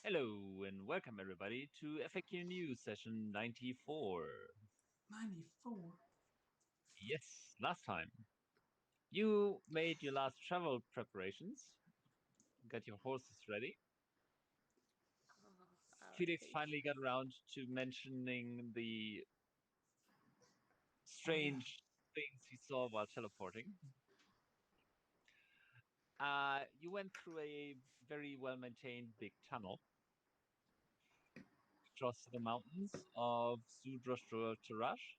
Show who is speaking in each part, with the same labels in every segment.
Speaker 1: Hello and welcome everybody to FAQNew Session 94.
Speaker 2: 94?
Speaker 1: Yes, last time. You made your last travel preparations, got your horses ready. Felix finally got around to mentioning the strange things he saw while teleporting. You went through a very well-maintained big tunnel across the mountains of Sudrostro Tarash.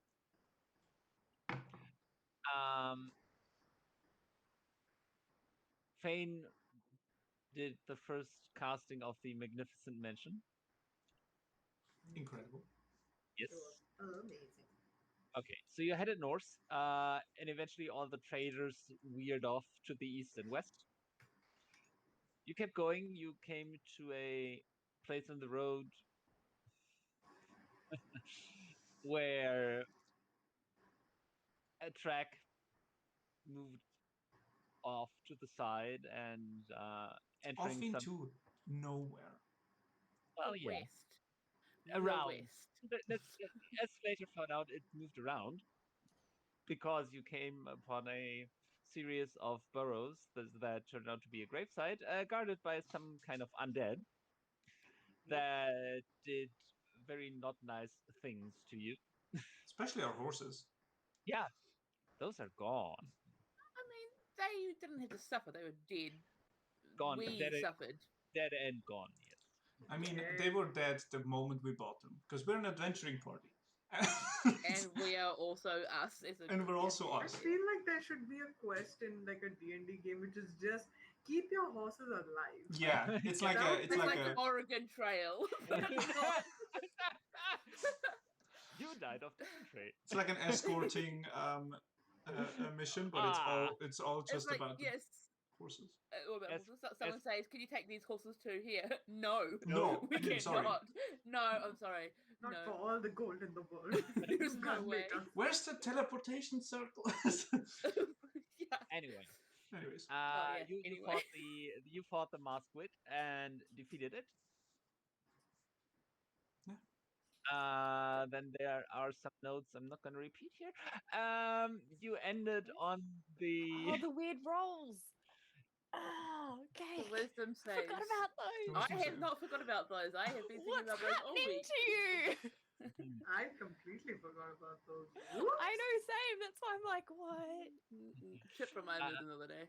Speaker 1: Phane did the first casting of the Magnificent Mansion.
Speaker 2: Incredible.
Speaker 1: Yes.
Speaker 3: It was amazing.
Speaker 1: Okay, so you headed north, and eventually all the traders veered off to the east and west. You kept going. You came to a place on the road where a track moved off to the side and entering
Speaker 2: Off into nowhere.
Speaker 1: Well, yeah,
Speaker 4: west.
Speaker 1: around.
Speaker 4: West.
Speaker 1: As later found out, it moved around because you came upon a series of burrows that turned out to be a gravesite, guarded by some kind of undead that did very not nice things to you.
Speaker 2: Especially our horses.
Speaker 1: Yeah, those are gone.
Speaker 4: I mean, they didn't have to suffer. They were dead.
Speaker 1: Gone.
Speaker 4: We suffered.
Speaker 1: Dead and gone, yes.
Speaker 2: I mean, they were dead the moment we bought them, because we're an adventuring party.
Speaker 4: And we are also us.
Speaker 2: And we're also
Speaker 3: I
Speaker 2: us.
Speaker 3: feel like there should be a quest in like a D&D game, which is just keep your horses alive.
Speaker 2: Yeah, it's like
Speaker 4: it's like an Oregon Trail.
Speaker 1: You died of dysentery.
Speaker 2: It's like an escorting mission, but it's all just
Speaker 4: like,
Speaker 2: about
Speaker 4: yes.
Speaker 2: horses.
Speaker 4: Someone says, "Can you take these horses to here?" No,
Speaker 2: we
Speaker 4: cannot.
Speaker 2: sorry.
Speaker 4: No, I'm sorry.
Speaker 3: Not for all the gold in the world.
Speaker 4: There's no way.
Speaker 2: Where's the teleportation circle?
Speaker 4: Yeah.
Speaker 1: Anyways,
Speaker 4: anyway.
Speaker 1: you fought the masked wit and defeated it.
Speaker 2: Yeah.
Speaker 1: Then there are some notes I'm not going to repeat here. You ended on
Speaker 5: the weird rolls. Oh, okay.
Speaker 4: The wisdom saves.
Speaker 5: Forgot about those.
Speaker 4: I have not forgotten about those. I have been thinking about those all week.
Speaker 5: What's happening to you?
Speaker 3: I completely forgot about those.
Speaker 5: I know, same. That's why I'm like, what?
Speaker 4: Chip reminded me the other day.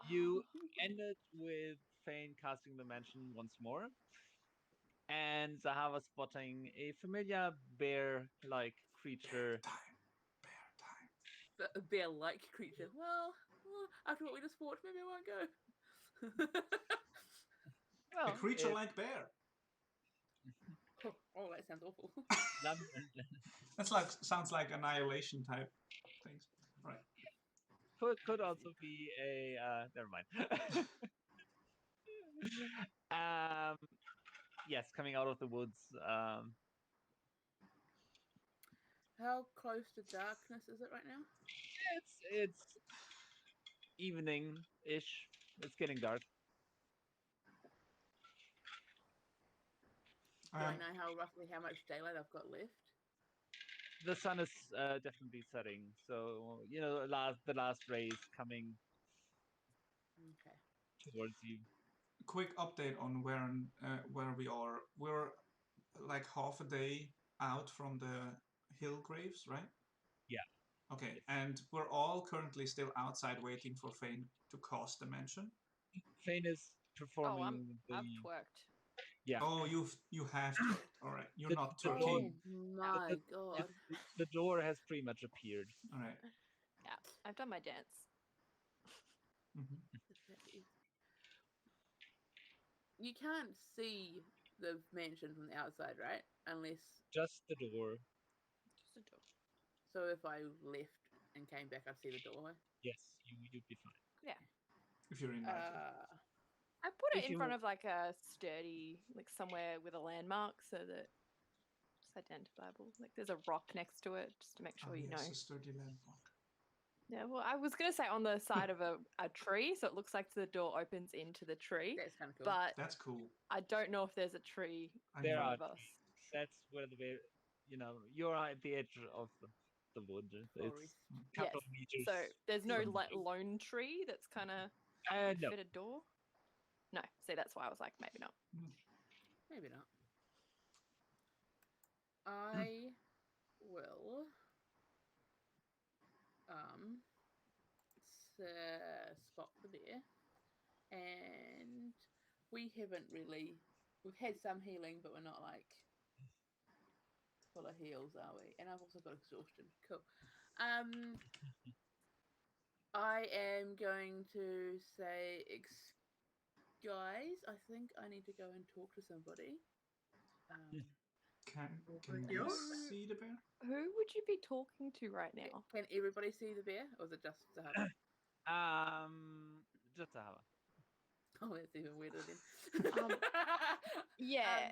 Speaker 1: You ended with Phane casting the mansion once more, and Zahavah spotting a familiar bear-like creature.
Speaker 2: Bear time.
Speaker 4: A bear-like creature. Well, after what we just fought, maybe I won't go.
Speaker 2: A creature like bear.
Speaker 4: Oh, that sounds awful.
Speaker 2: Sounds like annihilation type things. Right.
Speaker 1: Could also be a never mind. Yes, coming out of the woods.
Speaker 4: How close to darkness is it right now?
Speaker 1: It's evening-ish. It's getting dark.
Speaker 4: Do I know roughly how much daylight I've got left?
Speaker 1: The sun is definitely setting, so you know the last rays coming towards you.
Speaker 2: Quick update on where we are. We're like half a day out from the hill graves, right?
Speaker 1: Yeah.
Speaker 2: Okay,
Speaker 1: yes.
Speaker 2: And we're all currently still outside waiting for Phane to cast the mansion.
Speaker 1: Phane is performing.
Speaker 5: I've twerked.
Speaker 1: Yeah.
Speaker 2: Oh, you have twerked. All right, you're not twerking.
Speaker 4: Oh my god!
Speaker 1: The door has pretty much appeared.
Speaker 2: All right.
Speaker 5: Yeah, I've done my dance.
Speaker 2: Mm-hmm.
Speaker 4: You can't see the mansion from the outside, right? Unless
Speaker 1: just the door.
Speaker 5: Just a door.
Speaker 4: So if I left and came back, I'd see the doorway.
Speaker 1: Yes, you'd be fine.
Speaker 5: Yeah.
Speaker 2: If you're in
Speaker 5: I put it in front of like a sturdy, like somewhere with a landmark, so that it's identifiable. Like there's a rock next to it, just to make sure you know.
Speaker 2: Yes, a sturdy landmark.
Speaker 5: Yeah, well, I was going to say on the side of a tree, so it looks like the door opens into the tree.
Speaker 4: That's kind of cool.
Speaker 5: But
Speaker 2: That's cool.
Speaker 5: I don't know if there's a tree
Speaker 2: I
Speaker 1: There
Speaker 5: in
Speaker 1: are
Speaker 5: front of us.
Speaker 1: That's where you're at the edge of the wood. It's a couple of meters.
Speaker 5: So there's no
Speaker 1: from the tree.
Speaker 5: lone tree that's kind of
Speaker 1: No.
Speaker 5: fit a door. No, see, that's why I was like, maybe not.
Speaker 4: Maybe not. I will spot the bear, and we've had some healing, but we're not like full of heals, are we? And I've also got exhaustion. Cool. I am going to say, guys, I think I need to go and talk to somebody.
Speaker 2: Can
Speaker 3: Thank
Speaker 2: you
Speaker 3: you.
Speaker 2: see the bear?
Speaker 5: Who would you be talking to right now?
Speaker 4: Can everybody see the bear, or is it just Zahavah?
Speaker 1: Just Zahavah.
Speaker 4: Oh, that's even weirder then.
Speaker 5: Yeah.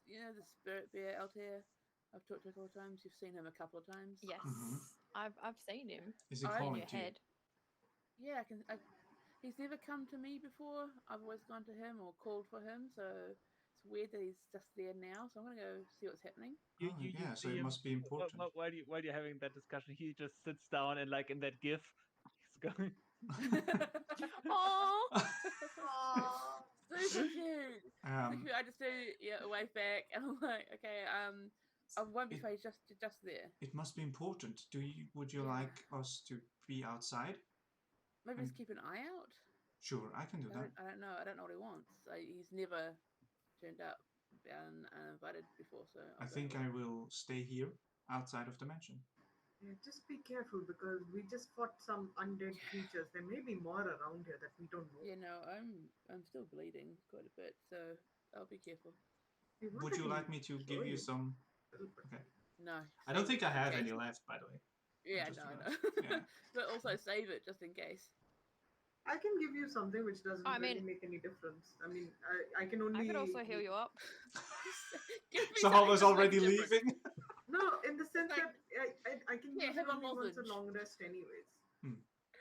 Speaker 4: The spirit bear out here. I've talked to him a couple of times. You've seen him a couple of times.
Speaker 5: Yes,
Speaker 2: Mhm.
Speaker 5: I've seen him.
Speaker 2: Is he
Speaker 5: In
Speaker 2: calling
Speaker 5: your
Speaker 2: to you?
Speaker 5: head.
Speaker 4: Yeah, he's never come to me before. I've always gone to him or called for him, so it's weird that he's just there now. So I'm gonna go see what's happening.
Speaker 2: Yeah, so
Speaker 1: see
Speaker 2: it
Speaker 1: him-
Speaker 2: must be important.
Speaker 1: While you're having that discussion, he just sits down and like in that GIF, he's going.
Speaker 5: Oh,
Speaker 4: Super cute.
Speaker 2: Um,
Speaker 4: I just do a wave back, and I'm like, okay, I won't be phased, just there.
Speaker 2: It must be important. Would you like us to be outside?
Speaker 4: Maybe just keep an eye out.
Speaker 2: Sure, I can do that.
Speaker 4: I don't know. I don't know what he wants. He's never turned up uninvited before, so
Speaker 2: I think I will stay here outside of the mansion.
Speaker 3: Yeah, just be careful because we just fought some undead creatures. There may be more around here that we don't know.
Speaker 4: Yeah, no, I'm still bleeding quite a bit, so I'll be careful.
Speaker 2: Would you like me to give you some? Okay.
Speaker 4: No.
Speaker 2: I don't think I have
Speaker 4: in
Speaker 2: any
Speaker 4: case.
Speaker 2: left, by the way.
Speaker 4: Yeah,
Speaker 2: just
Speaker 4: no, I
Speaker 2: realized.
Speaker 4: know.
Speaker 2: Yeah.
Speaker 4: But also save it just in case.
Speaker 3: I can give you something which doesn't
Speaker 5: I mean-
Speaker 3: really make any difference. I mean, I can only.
Speaker 5: I could also heal you up.
Speaker 4: Give me
Speaker 2: So
Speaker 4: something
Speaker 2: Zahavah's
Speaker 4: that
Speaker 2: already
Speaker 4: makes a difference.
Speaker 2: leaving.
Speaker 3: No, in the sense
Speaker 4: Like-
Speaker 3: that I can use it
Speaker 4: have a
Speaker 3: only once a
Speaker 4: lozenge.
Speaker 3: long rest, anyways.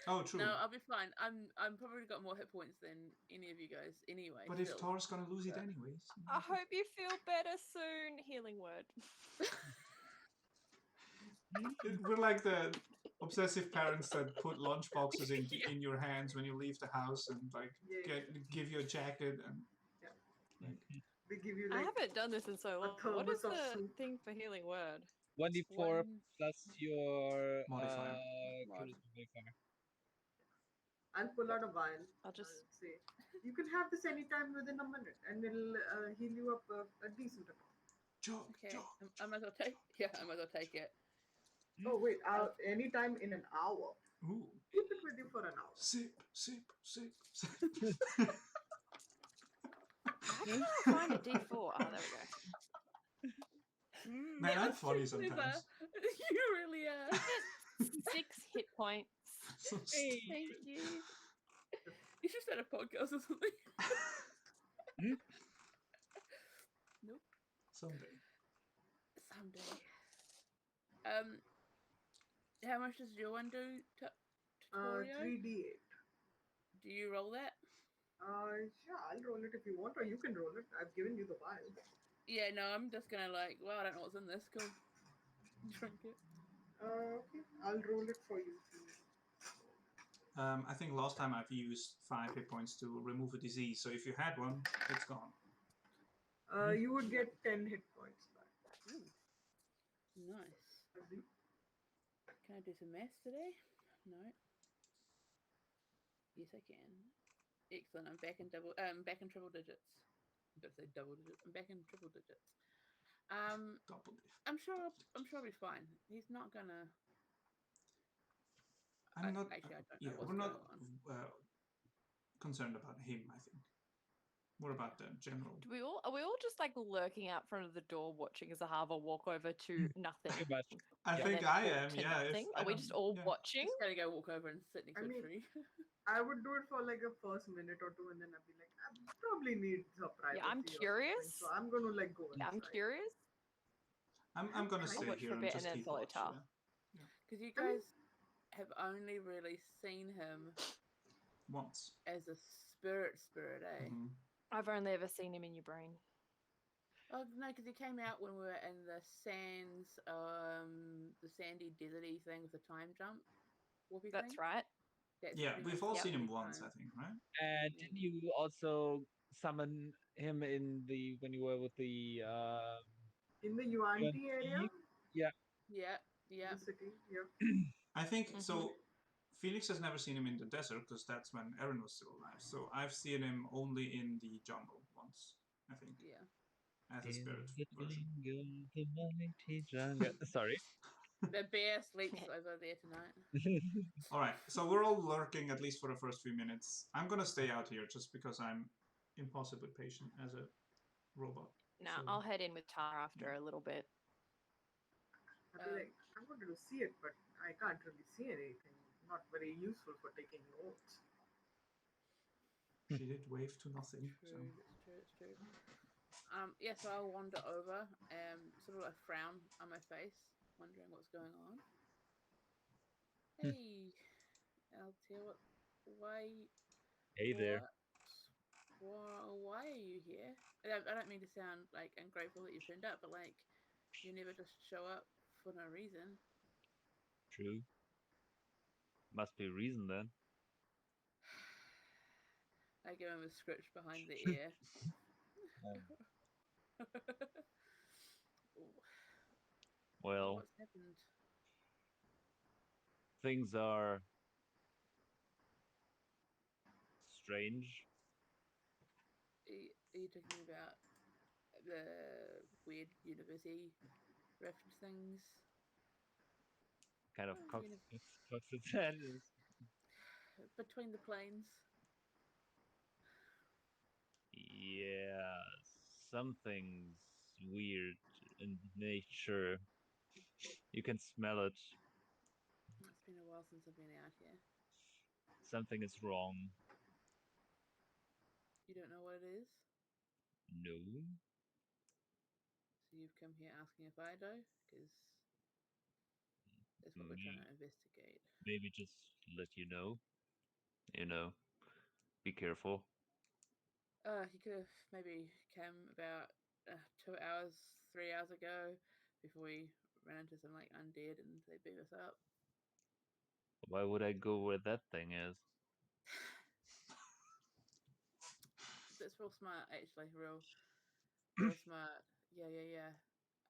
Speaker 2: Oh, true.
Speaker 4: No, I'll be fine. I'm probably got more hit points than any of you guys anyway.
Speaker 2: But if
Speaker 4: still.
Speaker 2: Thor's gonna lose it anyways.
Speaker 5: I hope you feel better soon. Healing word.
Speaker 2: We're like the obsessive parents that put lunch boxes in your hands when you leave the house and like
Speaker 3: Yeah.
Speaker 2: give you a jacket and
Speaker 3: They give you
Speaker 5: I
Speaker 3: like
Speaker 5: haven't done this in so long. What is
Speaker 3: thermos of
Speaker 5: the
Speaker 3: soup.
Speaker 5: thing for healing word?
Speaker 1: 1d4 plus your
Speaker 2: Modifier.
Speaker 1: charisma modifier.
Speaker 3: I'll pull out a vial.
Speaker 5: I'll just-
Speaker 3: say, you can have this anytime within a minute, and it'll heal you up a decent amount.
Speaker 2: Chug,
Speaker 4: Okay,
Speaker 2: chug.
Speaker 4: I might as well take. Yeah, I might as well take it.
Speaker 3: Oh wait, anytime in an hour.
Speaker 2: Ooh.
Speaker 3: Keep it with you for an hour.
Speaker 2: Sip, sip, sip, sip.
Speaker 5: I can't find a D4. Oh, there we go.
Speaker 2: Man, I'm funny sometimes.
Speaker 4: You really are.
Speaker 5: 6 hit points.
Speaker 2: So
Speaker 4: Thank you. You should start a podcast or something. Nope.
Speaker 2: Someday.
Speaker 4: Someday. How much does your one do, Tutorial?
Speaker 3: 3d8.
Speaker 4: Do you roll that?
Speaker 3: Yeah, I'll roll it if you want, or you can roll it. I've given you the vial.
Speaker 4: Yeah, no, I'm just gonna I don't know what's in this. Go drink it.
Speaker 3: Okay, I'll roll it for you.
Speaker 2: I think last time I've used 5 hit points to remove a disease, so if you had one, it's gone.
Speaker 3: You would get 10 hit points back.
Speaker 4: Ooh. Nice. Can I do some maths today? No. Yes, I can. Excellent. I'm back in triple digits. I'm going to say double digits. I'm back in triple digits.
Speaker 2: Double.
Speaker 4: I'm sure I'll be fine. He's not gonna.
Speaker 2: I'm not.
Speaker 4: Actually, I don't know
Speaker 2: Yeah,
Speaker 4: what's
Speaker 2: we're not
Speaker 4: going
Speaker 2: concerned about him. I think we're about the general.
Speaker 5: Are we all just like lurking out front of the door, watching Zahavah walk over to nothing?
Speaker 1: Pretty much.
Speaker 2: I
Speaker 1: Yeah.
Speaker 2: think
Speaker 5: And then
Speaker 2: I
Speaker 5: walk
Speaker 2: am.
Speaker 5: to
Speaker 2: Yeah.
Speaker 5: nothing?
Speaker 2: I
Speaker 5: Are we
Speaker 2: don't-
Speaker 5: just all
Speaker 2: yeah.
Speaker 5: watching?
Speaker 4: Just gotta go walk over and sit next
Speaker 3: I
Speaker 4: to a
Speaker 3: mean-
Speaker 4: tree.
Speaker 3: I would do it for like a first minute or two, and then I'd be like, I probably need some privacy.
Speaker 5: I'm
Speaker 3: or something,
Speaker 5: curious.
Speaker 3: so I'm gonna like go.
Speaker 5: Yeah, I'm
Speaker 3: inside.
Speaker 5: curious.
Speaker 2: I'm gonna
Speaker 3: I'll
Speaker 2: stay
Speaker 5: watch
Speaker 2: here
Speaker 5: for a
Speaker 2: and
Speaker 5: bit
Speaker 2: just
Speaker 5: and then
Speaker 2: keep
Speaker 5: follow
Speaker 2: watch.
Speaker 5: Tar.
Speaker 2: Yeah.
Speaker 4: Because you
Speaker 3: I mean-
Speaker 4: guys have only really seen him
Speaker 2: Once.
Speaker 4: as a spirit, eh?
Speaker 2: Mhm.
Speaker 5: I've only ever seen him in your brain.
Speaker 4: Oh no, because he came out when we were in the sands, the sandy deserty thing with the time jump. Whoopee
Speaker 5: That's
Speaker 4: thing.
Speaker 5: right.
Speaker 4: That's
Speaker 2: Yeah,
Speaker 4: pretty
Speaker 2: we've
Speaker 4: much
Speaker 2: all
Speaker 4: the
Speaker 2: seen him
Speaker 4: only
Speaker 2: once, I
Speaker 4: time.
Speaker 2: think, right?
Speaker 1: And didn't you also summon him in the when you were with the
Speaker 3: In the Yuan-Ti area,
Speaker 1: Yeah.
Speaker 4: Yeah, yeah.
Speaker 3: the city, yeah.
Speaker 2: I think
Speaker 5: Mhm.
Speaker 2: so. Felix has never seen him in the desert because that's when Erin was still alive. So I've seen him only in the jungle once, I think,
Speaker 4: Yeah.
Speaker 2: as a
Speaker 1: In
Speaker 2: spirit
Speaker 1: the
Speaker 2: version.
Speaker 1: jungle, the mighty jungle. Sorry.
Speaker 4: The bear sleeps over there tonight.
Speaker 2: All right, so we're all lurking at least for the first 3 minutes. I'm gonna stay out here just because I'm impossibly patient as a robot.
Speaker 5: No,
Speaker 2: So-
Speaker 5: I'll head in with Tar after a little bit.
Speaker 3: I'd be like, I wanted to see it, but I can't really see anything. Not very useful for taking notes.
Speaker 2: She did wave to nothing.
Speaker 4: True, it's true. Yeah, so I'll wander over, sort of a frown on my face, wondering what's going on. Hey, I'll tell you what. Why?
Speaker 1: Hey there.
Speaker 4: Why are you here? I don't mean to sound like ungrateful that you've turned up, but like, you never just show up for no reason.
Speaker 1: True. Must be a reason then.
Speaker 4: I give him a scritch behind the ear.
Speaker 1: Well,
Speaker 4: What's happened?
Speaker 1: things are strange.
Speaker 4: Are you talking about the weird university rift things?
Speaker 1: Kind of
Speaker 4: Oh,
Speaker 1: cocks its head is.
Speaker 4: between the planes.
Speaker 1: Yeah, something's weird in nature. You can smell it.
Speaker 4: It's been a while since I've been out here.
Speaker 1: Something is wrong.
Speaker 4: You don't know what it is?
Speaker 1: No.
Speaker 4: So you've come here asking if I do? Because that's what we're trying to investigate.
Speaker 1: Maybe just let you know. You know, be careful.
Speaker 4: He could have maybe come about 2 hours, 3 hours ago before we ran into some like undead and they beat us up.
Speaker 1: Why would I go where that thing is?
Speaker 4: That's real smart, actually. Real smart. Yeah.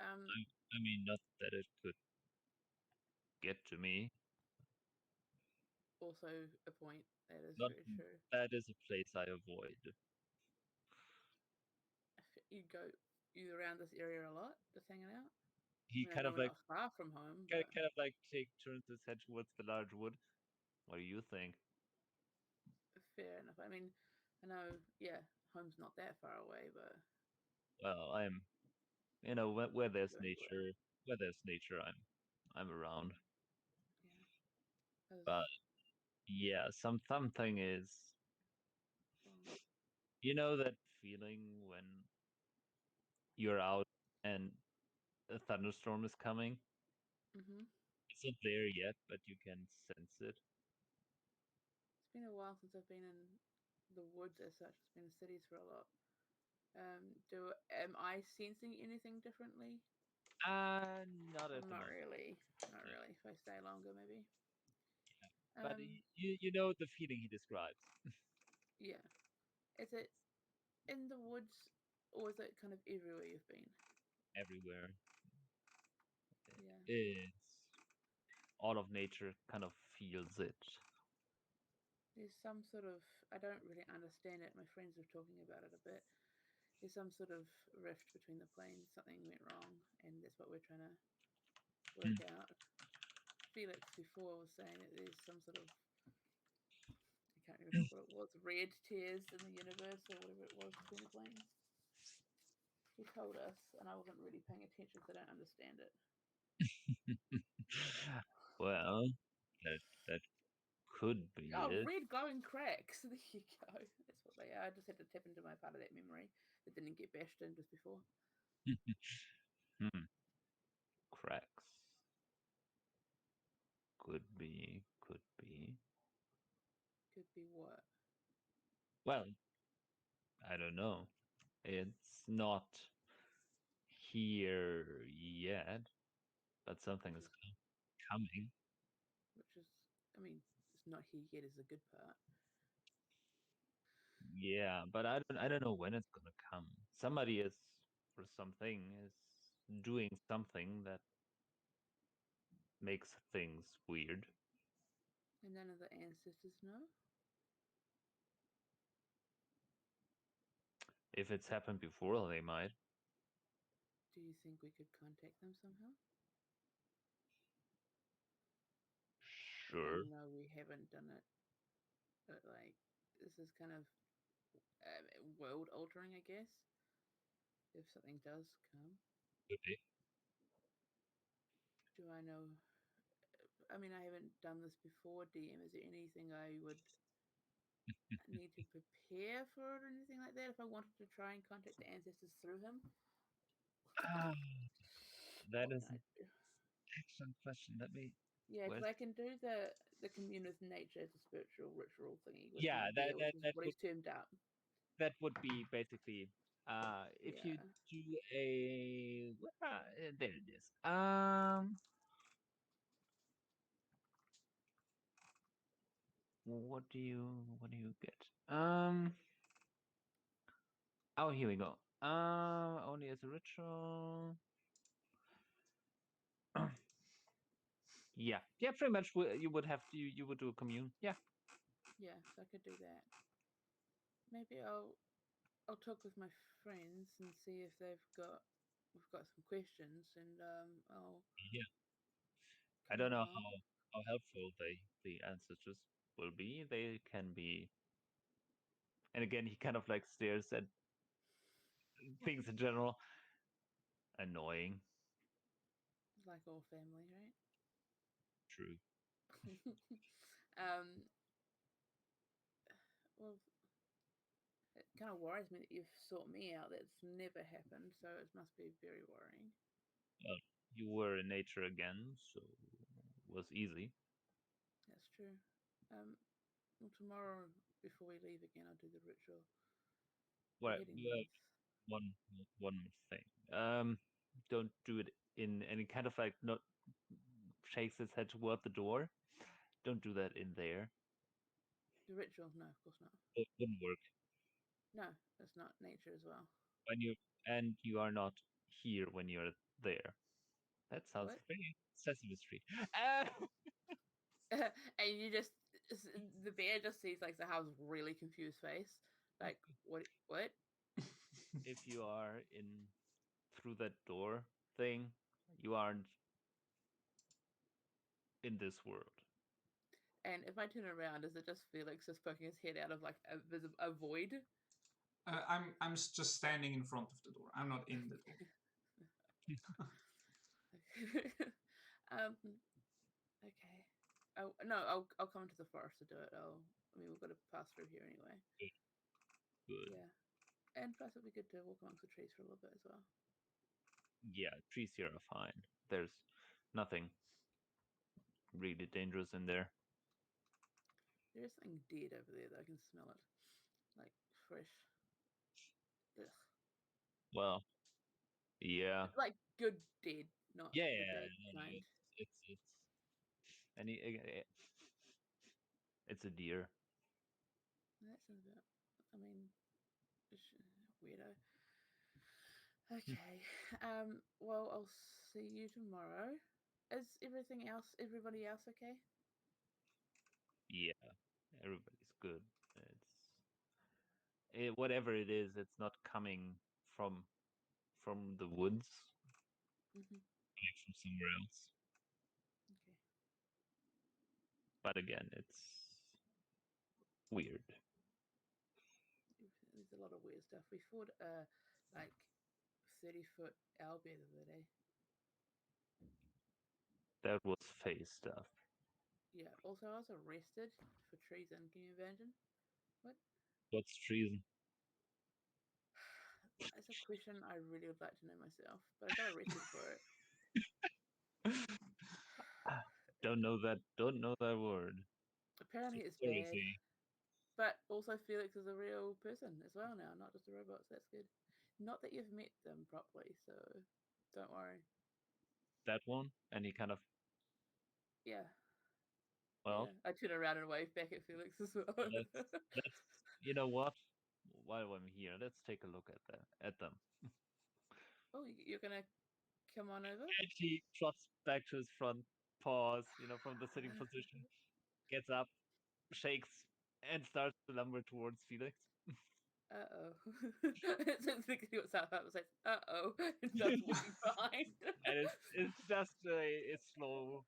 Speaker 1: I mean, not that it could get to me.
Speaker 4: Also a point. That is
Speaker 1: Not
Speaker 4: very true.
Speaker 1: that is a place I avoid.
Speaker 4: You around this area a lot, just hanging out?
Speaker 1: He
Speaker 4: I mean, I
Speaker 1: kind
Speaker 4: know
Speaker 1: of
Speaker 4: we're
Speaker 1: like
Speaker 4: not far from home,
Speaker 1: kind
Speaker 4: but
Speaker 1: of like turns his head towards the large wood. What do you think?
Speaker 4: fair enough. I mean, I know, yeah, home's not that far away, but
Speaker 1: Well, I'm, where there's
Speaker 4: you're anywhere.
Speaker 1: nature, I'm around.
Speaker 4: Yeah. 'Cause-
Speaker 1: But yeah, something is,
Speaker 4: wrong.
Speaker 1: you know that feeling when you're out and a thunderstorm is coming.
Speaker 4: Mhm.
Speaker 1: It's not there yet, but you can sense it.
Speaker 4: It's been a while since I've been in the woods as such. It's been in cities for a lot. Am I sensing anything differently?
Speaker 1: Not
Speaker 4: Well,
Speaker 1: at the
Speaker 4: not
Speaker 1: moment.
Speaker 4: really. Not
Speaker 1: Yeah.
Speaker 4: really. If I stay longer, maybe.
Speaker 1: But
Speaker 4: Um,
Speaker 1: you know the feeling he describes.
Speaker 4: yeah. Is it in the woods, or is it kind of everywhere you've been?
Speaker 1: Everywhere.
Speaker 4: Yeah.
Speaker 1: It's all of nature kind of feels it.
Speaker 4: There's some sort of, I don't really understand it. My friends were talking about it a bit. There's some sort of rift between the planes. Something went wrong, and that's what we're trying to work out. Felix before was saying that there's some sort of, I can't remember what it was, red tears in the universe or whatever it was between the planes. He told us, and I wasn't really paying attention because I don't understand it.
Speaker 1: Well, that could be
Speaker 4: Oh,
Speaker 1: it.
Speaker 4: red glowing cracks. There you go. That's what they are. I just had to tap into my part of that memory that didn't get bashed in just before.
Speaker 1: Hmm. cracks. Could be.
Speaker 4: Could be what?
Speaker 1: Well, I don't know. It's not here yet, but something is coming.
Speaker 4: Which is, I mean, it's not here yet is a good part.
Speaker 1: Yeah, but I don't know when it's gonna come. Somebody is doing something that makes things weird.
Speaker 4: And none of the ancestors know?
Speaker 1: If it's happened before, they might.
Speaker 4: Do you think we could contact them somehow?
Speaker 1: Sure.
Speaker 4: Like, I know we haven't done it, but like, this is kind of world altering, I guess. If something does come.
Speaker 1: Could be.
Speaker 4: Do I know? I mean, I haven't done this before, DM. Is there anything I would need to prepare for it or anything like that if I wanted to try and contact the ancestors through him?
Speaker 1: That is an excellent question. Let me.
Speaker 4: Yeah, because I can do the commune with nature as a spiritual ritual thingy. With
Speaker 1: Yeah,
Speaker 4: which is what he's termed up.
Speaker 1: That would be basically if you do a there it is. What do you get? Oh, here we go. Only as a ritual. Yeah, pretty much. You would have to. You would do a commune. Yeah.
Speaker 4: Yeah, so I could do that. Maybe I'll talk with my friends and see if we've got some questions, and I'll.
Speaker 1: Yeah. I don't know how helpful the ancestors will be. They can be. And again, he kind of like stares at things in general. Annoying.
Speaker 4: Like all family, right?
Speaker 1: True.
Speaker 4: Well, it kind of worries me that you've sought me out. That's never happened, so it must be very worrying.
Speaker 1: Well, you were in nature again, so it was easy.
Speaker 4: That's true. Well, tomorrow before we leave again, I'll do the ritual.
Speaker 1: Well, one more thing. Don't do it in any kind of like not shakes his head toward the door. Don't do that in there.
Speaker 4: The ritual? No, of course not.
Speaker 1: It wouldn't work.
Speaker 4: No, that's not nature as well.
Speaker 1: You are not here when you're there. That sounds very Sesame Street.
Speaker 4: And you just the bear just sees like Zahavah's really confused face. Like what?
Speaker 1: If you are in through that door thing, you aren't in this world.
Speaker 4: And if I turn around, is it just Felix just poking his head out of like a void?
Speaker 2: I'm just standing in front of the door. I'm not in the door.
Speaker 4: Okay. Oh no, I'll come into the forest to do it. we've got to pass through here anyway.
Speaker 1: Good.
Speaker 4: Yeah. And plus it'd be good to walk amongst the trees for a little bit as well.
Speaker 1: Yeah, trees here are fine. There's nothing really dangerous in there.
Speaker 4: There is something dead over there that I can smell it. Like fresh. Ugh.
Speaker 1: Well, yeah.
Speaker 4: Like good dead, not the bad kind.
Speaker 1: It's it's a deer.
Speaker 4: That sounds about. I mean, weirdo. Okay. Well, I'll see you tomorrow. Is everybody else okay?
Speaker 1: Yeah, everybody's good. Whatever it is, it's not coming from the woods.
Speaker 4: Mm-hmm.
Speaker 1: From somewhere else.
Speaker 4: Okay.
Speaker 1: But again, it's weird.
Speaker 4: There's a lot of weird stuff. We fought like 30-foot owlbear the other day.
Speaker 1: That was face stuff.
Speaker 4: Yeah. Also, I was arrested for treason. Can you imagine? What?
Speaker 1: What's treason?
Speaker 4: That's a question I really would like to know myself, but I got arrested for it.
Speaker 1: Don't know that word.
Speaker 4: Apparently it's bad.
Speaker 1: Seriously.
Speaker 4: But also Felix is a real person as well now, not just a robot, so that's good. Not that you've met them properly, so don't worry.
Speaker 1: That one? And he kind of,
Speaker 4: Yeah.
Speaker 1: well,
Speaker 4: yeah. I turn around and wave back at Felix as well.
Speaker 1: let's you know what? While I'm here, let's take a look at them.
Speaker 4: Oh, you're gonna come on over?
Speaker 1: And he trots back to his front paws, from the sitting position, gets up, shakes, and starts to lumber towards Felix.
Speaker 4: Uh-oh. It's exactly what Zahavah says. Uh-oh. And starts walking behind.
Speaker 1: And it's just a slow,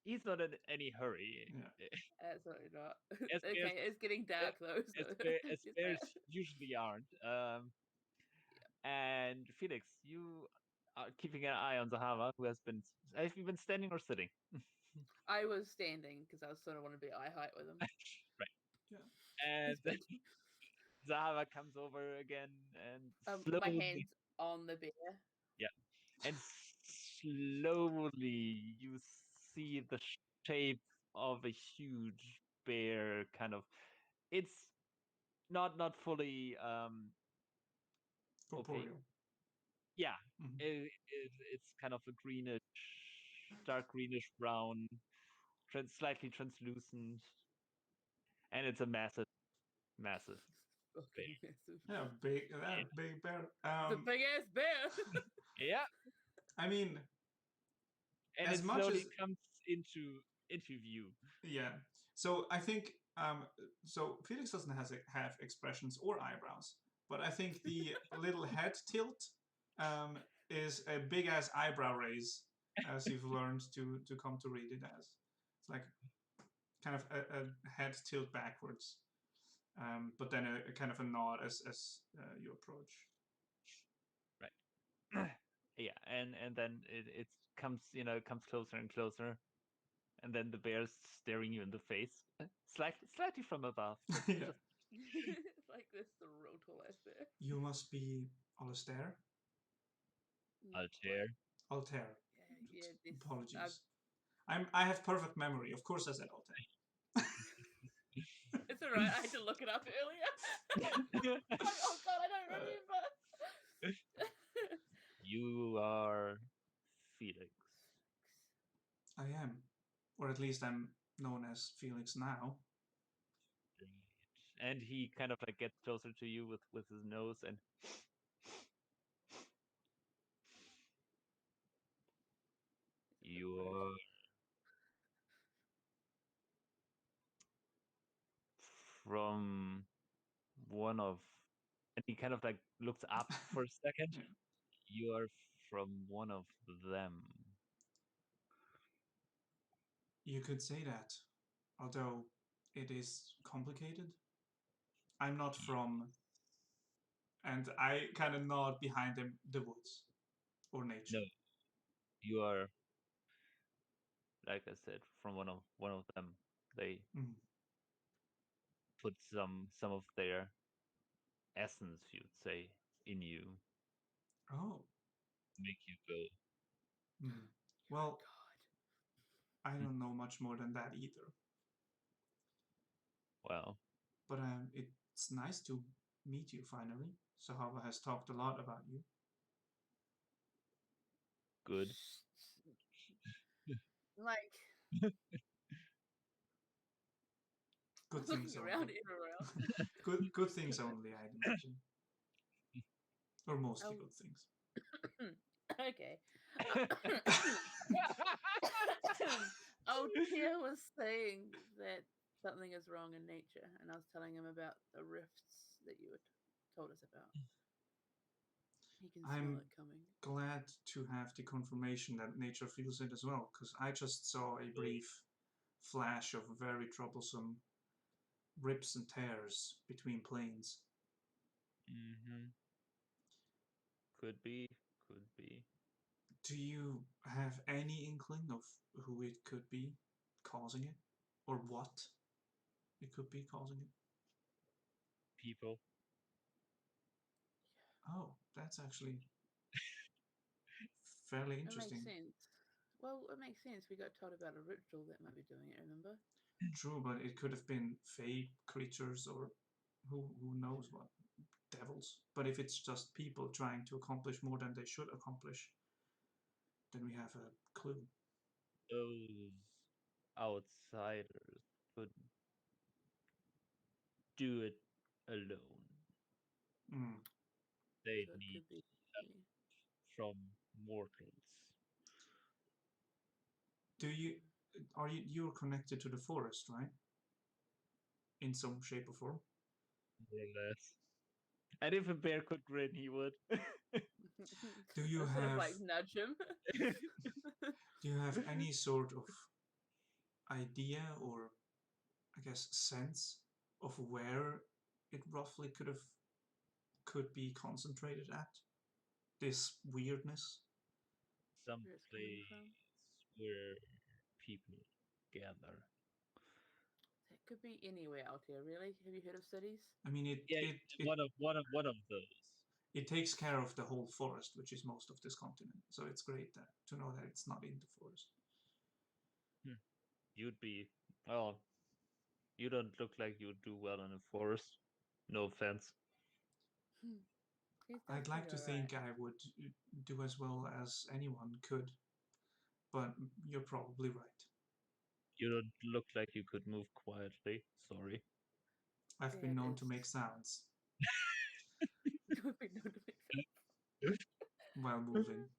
Speaker 1: he's not in any hurry.
Speaker 2: Yeah.
Speaker 4: Absolutely not.
Speaker 1: As
Speaker 4: Okay,
Speaker 1: bears-
Speaker 4: it's getting dark though. So
Speaker 1: as
Speaker 4: there's
Speaker 1: bears
Speaker 4: that.
Speaker 1: usually aren't. And Felix, you are keeping an eye on Zahavah, who have you been standing or sitting?
Speaker 4: I was standing because I was sort of want to be eye height with him.
Speaker 1: Right.
Speaker 2: Yeah.
Speaker 1: And
Speaker 4: He's big.
Speaker 1: Zahavah comes over again and
Speaker 4: My
Speaker 1: slowly,
Speaker 4: hand's on the bear.
Speaker 1: and slowly you see the shape of a huge bear. Kind of, it's not fully
Speaker 2: Corporeal.
Speaker 1: Yeah,
Speaker 2: Mhm.
Speaker 1: it's kind of a dark greenish brown, slightly translucent, and it's a massive
Speaker 4: Fucking massive.
Speaker 2: Yeah, big bear.
Speaker 4: The big ass bear.
Speaker 1: Yeah,
Speaker 2: I mean,
Speaker 1: and
Speaker 2: as
Speaker 1: it
Speaker 2: much
Speaker 1: slowly
Speaker 2: as
Speaker 1: comes into view.
Speaker 2: yeah. So I think so Felix doesn't have expressions or eyebrows, but I think the little head tilt is a big ass eyebrow raise, as you've learned to come to read it as. It's like kind of a head tilt backwards, but then a kind of a nod as you approach.
Speaker 1: Right. Yeah, and then it comes closer and closer, and then the bear's staring you in the face, slightly from above.
Speaker 2: Yeah.
Speaker 4: It's like this, the real tall ass bear.
Speaker 2: You must be Alistair.
Speaker 1: Altair.
Speaker 2: Altair.
Speaker 4: Yeah.
Speaker 2: Apologies. I have perfect memory. Of course I said Altair.
Speaker 4: It's alright. I had to look it up earlier. Oh god, I don't remember.
Speaker 1: You are Felix.
Speaker 2: I am. Or at least I'm known as Felix now.
Speaker 1: And he kind of like gets closer to you with his nose and you are from one of, and he kind of like looks up for a second.
Speaker 2: Yeah.
Speaker 1: You are from one of them.
Speaker 2: You could say that, although it is complicated. I'm not from, and I kind of nod behind him, the woods or nature.
Speaker 1: No, you are, like I said, from one of them. They put some of their essence, you'd say, in you.
Speaker 2: Oh.
Speaker 1: Make you go.
Speaker 2: Well,
Speaker 4: God.
Speaker 2: I don't know much more than that either.
Speaker 1: Well,
Speaker 2: but it's nice to meet you finally. Zahavah has talked a lot about you.
Speaker 1: good.
Speaker 4: Like
Speaker 2: Good things
Speaker 4: looking around
Speaker 2: only.
Speaker 4: everywhere else.
Speaker 2: Good things only, I'd imagine. Or mostly good things.
Speaker 4: Okay. Tia was saying that something is wrong in nature, and I was telling him about the rifts that you had told us about. He can smell it coming.
Speaker 2: Glad to have the confirmation that nature feels it as well, because I just saw a brief flash of very troublesome rips and tears between planes.
Speaker 1: Could be.
Speaker 2: Do you have any inkling of who it could be causing it? Or what it could be causing it?
Speaker 1: People.
Speaker 2: Oh, that's actually fairly interesting.
Speaker 4: That makes sense. Well, it makes sense. We got told about a ritual that might be doing it, remember?
Speaker 2: True, but it could have been fey creatures or who knows what, devils. But if it's just people trying to accomplish more than they should accomplish, then we have a clue.
Speaker 1: Those outsiders could do it alone.
Speaker 2: Mm.
Speaker 1: They
Speaker 4: So it
Speaker 1: need
Speaker 4: could be.
Speaker 1: from mortals.
Speaker 2: You're connected to the forest, right? In some shape or form?
Speaker 1: More or less. And if a bear could grin, he would.
Speaker 2: Do you
Speaker 4: Sort of
Speaker 2: have
Speaker 4: like nudge him.
Speaker 2: do you have any sort of idea or I guess sense of where it roughly could be concentrated at? This weirdness?
Speaker 1: Some
Speaker 4: Where it's coming
Speaker 1: place
Speaker 4: from.
Speaker 1: where people gather.
Speaker 4: It could be anywhere out here, really. Have you heard of cities?
Speaker 2: I mean
Speaker 1: Yeah, one of those.
Speaker 2: it takes care of the whole forest, which is most of this continent. So it's great to know that it's not in the forest.
Speaker 1: You'd be well. You don't look like you'd do well in a forest. No offense.
Speaker 2: I'd like to think I would do as well as anyone could, but you're probably right.
Speaker 1: You don't look like you could move quietly. Sorry.
Speaker 2: I've been known to make sounds while moving.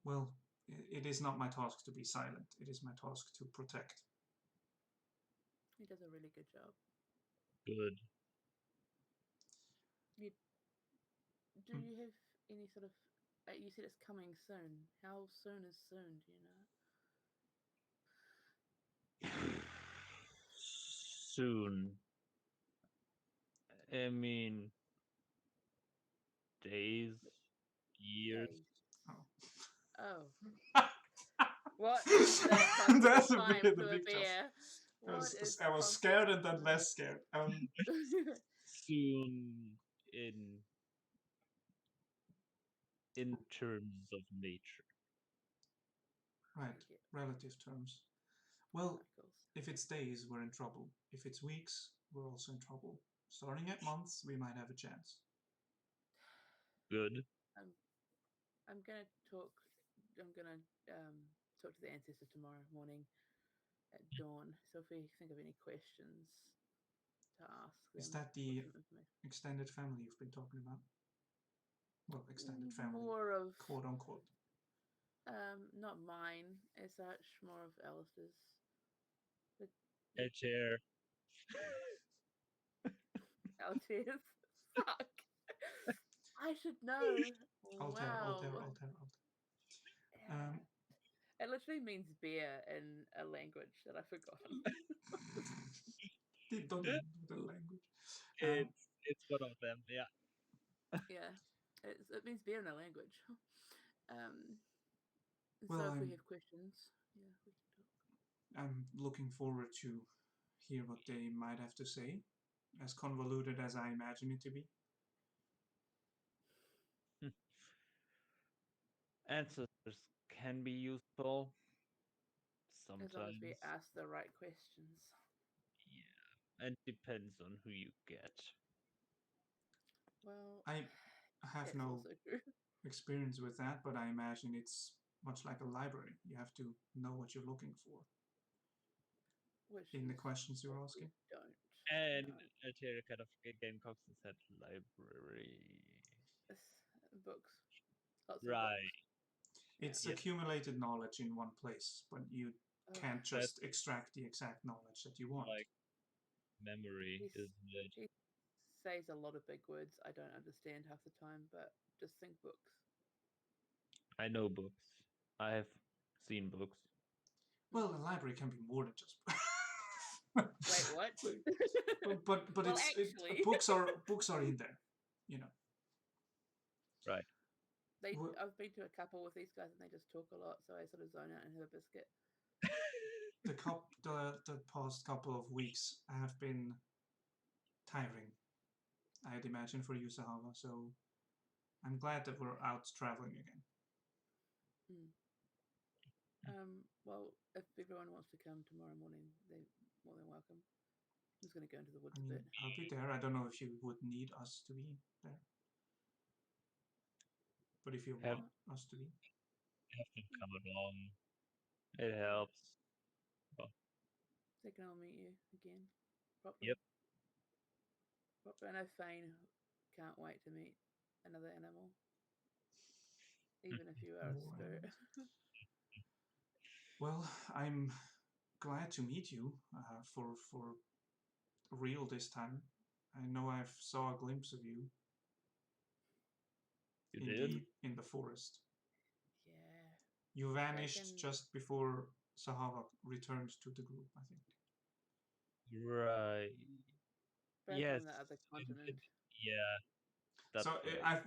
Speaker 2: Well, it is not my task to be silent. It is my task to protect.
Speaker 4: He does a really good job.
Speaker 1: Good.
Speaker 4: Do you have any sort of... you said it's coming soon. How soon is soon, do you know?
Speaker 1: Soon. I mean, days, years.
Speaker 4: Days.
Speaker 2: Oh.
Speaker 4: Oh. What is that
Speaker 2: That's a
Speaker 4: time
Speaker 2: bit
Speaker 4: to a
Speaker 2: big
Speaker 4: bear?
Speaker 2: I was scared and then less scared.
Speaker 1: Soon in terms of nature.
Speaker 2: Right, relative terms. Well, if it's days, we're in trouble. If it's weeks, we're also in trouble. Starting at months, we might have a chance.
Speaker 1: Good.
Speaker 4: I'm gonna talk to the ancestor tomorrow morning at dawn. So if we think of any questions to ask them.
Speaker 2: Is that the extended family you've been talking about? Well, extended family.
Speaker 4: More of
Speaker 2: quote unquote.
Speaker 4: Not mine as such, more of Alistair's.
Speaker 1: A chair.
Speaker 4: Alistair's. Fuck. I should know.
Speaker 2: Alter.
Speaker 4: Yeah. It literally means bear in a language that I've forgotten.
Speaker 2: They don't even know the language.
Speaker 1: It's one of them, yeah.
Speaker 4: Yeah. It means bear in a language.
Speaker 2: Well,
Speaker 4: so if we have questions, yeah, we can talk.
Speaker 2: I'm looking forward to hear what they might have to say, as convoluted as I imagine it to be.
Speaker 1: Ancestors can be useful sometimes.
Speaker 4: As long as we ask the right questions.
Speaker 1: Yeah, and depends on who you get.
Speaker 4: Well,
Speaker 2: I have no experience with that, but I imagine it's much like a library. You have to know what you're looking for. In the questions you're asking.
Speaker 4: Don't.
Speaker 1: And Altair kind of again cocks his head. Library.
Speaker 4: Books. Lots
Speaker 1: right.
Speaker 4: Of books.
Speaker 2: It's accumulated knowledge in one place, but you can't just extract the exact knowledge that you want.
Speaker 1: Like memory, isn't it?
Speaker 4: He says a lot of big words I don't understand half the time, but just think books.
Speaker 1: I know books. I have seen books.
Speaker 2: Well, a library can be more than just
Speaker 4: Wait, what?
Speaker 2: but well, books are in there, you know.
Speaker 1: Right.
Speaker 4: I've been to a couple with these guys and they just talk a lot, so I sort of zone out and have a biscuit.
Speaker 2: The past couple of weeks have been tiring, I'd imagine, for you, Zahavah, so I'm glad that we're out traveling again.
Speaker 4: Well, if everyone wants to come tomorrow morning, they're more than welcome. I'm just going to go into the woods
Speaker 2: I
Speaker 4: a
Speaker 2: mean,
Speaker 4: bit.
Speaker 2: I'll be there. I don't know if you would need us to be there. But if you want us to be.
Speaker 1: Have them come along. It helps.
Speaker 4: Second, I'll meet you again. Properly.
Speaker 1: Yep.
Speaker 4: Properly. I know Phane can't wait to meet another animal. Even if you are a spirit.
Speaker 2: Well, I'm glad to meet you for real this time. I know I saw a glimpse of you.
Speaker 1: You did?
Speaker 2: In the forest.
Speaker 4: Yeah.
Speaker 2: You vanished just before Zahavah returned to the group, I think.
Speaker 1: Right.
Speaker 4: Back
Speaker 1: Yes.
Speaker 4: on the other continent.
Speaker 1: Yeah. That's
Speaker 2: So
Speaker 1: right.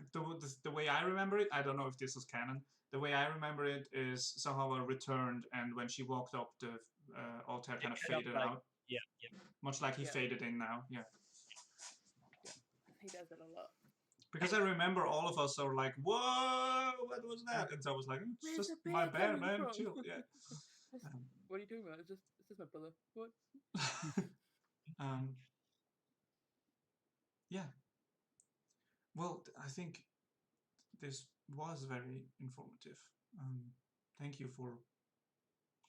Speaker 2: the way I remember it, I don't know if this is canon. The way I remember it is Zahavah returned, and when she walked up, the Altair kind of faded out.
Speaker 1: Yeah.
Speaker 2: Much like he faded in now. Yeah.
Speaker 4: Yeah. He does it a lot.
Speaker 2: Because I remember all of us are like, "Whoa, what was that?" And so I was like, "It's
Speaker 4: Where's
Speaker 2: just
Speaker 4: the
Speaker 2: my
Speaker 4: bear
Speaker 2: bear, man.
Speaker 4: from?
Speaker 2: Chill." Yeah.
Speaker 4: What are you doing about? It's just my brother. What?
Speaker 2: Yeah. Well, I think this was very informative. Thank you for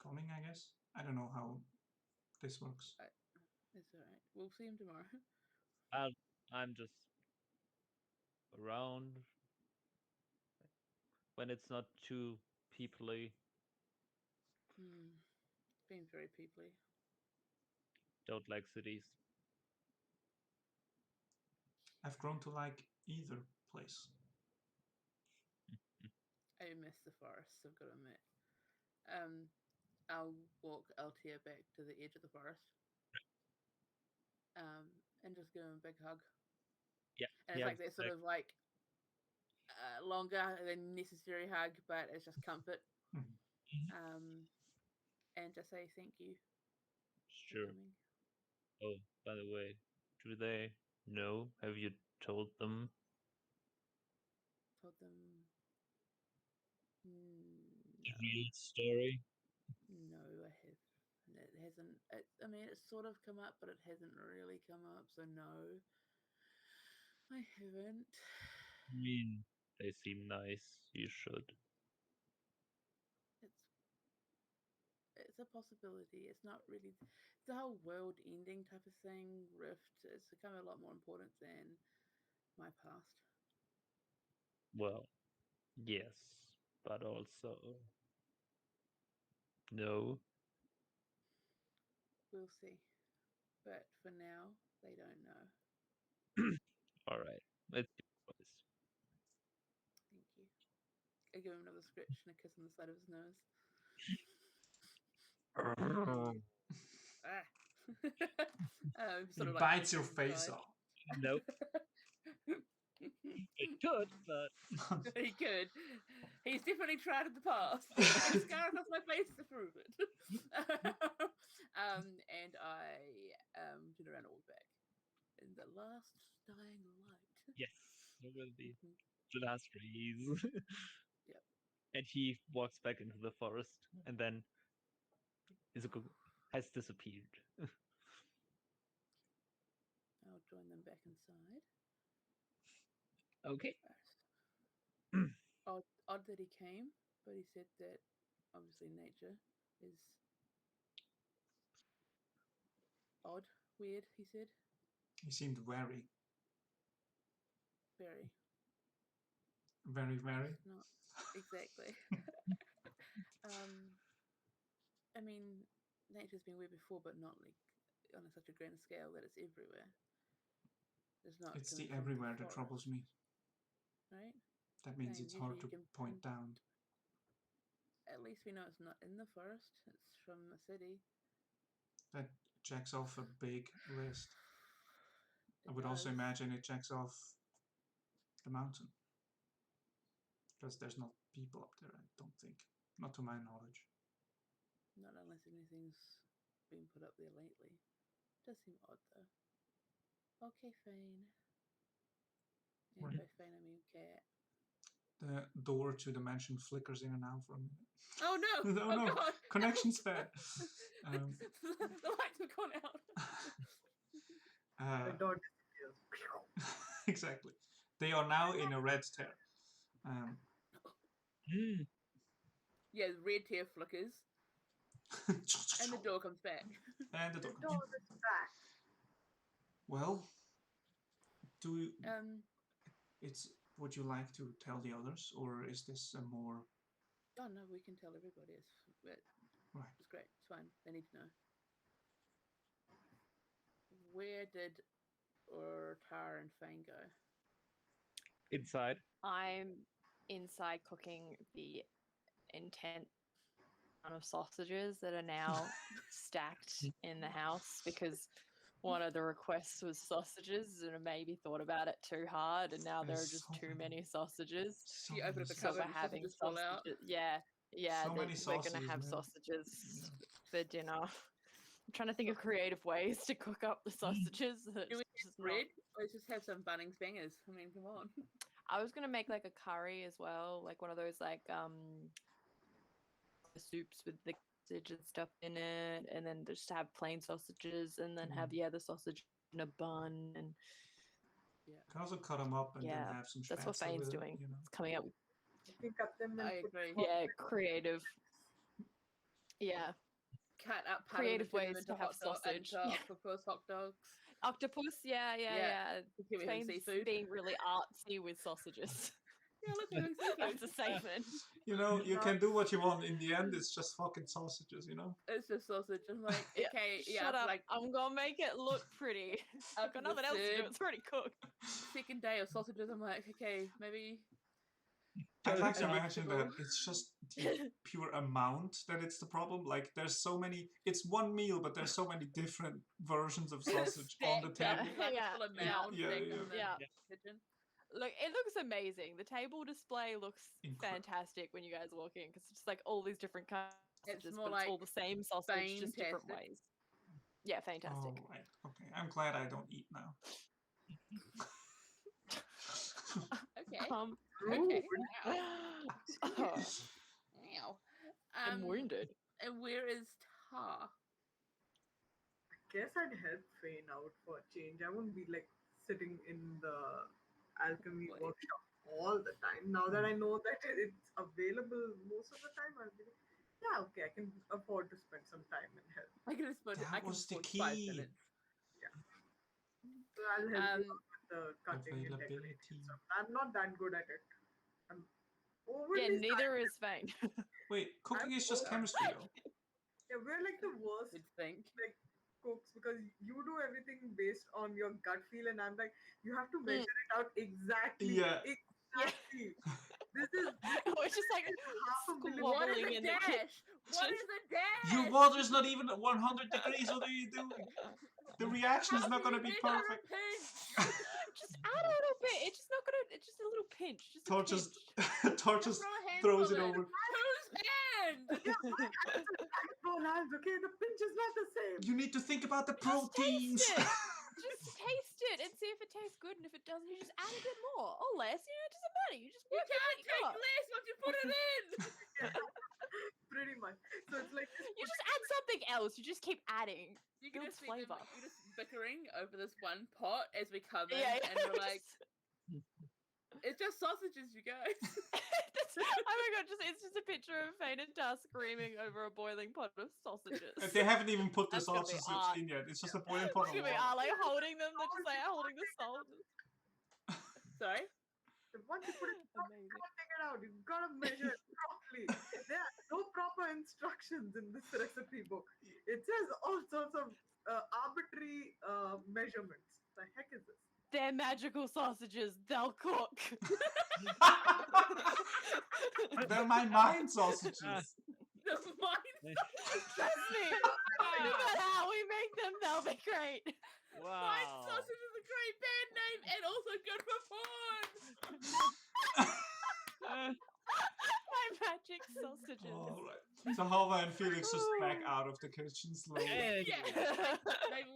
Speaker 2: coming, I guess. I don't know how this works.
Speaker 4: It's alright. We'll see him tomorrow.
Speaker 1: I'm just around when it's not too peoply.
Speaker 4: Being very peoply.
Speaker 1: Don't like cities.
Speaker 2: I've grown to like either place.
Speaker 4: I miss the forests, I've got to admit. I'll walk Altair back to the edge of the forest. And just give him a big hug.
Speaker 1: Yeah.
Speaker 4: And it's like that sort of like longer than necessary hug, but it's just comfort. And just say thank you.
Speaker 1: Sure. Oh, by the way, do they know? Have you told them?
Speaker 4: Told them.
Speaker 1: The real story?
Speaker 4: No, I have. It hasn't. I mean, it's sort of come up, but it hasn't really come up. So no, I haven't.
Speaker 1: I mean, they seem nice. You should.
Speaker 4: It's a possibility. It's not really the whole world ending type of thing. Rift. It's become a lot more important than my past.
Speaker 1: Well, yes, but also no.
Speaker 4: We'll see. But for now, they don't know.
Speaker 1: All right, let's do this.
Speaker 4: Thank you. I give him another scratch and a kiss on the side of his nose.
Speaker 2: He bites your face off.
Speaker 1: Nope. It could, but
Speaker 4: he could. He's definitely tried in the past. There's scar across my face to prove it. And I turn around and walk back. In the last dying light.
Speaker 1: Yes, it will be the last rays.
Speaker 4: Yep.
Speaker 1: And he walks back into the forest, and then has disappeared.
Speaker 4: I'll join them back inside.
Speaker 1: Okay.
Speaker 4: Odd that he came, but he said that obviously nature is odd, weird, he said.
Speaker 2: He seemed wary.
Speaker 4: Very.
Speaker 2: Very, very?
Speaker 4: Not exactly. I mean, nature's been weird before, but not like on such a grand scale that it's everywhere.
Speaker 2: It's the everywhere that troubles me.
Speaker 4: Right?
Speaker 2: That means it's hard to point down.
Speaker 4: At least we know it's not in the forest. It's from the city.
Speaker 2: That checks off a big list. I would also imagine it checks off the mountain. Because there's not people up there, I don't think. Not to my knowledge.
Speaker 4: Not unless anything's been put up there lately. Does seem odd though. Okay, Phane. And by Phane I mean cat.
Speaker 2: The door to the mansion flickers in and out for a minute.
Speaker 4: Oh no!
Speaker 2: Oh,
Speaker 4: Oh
Speaker 2: no.
Speaker 4: god!
Speaker 2: Connection's bad.
Speaker 4: The lights have gone out.
Speaker 3: The door disappears.
Speaker 2: Exactly. They are now in a red tear.
Speaker 4: Yeah, the red tear flickers, and the door comes back.
Speaker 2: And the
Speaker 3: The
Speaker 2: door.
Speaker 3: door is back.
Speaker 2: Well,
Speaker 4: Um.
Speaker 2: would you like to tell the others, or is this a more?
Speaker 4: Oh no, we can tell everybody.
Speaker 2: Right.
Speaker 4: It's great. It's fine. They need to know. Where did Tar and Phane go?
Speaker 1: Inside.
Speaker 5: I'm inside cooking the intense amount of sausages that are now stacked in the house because one of the requests was sausages, and I maybe thought about it too hard, and now there are just too many sausages.
Speaker 4: You open up the
Speaker 5: So
Speaker 4: cupboard
Speaker 5: we're
Speaker 4: and
Speaker 5: having
Speaker 4: sausages fall out.
Speaker 5: sausages. Yeah,
Speaker 2: So many
Speaker 5: we're gonna
Speaker 2: sausages,
Speaker 5: have
Speaker 2: man.
Speaker 5: sausages for dinner. I'm trying to think of creative ways to cook up the sausages.
Speaker 4: Do we have bread? Let's just have some Bunnings bangers. I mean, come on.
Speaker 5: I was gonna make like a curry as well, like one of those like soups with the sausage and stuff in it, and then just have plain sausages, and then have the sausage in a bun, and
Speaker 2: You can also cut them up and then have some.
Speaker 5: that's what
Speaker 2: spätzle
Speaker 5: Phane's
Speaker 2: with it,
Speaker 5: doing.
Speaker 2: you know?
Speaker 5: It's coming up with
Speaker 3: You can cut them and
Speaker 4: I
Speaker 3: put
Speaker 4: agree.
Speaker 3: them
Speaker 5: creative. Yeah,
Speaker 4: Cut up
Speaker 5: creative
Speaker 4: ways
Speaker 5: ways to have sausage.
Speaker 4: Octopus hot dogs.
Speaker 5: Octopus, yeah.
Speaker 4: We're having
Speaker 5: Phane's
Speaker 4: seafood.
Speaker 5: being really artsy with sausages.
Speaker 4: Yeah, let's having seafood.
Speaker 5: That's a statement.
Speaker 2: You know, you can do what you want. In the end, it's just fucking sausages, you know?
Speaker 4: It's just sausage. I'm like, okay,
Speaker 5: Shut up.
Speaker 4: like
Speaker 5: I'm gonna make it look pretty. I've got nothing else to do. It's already cooked.
Speaker 4: second day of sausages. I'm like, okay, maybe.
Speaker 2: I'd like to imagine that it's just the pure amount that it's the problem. Like, there's so many. It's one meal, but there's so many different versions of sausage on the
Speaker 4: Stacked up,
Speaker 2: table.
Speaker 4: like,
Speaker 5: Yeah.
Speaker 4: full of mounds
Speaker 2: Yeah,
Speaker 4: stacked
Speaker 2: yeah.
Speaker 4: in the
Speaker 5: Yeah.
Speaker 4: kitchen.
Speaker 5: Look, it looks amazing. The table display looks
Speaker 2: Incredible.
Speaker 5: fantastic when you guys walk in because it's just like all these different kinds of
Speaker 4: It's
Speaker 5: sausages,
Speaker 4: more
Speaker 5: but it's all
Speaker 4: like
Speaker 5: the same sausage, just different
Speaker 4: fantastic.
Speaker 5: ways. Yeah, fantastic.
Speaker 2: Oh, right. Okay. I'm glad I don't eat now.
Speaker 4: Okay.
Speaker 3: Okay.
Speaker 4: Wow.
Speaker 5: I'm wounded.
Speaker 4: And where is Tar?
Speaker 3: I guess I'd help Phane out for a change. I wouldn't be like sitting in the alchemy
Speaker 4: Wait.
Speaker 3: workshop all the time. Now that I know that it's available most of the time, I'll be like, yeah, okay, I can afford to spend some time and help.
Speaker 4: I can afford.
Speaker 2: That
Speaker 4: I can
Speaker 2: was the
Speaker 4: afford 5
Speaker 2: key.
Speaker 4: minutes.
Speaker 3: So I'll help you out with the cutting and
Speaker 2: Availability.
Speaker 3: decorating stuff. I'm not that good at it. I'm
Speaker 5: Yeah,
Speaker 3: overly
Speaker 5: neither is Phane.
Speaker 2: Wait, cooking
Speaker 3: I'm
Speaker 2: is just
Speaker 3: old.
Speaker 2: chemistry, though.
Speaker 3: Yeah, we're like the worst
Speaker 4: You'd think.
Speaker 3: like cooks because you do everything based on your gut feel, and I'm like, you have to measure it out exactly.
Speaker 2: Yeah.
Speaker 3: Exactly. This is
Speaker 5: We're just like
Speaker 3: half a million.
Speaker 4: What is
Speaker 5: squabbling
Speaker 4: a
Speaker 5: in the kitchen.
Speaker 4: dash? What is a dash?
Speaker 2: Your water's not even at 100 degrees. What are you doing? The reaction is not going to be perfect.
Speaker 5: Just add a little bit. It's just not gonna. It's just a little pinch. Just a
Speaker 2: Tor just,
Speaker 5: pinch.
Speaker 2: Tor just throws it over.
Speaker 4: Whose hand?
Speaker 3: Both hands, okay? The pinch is not the same.
Speaker 2: You need to think about the
Speaker 5: Just
Speaker 2: proteins.
Speaker 5: taste it. Just taste it and see if it tastes good. And if it doesn't, you just add a bit more or less. You know, it doesn't matter. You just
Speaker 4: You
Speaker 5: work with
Speaker 4: can't
Speaker 5: what
Speaker 4: take
Speaker 5: you got.
Speaker 4: less once you put it in.
Speaker 3: Yeah. Pretty much. So it's like
Speaker 5: You just add something else. You just keep adding.
Speaker 4: You can
Speaker 5: Builds
Speaker 4: just see them,
Speaker 5: flavour.
Speaker 4: you're just bickering over this one pot as we come in,
Speaker 5: Yeah,
Speaker 4: and we're like, it's just sausages, you guys.
Speaker 5: Oh my god! It's just a picture of Phane and Tar screaming over a boiling pot of sausages.
Speaker 2: They haven't even put the
Speaker 5: That's gonna be
Speaker 2: sausage
Speaker 5: art.
Speaker 2: in yet. It's just a boiling pot of
Speaker 5: Here we
Speaker 2: water.
Speaker 5: are, like holding them. They're just like holding the sausages.
Speaker 4: Sorry?
Speaker 3: once you put it out, you
Speaker 5: Amazing.
Speaker 3: can't take it out. You've got to measure it properly. There are no proper instructions in this recipe book. It says all sorts of arbitrary measurements. The heck is this?
Speaker 5: They're magical sausages. They'll cook.
Speaker 2: They're my mind sausages.
Speaker 4: The mine
Speaker 5: Trust me. No matter how we make them, they'll be great.
Speaker 1: Wow.
Speaker 4: sausage is a great band name and also good for porn.
Speaker 5: My magic sausages.
Speaker 2: All right. Zahavah and Felix just back out of the kitchen slowly.
Speaker 1: And
Speaker 4: Yeah. maybe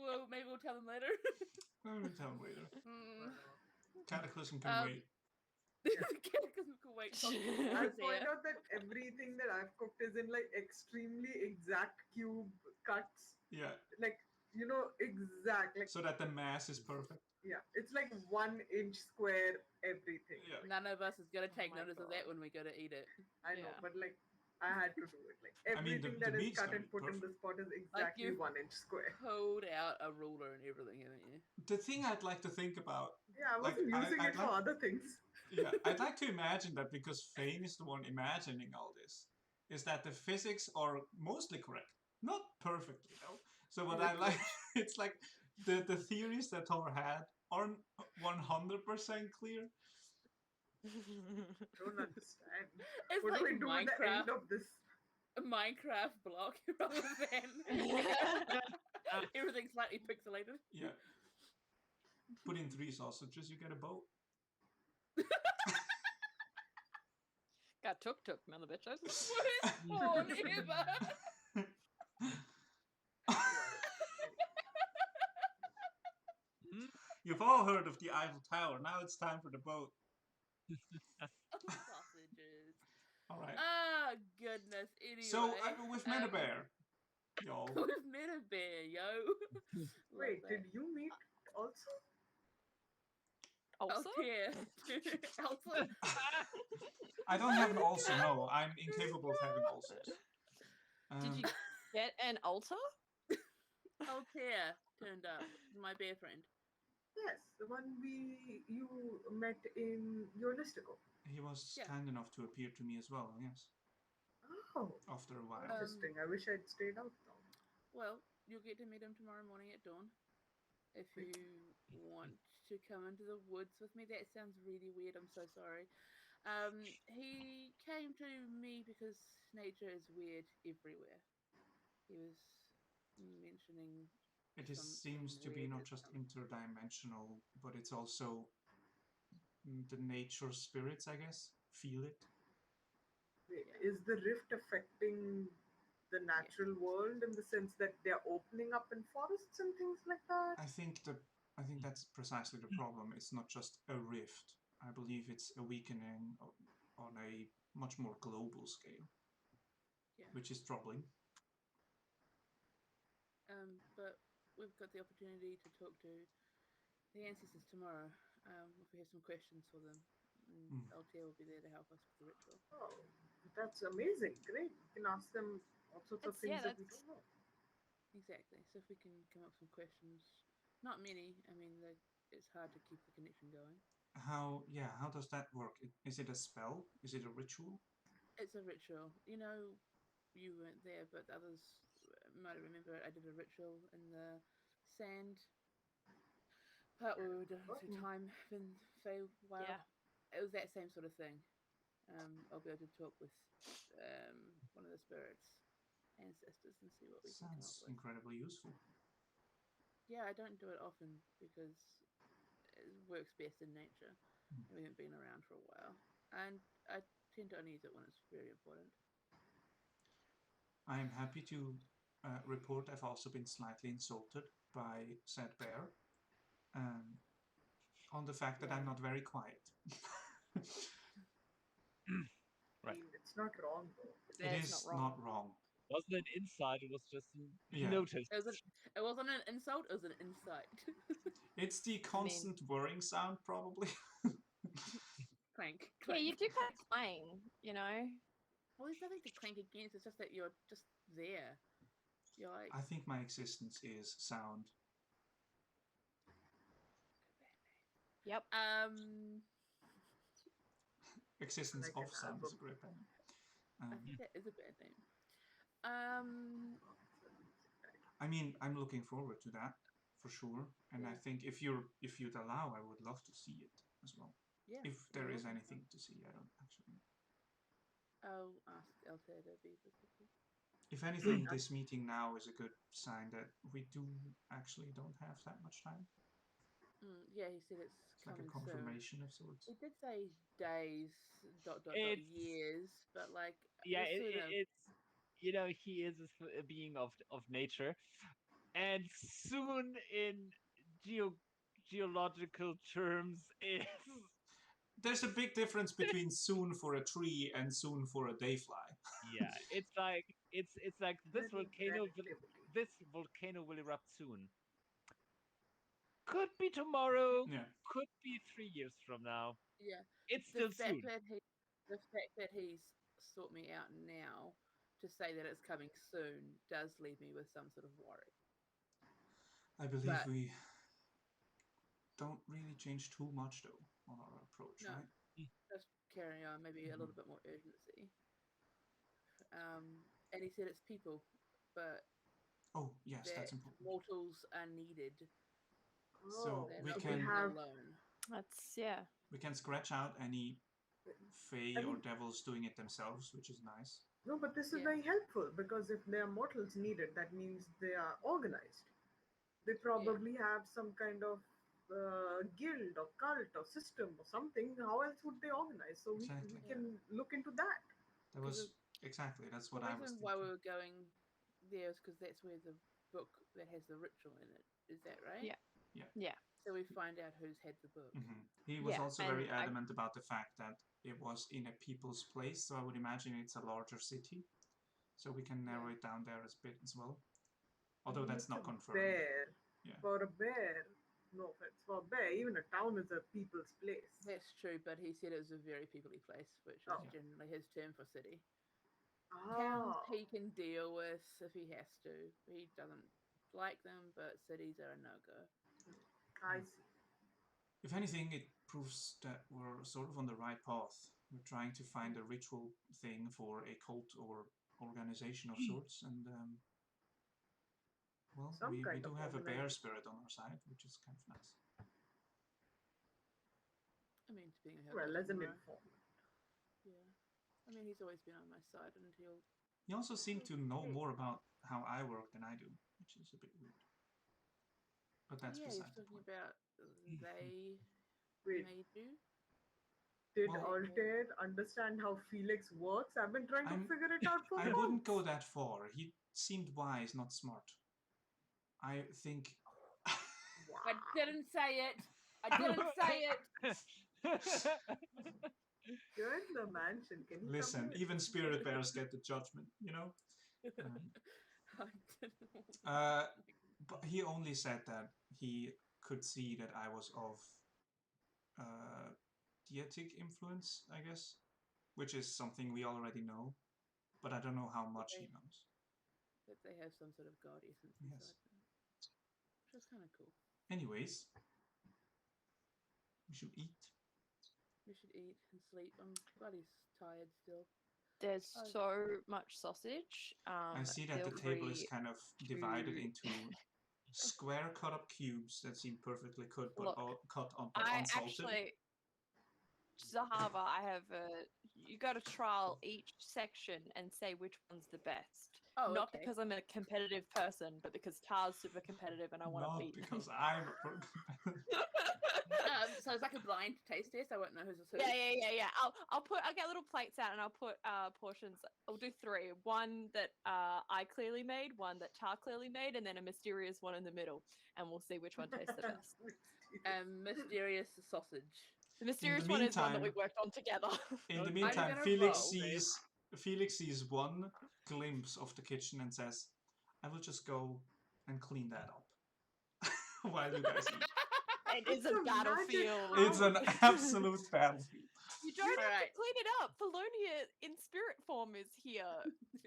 Speaker 4: we'll tell them later.
Speaker 2: We'll tell them later.
Speaker 4: Mm.
Speaker 2: Cataclysm can wait.
Speaker 4: Cataclysm can wait. Wait,
Speaker 3: I'll point out that everything that I've cooked is in like extremely exact cube cuts.
Speaker 2: Yeah.
Speaker 3: Like, exact. Like,
Speaker 2: So that the mass is perfect.
Speaker 3: yeah, it's like 1 inch square everything.
Speaker 2: Yeah.
Speaker 4: None of us is gonna take
Speaker 5: my
Speaker 4: notice of that
Speaker 5: God.
Speaker 4: when we go to eat it.
Speaker 3: I know,
Speaker 5: Yeah.
Speaker 3: but like, I had to do it. Like,
Speaker 2: I mean,
Speaker 3: everything
Speaker 2: the
Speaker 3: that is
Speaker 2: meat's
Speaker 3: cut
Speaker 2: gonna
Speaker 3: and
Speaker 2: be
Speaker 3: put in the
Speaker 2: perfect.
Speaker 3: spot is exactly
Speaker 4: you've-
Speaker 3: 1 inch square.
Speaker 4: Pulled out a ruler and everything, haven't you?
Speaker 2: The thing I'd like to think about,
Speaker 3: Yeah, I
Speaker 2: Like,
Speaker 3: wasn't using
Speaker 2: I'd
Speaker 3: it for
Speaker 2: like-
Speaker 3: other things.
Speaker 2: yeah, I'd like to imagine that because Phane is the one imagining all this, is that the physics are mostly correct. Not perfectly, though. So what I like, it's like the theories that Thor had aren't 100% clear.
Speaker 3: Don't understand.
Speaker 4: It's
Speaker 3: What
Speaker 4: like
Speaker 3: do we do at the end
Speaker 4: Minecraft,
Speaker 3: of this?
Speaker 4: a Minecraft block rather than everything slightly pixelated.
Speaker 2: Yeah. Put in 3 sausages, you get a boat.
Speaker 5: Got tuk-tuk, mother bitches.
Speaker 4: Worst porn ever.
Speaker 2: You've all heard of the Eiffel Tower. Now it's time for the boat.
Speaker 4: Sausages.
Speaker 2: All right.
Speaker 4: Ah, goodness. Anyway.
Speaker 2: So we've met a bear, y'all.
Speaker 4: We've met a bear, yo.
Speaker 3: Wait,
Speaker 4: Love
Speaker 3: did you meet also?
Speaker 5: Also?
Speaker 4: Altair. Altair.
Speaker 2: I don't have an ulcer. No, I'm incapable of having ulcers.
Speaker 5: Did you get an altar?
Speaker 4: Altair turned up. My bear friend.
Speaker 3: Yes, the one you met in your listicle.
Speaker 2: He was
Speaker 4: Yeah.
Speaker 2: kind enough to appear to me as well. Yes,
Speaker 3: Oh,
Speaker 2: after a while.
Speaker 3: interesting. I wish I'd stayed out though.
Speaker 4: Well, you'll get to meet him tomorrow morning at dawn. If you want to come into the woods with me, that sounds really weird. I'm so sorry. He came to me because nature is weird everywhere. He was mentioning
Speaker 2: It
Speaker 4: some
Speaker 2: seems to be
Speaker 4: weird
Speaker 2: not just
Speaker 4: sound.
Speaker 2: interdimensional, but it's also the nature spirits, I guess, feel it.
Speaker 3: Wait,
Speaker 4: Yeah.
Speaker 3: is the rift affecting the natural world in the sense that they're opening up in forests and things like that?
Speaker 2: I think that's precisely the problem. It's not just a rift. I believe it's a weakening on a much more global scale,
Speaker 4: Yeah.
Speaker 2: which is troubling.
Speaker 4: But we've got the opportunity to talk to the ancestors tomorrow. If we have some questions for them, and Altair will be there to help us with the ritual.
Speaker 3: Oh, that's amazing. Great. You can ask them all sorts of things that we don't know.
Speaker 4: Exactly. So if we can come up with some questions, not many. I mean, it's hard to keep the connection going.
Speaker 2: How does that work? Is it a spell? Is it a ritual?
Speaker 4: It's a ritual. You weren't there, but others might remember it. I did a ritual in the sand part where we were doing through time in Feywild.
Speaker 5: Yeah.
Speaker 4: It was that same sort of thing. I'll be able to talk with one of the spirits ancestors and see what we can come up
Speaker 2: Sounds
Speaker 4: with.
Speaker 2: incredibly useful.
Speaker 4: Yeah, I don't do it often because it works best in nature. We haven't been around for a while, and I tend to only use it when it's very important.
Speaker 2: I am happy to report I've also been slightly insulted by said bear on the fact that I'm not very quiet.
Speaker 3: I mean, it's not wrong though.
Speaker 2: It is not wrong.
Speaker 1: It wasn't an insight, it was just
Speaker 2: Yeah.
Speaker 1: noticed.
Speaker 4: It wasn't an insult, it was an insight.
Speaker 2: It's the constant whirring sound, probably.
Speaker 4: Clank,
Speaker 5: Yeah,
Speaker 4: clank.
Speaker 5: you do kind of clang, you know?
Speaker 4: Well, there's nothing to clank against, it's just that you're just there. You're like...
Speaker 2: I think my existence is sound.
Speaker 5: Yep.
Speaker 2: Existence
Speaker 3: Like
Speaker 2: of
Speaker 3: an
Speaker 2: sound is a
Speaker 3: album.
Speaker 2: great band.
Speaker 4: I think that is a bad name.
Speaker 2: I mean, I'm looking forward to that for sure, and I think if you'd allow, I would love to see it as well.
Speaker 4: Yeah.
Speaker 2: If there is anything to see, I don't actually.
Speaker 4: I'll ask Altair to be with you.
Speaker 2: If anything, this meeting now is a good sign that we actually don't have that much time.
Speaker 4: Yeah, he said it's
Speaker 2: like a
Speaker 4: coming
Speaker 2: confirmation
Speaker 4: soon.
Speaker 2: of sorts.
Speaker 4: He did say days, ... years, but like
Speaker 1: Yeah,
Speaker 4: sooner.
Speaker 1: it's he is a being of nature, and soon in geological terms is
Speaker 2: there's a big difference between soon for a tree and soon for a dayfly.
Speaker 1: Yeah, it's like this
Speaker 3: Very
Speaker 1: volcano will erupt soon. Could be tomorrow.
Speaker 2: Yeah.
Speaker 1: Could be 3 years from now.
Speaker 4: Yeah.
Speaker 1: It's
Speaker 4: The
Speaker 1: still
Speaker 4: fact
Speaker 1: soon.
Speaker 4: that he's sought me out now to say that it's coming soon does leave me with some sort of worry.
Speaker 2: I believe
Speaker 4: But-
Speaker 2: we don't really change too much though on our approach,
Speaker 4: No.
Speaker 2: right?
Speaker 4: Just carrying on, maybe a little bit more urgency. And he said it's people, but
Speaker 2: Oh yes,
Speaker 4: that
Speaker 2: that's important.
Speaker 4: mortals are needed.
Speaker 2: So
Speaker 4: They're
Speaker 2: we
Speaker 4: not
Speaker 2: can-
Speaker 4: working
Speaker 3: have-
Speaker 4: alone.
Speaker 5: That's yeah.
Speaker 2: We can scratch out any fae
Speaker 3: I
Speaker 2: or
Speaker 3: mean-
Speaker 2: devils doing it themselves, which is nice.
Speaker 3: No, but this is
Speaker 4: Yeah.
Speaker 3: very helpful because if there are mortals needed, that means they are organized. They probably have some kind of guild or cult or system or something. How else would they organize? So we
Speaker 2: Exactly.
Speaker 3: can look into that.
Speaker 2: That was exactly that's
Speaker 4: The
Speaker 2: what I was
Speaker 4: reason
Speaker 2: thinking.
Speaker 4: why we were going there is because that's where the book that has the ritual in it. Is that right?
Speaker 5: Yeah. Yeah.
Speaker 4: So we find out who's had the book.
Speaker 2: He was
Speaker 5: Yeah,
Speaker 2: also very
Speaker 5: and I-
Speaker 2: adamant about the fact that it was in a people's place, so I would imagine it's a larger city. So we can narrow it down there a bit as well. Although that's
Speaker 3: It's
Speaker 2: not
Speaker 3: a
Speaker 2: confirmed.
Speaker 3: Bear.
Speaker 2: Yeah.
Speaker 3: For a bear, no offense, for a bear, even a town is a people's place.
Speaker 4: That's true, but he said it was a very peoply place, which is
Speaker 3: Oh.
Speaker 4: generally his term for city. Towns
Speaker 3: Ah,
Speaker 4: he can deal with if he has to. He doesn't like them, but cities are a no-go.
Speaker 3: I see.
Speaker 2: If anything, it proves that we're sort of on the right path. We're trying to find a ritual thing for a cult or organization of sorts, and well,
Speaker 3: Some
Speaker 2: we
Speaker 3: kind
Speaker 2: do
Speaker 3: of
Speaker 2: have a bear
Speaker 3: organization.
Speaker 2: spirit on our side, which is kind of nice.
Speaker 4: I mean, depending on how it
Speaker 3: Well,
Speaker 4: goes
Speaker 3: as an
Speaker 4: tomorrow.
Speaker 3: informant.
Speaker 4: Yeah. I mean, he's always been on my side until...
Speaker 2: He also seemed to know more about how I work than I do, which is a bit weird. But that's
Speaker 4: yeah, he's
Speaker 2: beside the
Speaker 4: talking
Speaker 2: point.
Speaker 4: about they
Speaker 3: Wait,
Speaker 4: made you.
Speaker 3: did
Speaker 2: Well-
Speaker 3: Altair understand how Felix works? I've been trying to
Speaker 2: I'm-
Speaker 3: figure it out for
Speaker 2: I
Speaker 3: months.
Speaker 2: wouldn't go that far. He seemed wise, not smart. I think
Speaker 4: I didn't say it. I didn't say it.
Speaker 3: You're in the mansion. Can you
Speaker 2: listen,
Speaker 3: come here?
Speaker 2: even spirit bears get the judgment, you know?
Speaker 4: I didn't.
Speaker 2: But he only said that he could see that I was of dietic influence, I guess, which is something we already know, but I don't know how much he knows.
Speaker 4: That they have some sort of god essence
Speaker 2: Yes.
Speaker 4: inside them. Which is kind of cool.
Speaker 2: Anyways, we should eat.
Speaker 4: We should eat and sleep. I'm bloody tired still.
Speaker 5: There's
Speaker 4: Oh.
Speaker 5: so much sausage.
Speaker 2: I see that
Speaker 5: feel
Speaker 2: the table is
Speaker 5: free
Speaker 2: kind of divided
Speaker 5: to-
Speaker 2: into square cut up cubes that seem perfectly cut, but
Speaker 5: Look,
Speaker 2: cut on
Speaker 5: I
Speaker 2: unsalted.
Speaker 5: actually, Zahavah, I have a. You got to trial each section and say which one's the best.
Speaker 4: Oh,
Speaker 5: Not
Speaker 4: okay.
Speaker 5: because I'm a competitive person, but because Tar's super competitive and I want to
Speaker 2: Not
Speaker 5: beat him.
Speaker 2: because I'm
Speaker 4: So it's like a blind taste test. I won't know who's a who.
Speaker 5: Yeah. I'll get little plates out and I'll put portions. I'll do 3. One that I clearly made, one that Tar clearly made, and then a mysterious one in the middle, and we'll see which one tastes the best.
Speaker 4: Mysterious sausage.
Speaker 5: The mysterious one is one that we
Speaker 2: meantime-
Speaker 5: worked on together.
Speaker 2: In the
Speaker 1: I'm
Speaker 2: meantime,
Speaker 4: gonna
Speaker 2: Felix
Speaker 4: roll,
Speaker 2: sees one glimpse of the kitchen and says, "I will just go and clean that up while you guys eat."
Speaker 5: It is
Speaker 3: It's
Speaker 5: a
Speaker 3: a
Speaker 5: battlefield.
Speaker 3: magic
Speaker 2: It's an absolute battlefield.
Speaker 5: You don't have
Speaker 4: Alright.
Speaker 5: to clean it up. Felonia in spirit form is here.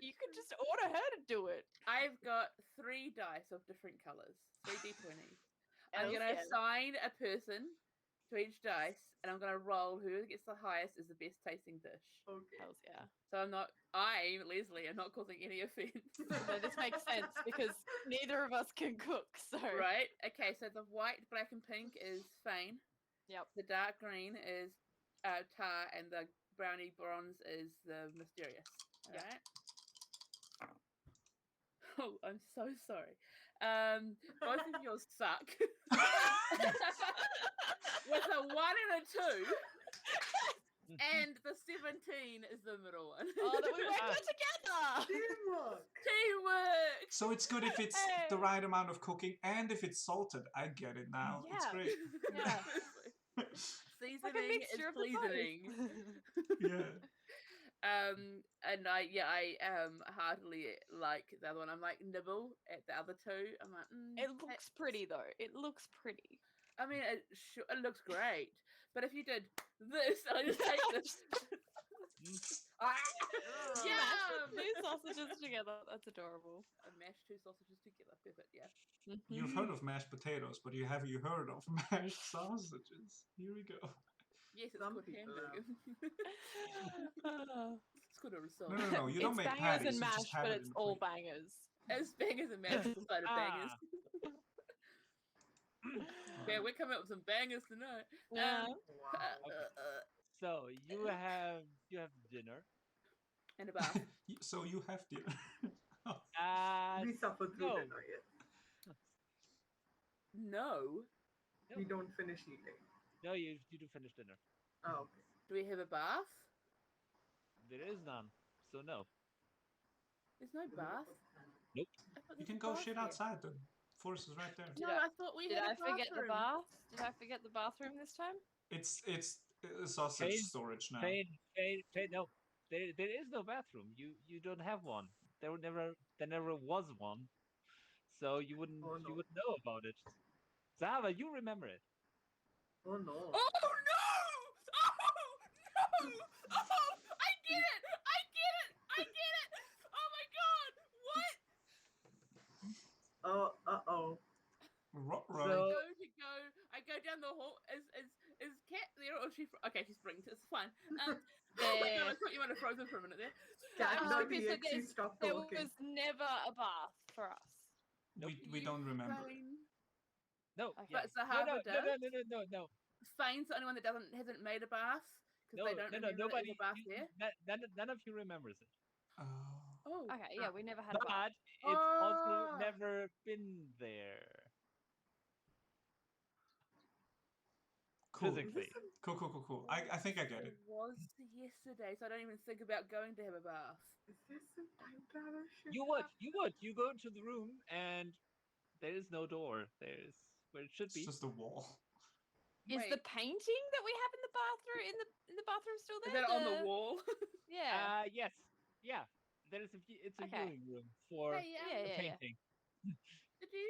Speaker 5: You could just order her to do it.
Speaker 4: I've got 3 dice of different colors, 3d20. I'm
Speaker 5: Hells
Speaker 4: going to
Speaker 5: yeah.
Speaker 4: assign a person to each dice, and I'm going to roll whoever gets the highest is the best tasting dish.
Speaker 3: Okay.
Speaker 5: Hells yeah.
Speaker 4: So Leslie, am not causing any offense.
Speaker 5: No, this makes sense because neither of us can cook. So
Speaker 4: Right? Okay, so the white, black, and pink is Phane.
Speaker 5: Yep.
Speaker 4: The dark green is Tar, and the brownie bronze is the mysterious.
Speaker 5: Yep.
Speaker 4: Alright? Oh, I'm so sorry. Both of yours suck. With a 1 and a 2. And the 17 is the middle one.
Speaker 5: Oh, that we worked on together.
Speaker 3: Teamwork.
Speaker 4: Teamwork!
Speaker 2: So it's good if it's
Speaker 5: Hey.
Speaker 2: the right amount of cooking and if it's salted. I get it now. It's
Speaker 5: Yeah.
Speaker 2: great.
Speaker 5: Yeah. Like a
Speaker 4: seasoning is
Speaker 5: mixture of the
Speaker 4: pleasing.
Speaker 5: both.
Speaker 2: Yeah.
Speaker 4: And I heartily like the other one. I'm like nibble at the other two. I'm like,
Speaker 5: It looks pretty though. It looks pretty.
Speaker 4: I mean, it looks great. But if you did this, and I just take this.
Speaker 5: Smash the
Speaker 4: Yum!
Speaker 5: two sausages together. That's adorable.
Speaker 4: I mash two sausages together. Perfect. Yeah.
Speaker 2: You've heard of mashed potatoes, but have you heard of mashed sausages? Here we go.
Speaker 4: Yes, it's
Speaker 3: Some
Speaker 4: called
Speaker 3: people
Speaker 4: hamburger.
Speaker 5: Uh,
Speaker 4: It's called a risotto.
Speaker 2: No. You don't
Speaker 5: it's
Speaker 2: make
Speaker 5: bangers
Speaker 2: patties.
Speaker 5: and
Speaker 2: You
Speaker 5: mash,
Speaker 2: just have
Speaker 5: but
Speaker 2: it
Speaker 5: it's
Speaker 2: in the
Speaker 5: all
Speaker 2: plate.
Speaker 5: bangers.
Speaker 4: It's bangers and mash inside of bangers. Yeah, we're coming up with some bangers tonight.
Speaker 5: Yeah.
Speaker 3: Wow.
Speaker 1: So you have dinner.
Speaker 4: And a bath.
Speaker 2: So you have dinner.
Speaker 3: We suffer through
Speaker 1: no.
Speaker 3: dinner, yes.
Speaker 4: No.
Speaker 3: We don't finish eating.
Speaker 1: No, you do finish dinner.
Speaker 3: Oh, okay.
Speaker 4: Do we have a bath?
Speaker 1: There is none, so no.
Speaker 4: There's no bath.
Speaker 1: Nope.
Speaker 4: I thought
Speaker 2: You
Speaker 4: there's
Speaker 2: can
Speaker 4: a
Speaker 2: go
Speaker 4: bath
Speaker 2: shit
Speaker 4: here.
Speaker 2: outside. The forest is right there.
Speaker 4: No, I thought we
Speaker 5: Did
Speaker 4: had
Speaker 5: I
Speaker 4: a
Speaker 5: forget the
Speaker 4: bathroom.
Speaker 5: bath? Did I forget the bathroom this time?
Speaker 2: It's sausage
Speaker 1: Phane-
Speaker 2: storage now.
Speaker 1: Phane, no. There is no bathroom. You don't have one. There never was one. So you wouldn't
Speaker 3: Oh, no.
Speaker 1: you wouldn't know about it. Zahavah, you remember it.
Speaker 3: Oh no.
Speaker 4: Oh no! Oh no! Oh, I get it! I get it! Oh my god! What?
Speaker 3: Uh-oh.
Speaker 1: So-
Speaker 4: I go down the hall. Is Cat there or is she? Okay, she's springed. It's fine.
Speaker 5: There.
Speaker 4: I thought you might have frozen for a minute there.
Speaker 3: Cat.exe stopped
Speaker 5: There
Speaker 3: working.
Speaker 5: was never a bath for us.
Speaker 2: We don't remember.
Speaker 1: No,
Speaker 5: Okay.
Speaker 1: yeah.
Speaker 4: But Zahavah does.
Speaker 1: No.
Speaker 4: Fane's the only one that hasn't made a bath because they don't remember
Speaker 1: nobody.
Speaker 4: that there's a bath there.
Speaker 1: None of you remembers it.
Speaker 2: Oh.
Speaker 4: Oh,
Speaker 5: Okay, yeah, we never had a bath.
Speaker 1: But it's also
Speaker 4: Ah.
Speaker 1: never been there.
Speaker 2: Cool.
Speaker 1: Physically.
Speaker 2: Cool. I think I get it.
Speaker 4: It was yesterday, so I don't even think about going to have a bath.
Speaker 3: Is there some time travel shit?
Speaker 1: You would. You go into the room and there is no door. There's where it should
Speaker 2: It's
Speaker 1: be.
Speaker 2: just a wall.
Speaker 5: Is
Speaker 4: Wait,
Speaker 5: the painting that we have in the bathroom in the bathroom still
Speaker 4: is
Speaker 5: there?
Speaker 4: that on the wall?
Speaker 5: Yeah.
Speaker 1: Yes. Yeah. It's a
Speaker 5: Okay.
Speaker 1: viewing room for
Speaker 4: Hey,
Speaker 5: Yeah.
Speaker 1: painting.
Speaker 4: Did you?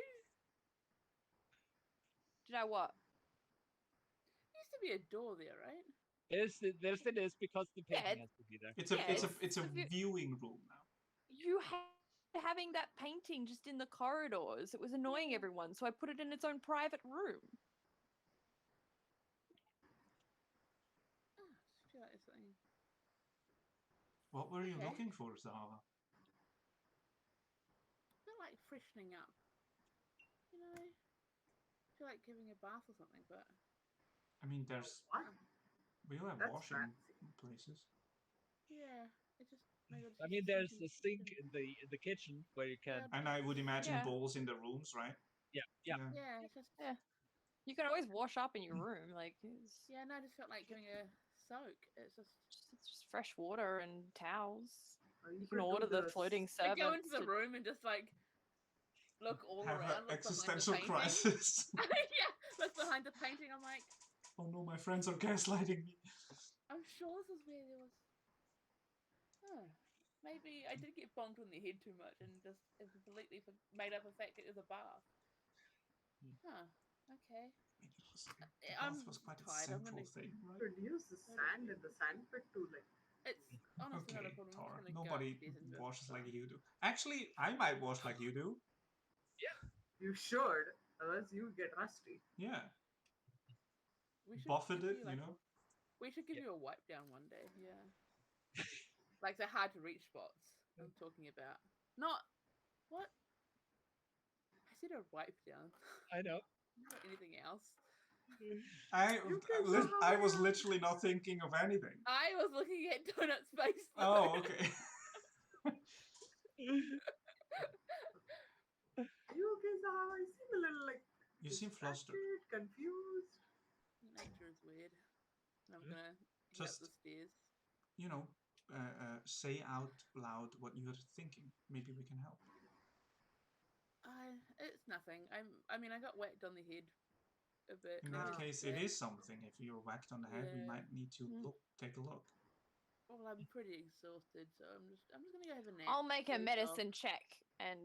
Speaker 5: Did I what?
Speaker 4: There used to be a door there, right?
Speaker 1: There still is because the painting
Speaker 5: Yeah,
Speaker 1: has to be there.
Speaker 2: It's a viewing room now.
Speaker 5: You having that painting just in the corridors. It was annoying everyone, so I put it in its own private room.
Speaker 4: Oh, I feel like there's something.
Speaker 2: What were you
Speaker 4: Okay.
Speaker 2: looking for, Zahavah?
Speaker 4: I feel like freshening up. You know, I feel like giving a bath or something, but
Speaker 2: I mean, there's
Speaker 3: What?
Speaker 2: we all have
Speaker 3: That's
Speaker 2: washing
Speaker 3: fancy.
Speaker 2: places.
Speaker 4: yeah, it just. Maybe
Speaker 1: I mean, there's a sink in the kitchen where you can.
Speaker 2: And I would imagine
Speaker 5: Yeah.
Speaker 2: bowls in the rooms, right?
Speaker 1: Yeah.
Speaker 4: Yeah, it's just.
Speaker 5: Yeah. You can always wash up in your room, like it's
Speaker 4: Yeah, no, I just felt like giving a soak. It's
Speaker 5: just fresh water and towels.
Speaker 3: Or
Speaker 5: You
Speaker 3: could
Speaker 5: can
Speaker 3: do
Speaker 5: order the
Speaker 3: this.
Speaker 5: floating
Speaker 4: I
Speaker 5: servants.
Speaker 4: go into the
Speaker 5: to-
Speaker 4: room and just like look all
Speaker 2: Have
Speaker 4: around.
Speaker 2: an
Speaker 4: Look
Speaker 2: existential
Speaker 4: behind the
Speaker 2: crisis.
Speaker 4: painting. Yeah, look behind the painting. I'm like,
Speaker 2: Oh no, my friends are gaslighting me.
Speaker 4: I'm sure this is where there was. Huh. Maybe I did get bonked on the head too much and just completely made up the fact that it was a bath. Huh. Okay.
Speaker 2: I mean, the
Speaker 4: I'm
Speaker 2: bath was quite a
Speaker 4: tired, I'm
Speaker 2: central
Speaker 4: gonna-
Speaker 2: thing, right?
Speaker 3: Could use the sand in the sandpit to like.
Speaker 4: It's honestly not a
Speaker 2: Okay,
Speaker 4: problem. I'm
Speaker 2: Tar.
Speaker 4: just gonna
Speaker 2: Nobody
Speaker 4: go upstairs and do it.
Speaker 2: washes like you do. Actually, I might wash like you do.
Speaker 3: You should, otherwise you get rusty.
Speaker 2: Yeah.
Speaker 4: We should
Speaker 2: Buffet
Speaker 4: give
Speaker 2: it,
Speaker 4: you,
Speaker 2: you
Speaker 4: like,
Speaker 2: know?
Speaker 4: We should give you a wipe down one day. Yeah. Like the hard to reach spots I'm talking about. Not what? I said a wipe down.
Speaker 1: I know.
Speaker 4: Not anything else.
Speaker 2: I was literally not thinking of anything.
Speaker 4: I was looking at Donut's face.
Speaker 2: Oh, okay.
Speaker 3: Are you okay, Zahavah? You seem a little like
Speaker 2: You seem flustered.
Speaker 3: distracted, confused.
Speaker 4: Nature is weird. I'm gonna head up
Speaker 2: Just-
Speaker 4: the stairs.
Speaker 2: You know, say out loud what you're thinking. Maybe we can help.
Speaker 4: It's nothing. I mean, I got whacked on the head a bit.
Speaker 2: In that case, it is something. If you're whacked on the head, we might need to take a look.
Speaker 4: Well, I'm pretty exhausted, so I'm just gonna go have a nap.
Speaker 5: I'll make a
Speaker 4: Sleep
Speaker 5: medicine check, and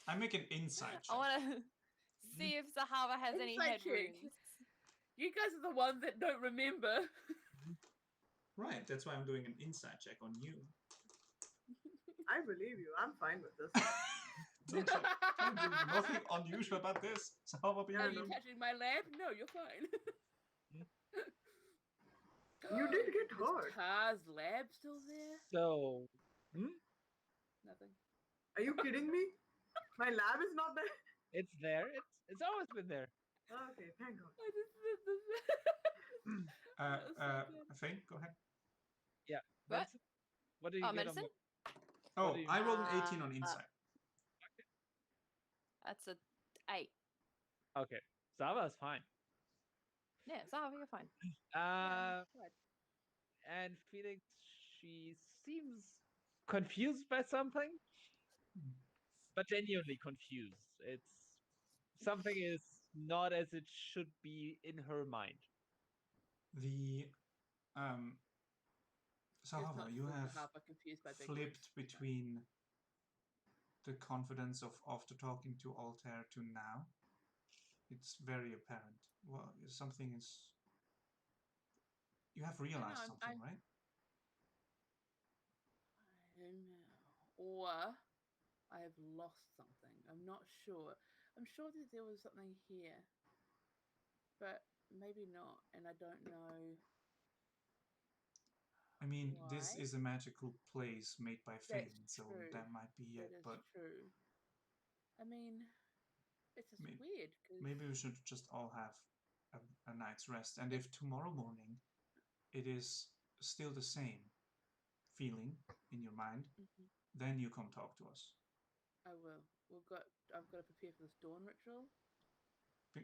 Speaker 2: I make an insight check.
Speaker 5: I want to see if Zahavah has any
Speaker 4: Insight
Speaker 5: head
Speaker 4: check.
Speaker 5: wounds.
Speaker 4: You guys are the ones that don't remember.
Speaker 2: Right, that's why I'm doing an insight check on you.
Speaker 3: I believe you. I'm fine with this.
Speaker 2: There's nothing unusual about this. So how about
Speaker 4: Are you touching my lab? No, you're fine.
Speaker 3: You did get hurt.
Speaker 4: Is Car's lab still there?
Speaker 1: So,
Speaker 4: Nothing.
Speaker 3: Are you kidding me? My lab is not there.
Speaker 1: it's there. It's always been there.
Speaker 3: Okay, thank God.
Speaker 4: I just did this.
Speaker 2: Phane, go ahead.
Speaker 1: Yeah.
Speaker 5: What?
Speaker 1: Medicine? What do you get
Speaker 5: medicine?
Speaker 1: on?
Speaker 2: Oh,
Speaker 1: do you-
Speaker 2: I rolled an 18 on insight.
Speaker 5: That's a 8.
Speaker 1: Okay. Zava's fine.
Speaker 5: Yeah, Zahavah, you're fine.
Speaker 4: Right.
Speaker 1: And Felix, she seems confused by something, but genuinely confused. It's something is not as it should be in her mind.
Speaker 2: The Zahavah, you have
Speaker 4: confused by big
Speaker 2: flipped
Speaker 4: words.
Speaker 2: between the confidence of after talking to Altair to now. It's very apparent. Well, something is. You have realized something, right?
Speaker 4: I don't know. Or I have lost something. I'm not sure. I'm sure that there was something here, but maybe not, and I don't know.
Speaker 2: I mean, this
Speaker 4: Why?
Speaker 2: is a magical place made by Phane,
Speaker 4: That's
Speaker 2: so
Speaker 4: true.
Speaker 2: that might be it.
Speaker 4: That is
Speaker 2: But
Speaker 4: true. I mean, it's just
Speaker 2: Maybe-
Speaker 4: weird. Cause
Speaker 2: maybe we should just all have a night's rest. And if tomorrow morning it is still the same feeling in your mind,
Speaker 4: Mhm.
Speaker 2: then you come talk to us.
Speaker 4: I will. I've got to prepare for this dawn ritual.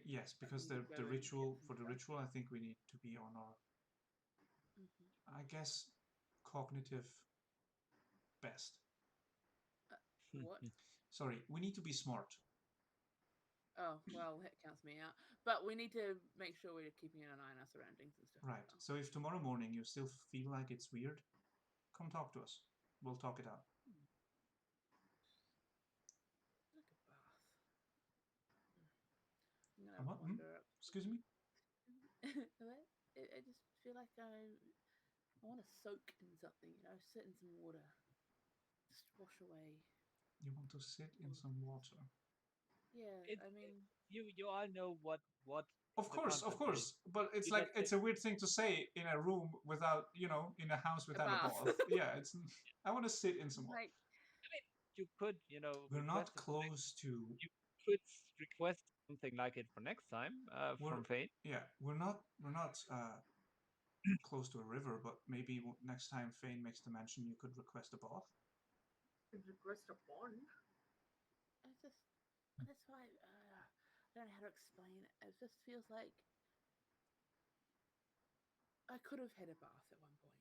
Speaker 2: Yes, because
Speaker 4: need to go
Speaker 2: the
Speaker 4: and
Speaker 2: ritual
Speaker 4: get some
Speaker 2: for the
Speaker 4: stuff.
Speaker 2: ritual, I think we need to be on our, I guess, cognitive best.
Speaker 4: What?
Speaker 2: Sorry, we need to be smart.
Speaker 4: Oh, well, that counts me out. But we need to make sure we're keeping an eye on our surroundings and stuff.
Speaker 2: Right.
Speaker 4: As well.
Speaker 2: So if tomorrow morning you still feel like it's weird, come talk to us. We'll talk it out.
Speaker 4: Like a bath. I'm
Speaker 2: A
Speaker 4: gonna
Speaker 2: what?
Speaker 4: wander up.
Speaker 2: Excuse me?
Speaker 4: I just feel like I want to soak in something, sit in some water. Just wash away.
Speaker 2: You want to sit in some water?
Speaker 4: Yeah, I mean...
Speaker 1: You all know what
Speaker 2: Of course,
Speaker 1: concept is.
Speaker 2: but it's
Speaker 1: You
Speaker 2: like
Speaker 1: just
Speaker 2: it's a weird thing to say in a room without, in a house without a
Speaker 4: bath.
Speaker 2: bath. Yeah, it's. I want to sit in some water.
Speaker 4: Like,
Speaker 1: you could,
Speaker 2: We're not
Speaker 1: request
Speaker 2: close to.
Speaker 1: You could request something like it for next time from Phane.
Speaker 2: Yeah, we're not close to a river, but maybe next time Phane makes the mention, you could request a bath.
Speaker 3: You could request a pond.
Speaker 4: that's why I don't know how to explain it. It just feels like I could have had a bath at one point.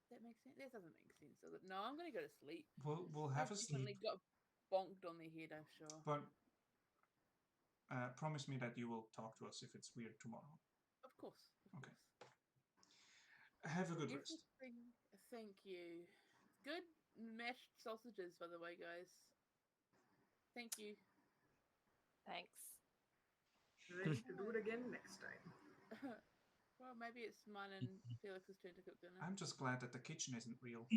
Speaker 4: That makes sense. That doesn't make sense. Does it? No, I'm gonna go to sleep.
Speaker 2: We'll have a
Speaker 4: definitely
Speaker 2: sleep.
Speaker 4: got bonked on the head, I'm sure.
Speaker 2: But promise me that you will talk to us if it's weird tomorrow.
Speaker 4: Of course.
Speaker 2: Okay. Have a good rest.
Speaker 4: Thank you. Good mashed sausages, by the way, guys. Thank you.
Speaker 5: Thanks.
Speaker 3: Ready to do it again next time.
Speaker 4: Well, maybe it's mine and Felix's turn to cook dinner.
Speaker 2: I'm just glad that the kitchen isn't real.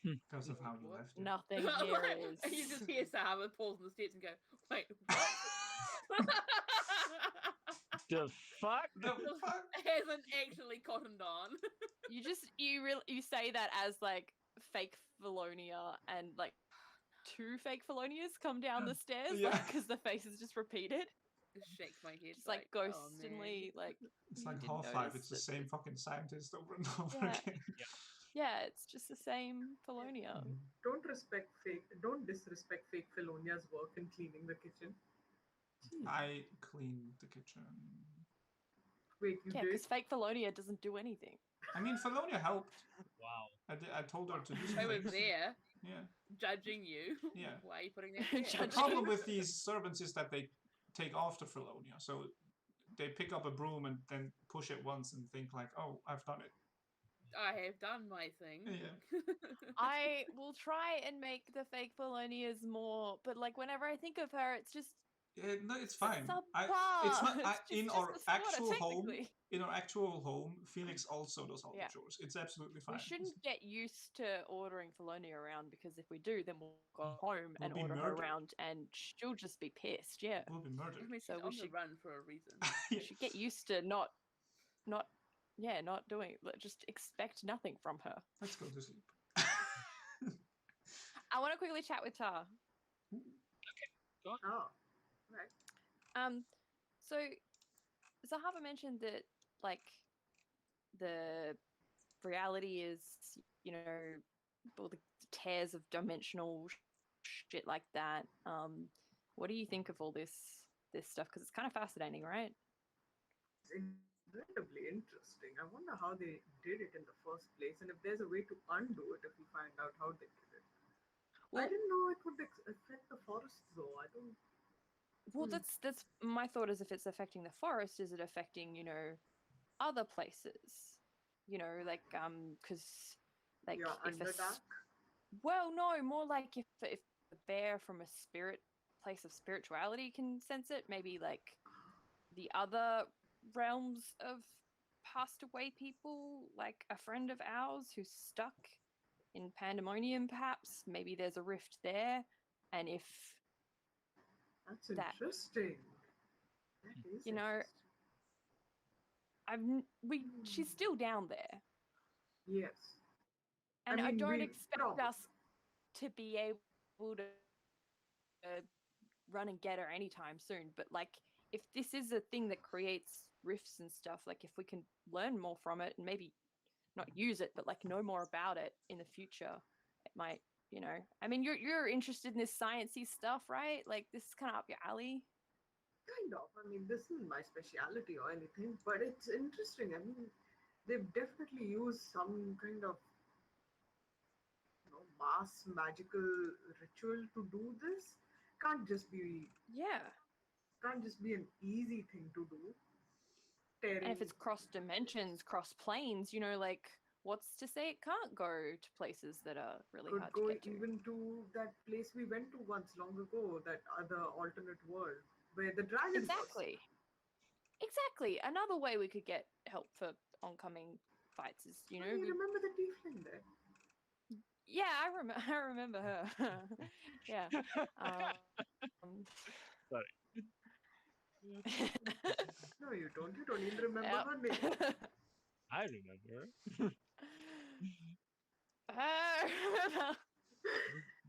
Speaker 2: Because of how you left it.
Speaker 5: Nothing here is.
Speaker 4: And you just hear Zahavah pause on the steps and go, wait, what?
Speaker 1: The fuck?
Speaker 2: The fuck?
Speaker 4: Hasn't actually cottoned on.
Speaker 5: You say that as like fake Felonia and like 2 fake Felonias come down the stairs,
Speaker 2: Yeah.
Speaker 5: because the face is just repeated.
Speaker 4: Shake my head.
Speaker 5: Just like ghostly, like
Speaker 2: It's
Speaker 5: you
Speaker 2: like
Speaker 5: didn't
Speaker 2: Half-Life,
Speaker 5: notice
Speaker 2: it's the
Speaker 5: that
Speaker 2: same fucking scientist over and over
Speaker 5: Yeah.
Speaker 2: again.
Speaker 5: Yeah, it's just the same Felonia.
Speaker 3: Don't disrespect fake Felonia's work in cleaning the kitchen. Jeez.
Speaker 2: I cleaned the kitchen.
Speaker 3: Wait, you
Speaker 5: Yeah,
Speaker 3: did?
Speaker 5: because fake Felonia doesn't do anything.
Speaker 2: I mean, Felonia helped.
Speaker 1: Wow.
Speaker 2: I told her to do
Speaker 4: I
Speaker 2: some
Speaker 4: was
Speaker 2: things.
Speaker 4: there
Speaker 2: Yeah.
Speaker 4: judging you.
Speaker 2: Yeah.
Speaker 4: Why are you putting that there?
Speaker 2: The problem with these servants is that they take after Felonia. So they pick up a broom and then push it once and think like, oh, I've done it.
Speaker 4: I have done my thing.
Speaker 2: Yeah.
Speaker 5: I will try and make the fake Felonias more, but like whenever I think of her, it's just
Speaker 2: No, it's fine.
Speaker 5: subpar.
Speaker 2: It's not
Speaker 5: It's
Speaker 2: in
Speaker 5: just
Speaker 2: our
Speaker 5: a squatter,
Speaker 2: actual home.
Speaker 5: technically.
Speaker 2: In our actual home, Felix also does all
Speaker 5: Yeah.
Speaker 2: the chores. It's absolutely fine.
Speaker 5: We shouldn't get used to ordering Felonia around, because if we do, then we'll go home
Speaker 2: We'll
Speaker 5: and
Speaker 2: be
Speaker 5: order her
Speaker 2: murdered.
Speaker 5: around, and she'll just be pissed. Yeah.
Speaker 2: We'll be murdered.
Speaker 4: I mean,
Speaker 5: So
Speaker 4: she's
Speaker 5: we
Speaker 4: on the
Speaker 5: should-
Speaker 4: run for a reason.
Speaker 2: Yeah.
Speaker 5: We should get used to not doing it. Just expect nothing from her.
Speaker 2: Let's go to sleep.
Speaker 5: I want to quickly chat with Tar.
Speaker 3: Oh, right.
Speaker 5: So Zahavah mentioned that like the reality is, you know, all the tears of dimensional shit like that. What do you think of all this stuff? Because it's kind of fascinating, right?
Speaker 3: It's incredibly interesting. I wonder how they did it in the first place, and if there's a way to undo it if we find out how they did it. I
Speaker 5: Well-
Speaker 3: didn't know it would affect the forest, though. I don't.
Speaker 5: Well, that's my thought. Is if it's affecting the forest, is it affecting, you know, other places? You know, like because like
Speaker 3: Yeah,
Speaker 5: if
Speaker 3: Underdark.
Speaker 5: well, no, more like if the bear from a place of spirituality can sense it, maybe like the other realms of passed away people, like a friend of ours who's stuck in Pandemonium, perhaps. Maybe there's a rift there, and if
Speaker 3: That's
Speaker 5: that-
Speaker 3: interesting. That is
Speaker 5: You know, she's still down there,
Speaker 3: Yes.
Speaker 5: and I
Speaker 3: mean,
Speaker 5: don't
Speaker 3: we
Speaker 5: expect
Speaker 3: probably-
Speaker 5: us to be able to run and get her anytime soon. But like, if this is a thing that creates rifts and stuff, like if we can learn more from it and maybe not use it, but like know more about it in the future, it might, you know. I mean, you're interested in this sciencey stuff, right? Like this is kind of up your alley.
Speaker 3: Kind of. I mean, this isn't my speciality or anything, but it's interesting. I mean, they've definitely used some kind of mass magical ritual to do this. Can't just be
Speaker 5: Yeah.
Speaker 3: an easy thing to do.
Speaker 5: And if it's cross dimensions, cross planes, you know, like what's to say it can't go to places that are really
Speaker 3: could
Speaker 5: hard
Speaker 3: go
Speaker 5: to get to?
Speaker 3: even to that place we went to once long ago, that other alternate world where the dragon
Speaker 5: Exactly. Exactly. Another way we could get help for oncoming fights is, you know,
Speaker 3: You remember the tiefling there?
Speaker 5: yeah, I remember her. Yeah.
Speaker 1: Sorry.
Speaker 3: No, you don't. You don't even remember
Speaker 5: Yep.
Speaker 3: her name.
Speaker 1: I remember.
Speaker 5: I remember.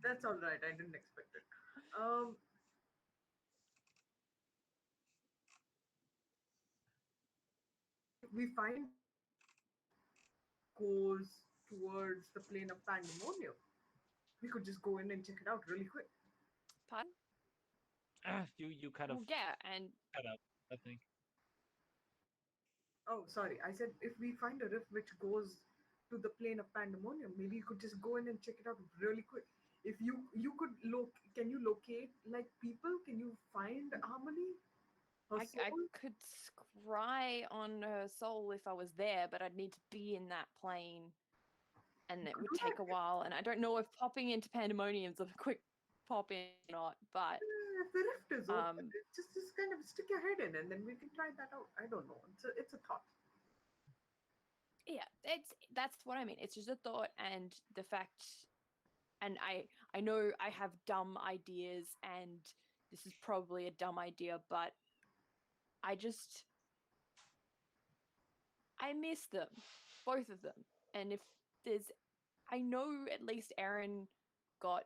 Speaker 3: That's all right. I didn't expect it. If we find goes towards the plane of pandemonium, we could just go in and check it out really quick.
Speaker 5: Pardon?
Speaker 1: You kind of
Speaker 5: Well, yeah, and
Speaker 1: cut up, I think.
Speaker 3: Oh, sorry. I said if we find a rift which goes to the plane of pandemonium, maybe you could just go in and check it out really quick. If you could can you locate like people? Can you find Harmony? Her
Speaker 5: I
Speaker 3: soul?
Speaker 5: could scry on her soul if I was there, but I'd need to be in that plane, and it would take a while. And I don't know if popping into Pandemonium's a quick pop in or not, but
Speaker 3: If the rift is open, just kind of stick your head in, and then we can try that out. I don't know. It's a thought.
Speaker 5: yeah, that's what I mean. It's just a thought, and the fact, and I know I have dumb ideas, and this is probably a dumb idea, but I miss them, both of them. And if I know at least Erin got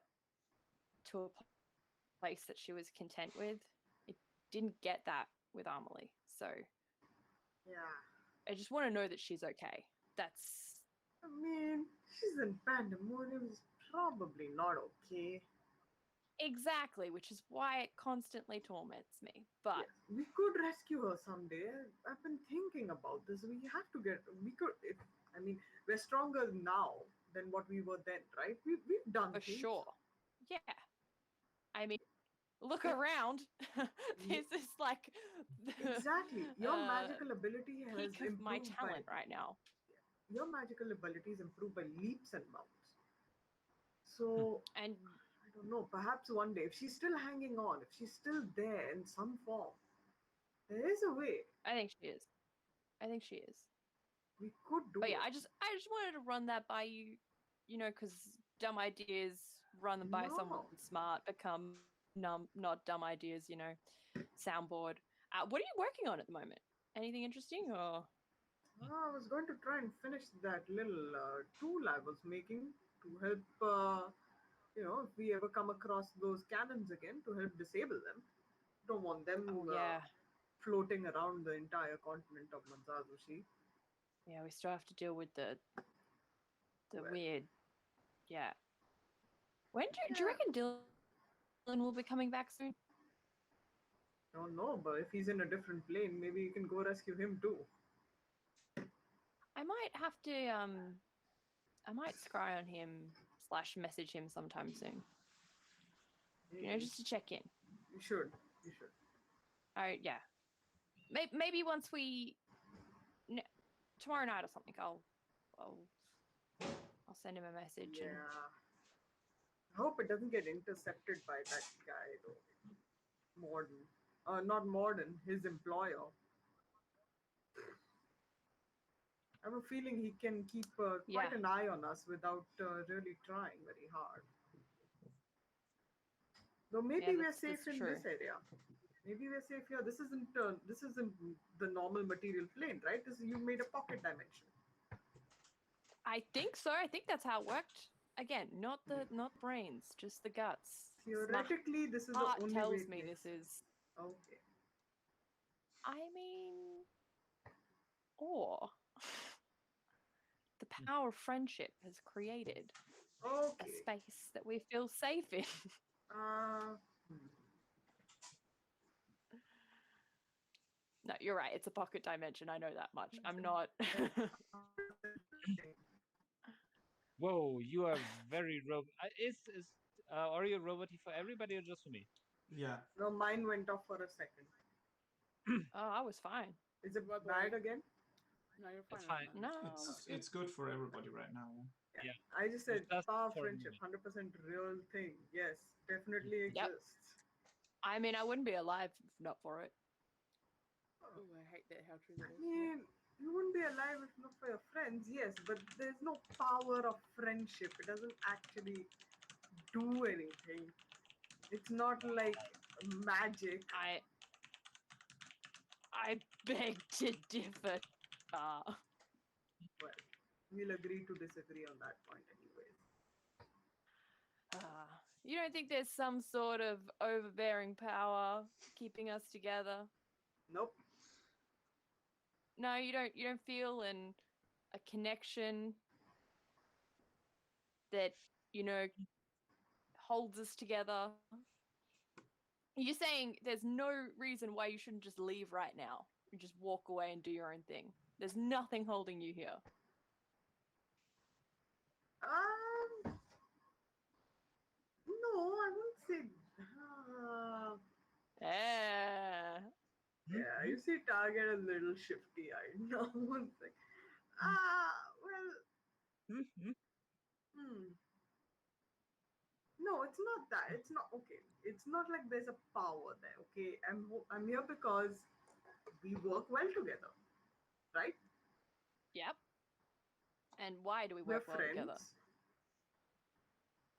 Speaker 5: to a place that she was content with. It didn't get that with Amelie, so
Speaker 3: Yeah.
Speaker 5: I just want to know that she's okay. That's
Speaker 3: I mean, she's in pandemonium. Is probably not okay.
Speaker 5: exactly, which is why it constantly torments me. But
Speaker 3: Yes, we could rescue her someday. I've been thinking about this. We have to get. We could. I mean, we're stronger now than what we were then, right? We've done
Speaker 5: for
Speaker 3: things.
Speaker 5: sure, yeah. I mean, look around. This is like the
Speaker 3: Exactly. Your magical ability has
Speaker 5: peak of my
Speaker 3: improved
Speaker 5: talent
Speaker 3: by
Speaker 5: right now.
Speaker 3: your magical abilities improved by leaps and bounds. So
Speaker 5: And
Speaker 3: I don't know. Perhaps one day, if she's still hanging on, if she's still there in some form, there is a way
Speaker 5: I think she is. I think she is.
Speaker 3: we could do
Speaker 5: But yeah,
Speaker 3: it.
Speaker 5: I just wanted to run that by you, because dumb ideas, run them by someone
Speaker 3: No.
Speaker 5: smart, become not dumb ideas, soundboard. What are you working on at the moment? Anything interesting or?
Speaker 3: I was going to try and finish that little tool I was making to help, if we ever come across those cannons again, to help disable them. Don't want them
Speaker 5: Oh yeah,
Speaker 3: floating around the entire continent of Manzazushi.
Speaker 5: yeah. We still have to deal with the
Speaker 3: Well,
Speaker 5: weird. Yeah. When do you
Speaker 3: yeah,
Speaker 5: reckon Dylan will be coming back soon?
Speaker 3: don't know, but if he's in a different plane, maybe you can go rescue him too.
Speaker 5: I might have to I might scry on him / message him sometime soon. Just to check in.
Speaker 3: You should. You should.
Speaker 5: Yeah. Maybe once we tomorrow night or something, I'll send him a message.
Speaker 3: Yeah. I hope it doesn't get intercepted by that guy though. Morden. Not Morden, his employer. I have a feeling he can keep quite an eye on us without really trying very hard. Though maybe we're safe in
Speaker 5: true.
Speaker 3: this area. Maybe we're safe here. This isn't the normal material plane, right? You made a pocket dimension.
Speaker 5: I think so. I think that's how it worked. Again, not brains, just the guts.
Speaker 3: Theoretically, this is
Speaker 5: Heart
Speaker 3: the only
Speaker 5: tells
Speaker 3: way.
Speaker 5: me this is.
Speaker 3: Okay.
Speaker 5: I mean, or the power of friendship has created a
Speaker 3: Okay.
Speaker 5: space that we feel safe in.
Speaker 3: Hmm.
Speaker 5: No, you're right. It's a pocket dimension. I know that much. I'm not.
Speaker 1: Whoa, you are very is Oreo roboty for everybody or just for me?
Speaker 2: Yeah.
Speaker 3: No, mine went off for a second.
Speaker 5: Oh, I was fine.
Speaker 3: Is it
Speaker 4: What
Speaker 3: bad
Speaker 4: was-
Speaker 3: again?
Speaker 4: No, you're
Speaker 1: It's
Speaker 4: fine.
Speaker 1: fine.
Speaker 5: No,
Speaker 2: It's good for everybody right now.
Speaker 1: Yeah.
Speaker 3: I just said
Speaker 1: It's just
Speaker 3: power
Speaker 1: for a
Speaker 3: friendship,
Speaker 1: moment.
Speaker 3: 100% real thing. Yes, definitely
Speaker 5: Yep.
Speaker 3: exists.
Speaker 5: I mean, I wouldn't be alive if not for it.
Speaker 4: Oh, I hate that. How true that
Speaker 3: I
Speaker 4: is.
Speaker 3: mean, you wouldn't be alive if not for your friends, yes, but there's no power of friendship. It doesn't actually do anything. It's not like magic.
Speaker 5: I beg to differ.
Speaker 3: Well, we'll agree to disagree on that point, anyways.
Speaker 5: You don't think there's some sort of overbearing power keeping us together?
Speaker 3: Nope.
Speaker 5: No, you don't feel a connection that holds us together. You're saying there's no reason why you shouldn't just leave right now. You just walk away and do your own thing. There's nothing holding you here.
Speaker 3: No, I wouldn't say. Yeah, you see Target a little shifty-eyed now. One thing. Well, No, it's not that. It's not okay. It's not like there's a power there. Okay, I'm here because we work well together, right?
Speaker 5: Yep. And why do we
Speaker 3: We're
Speaker 5: work well
Speaker 3: friends,
Speaker 5: together?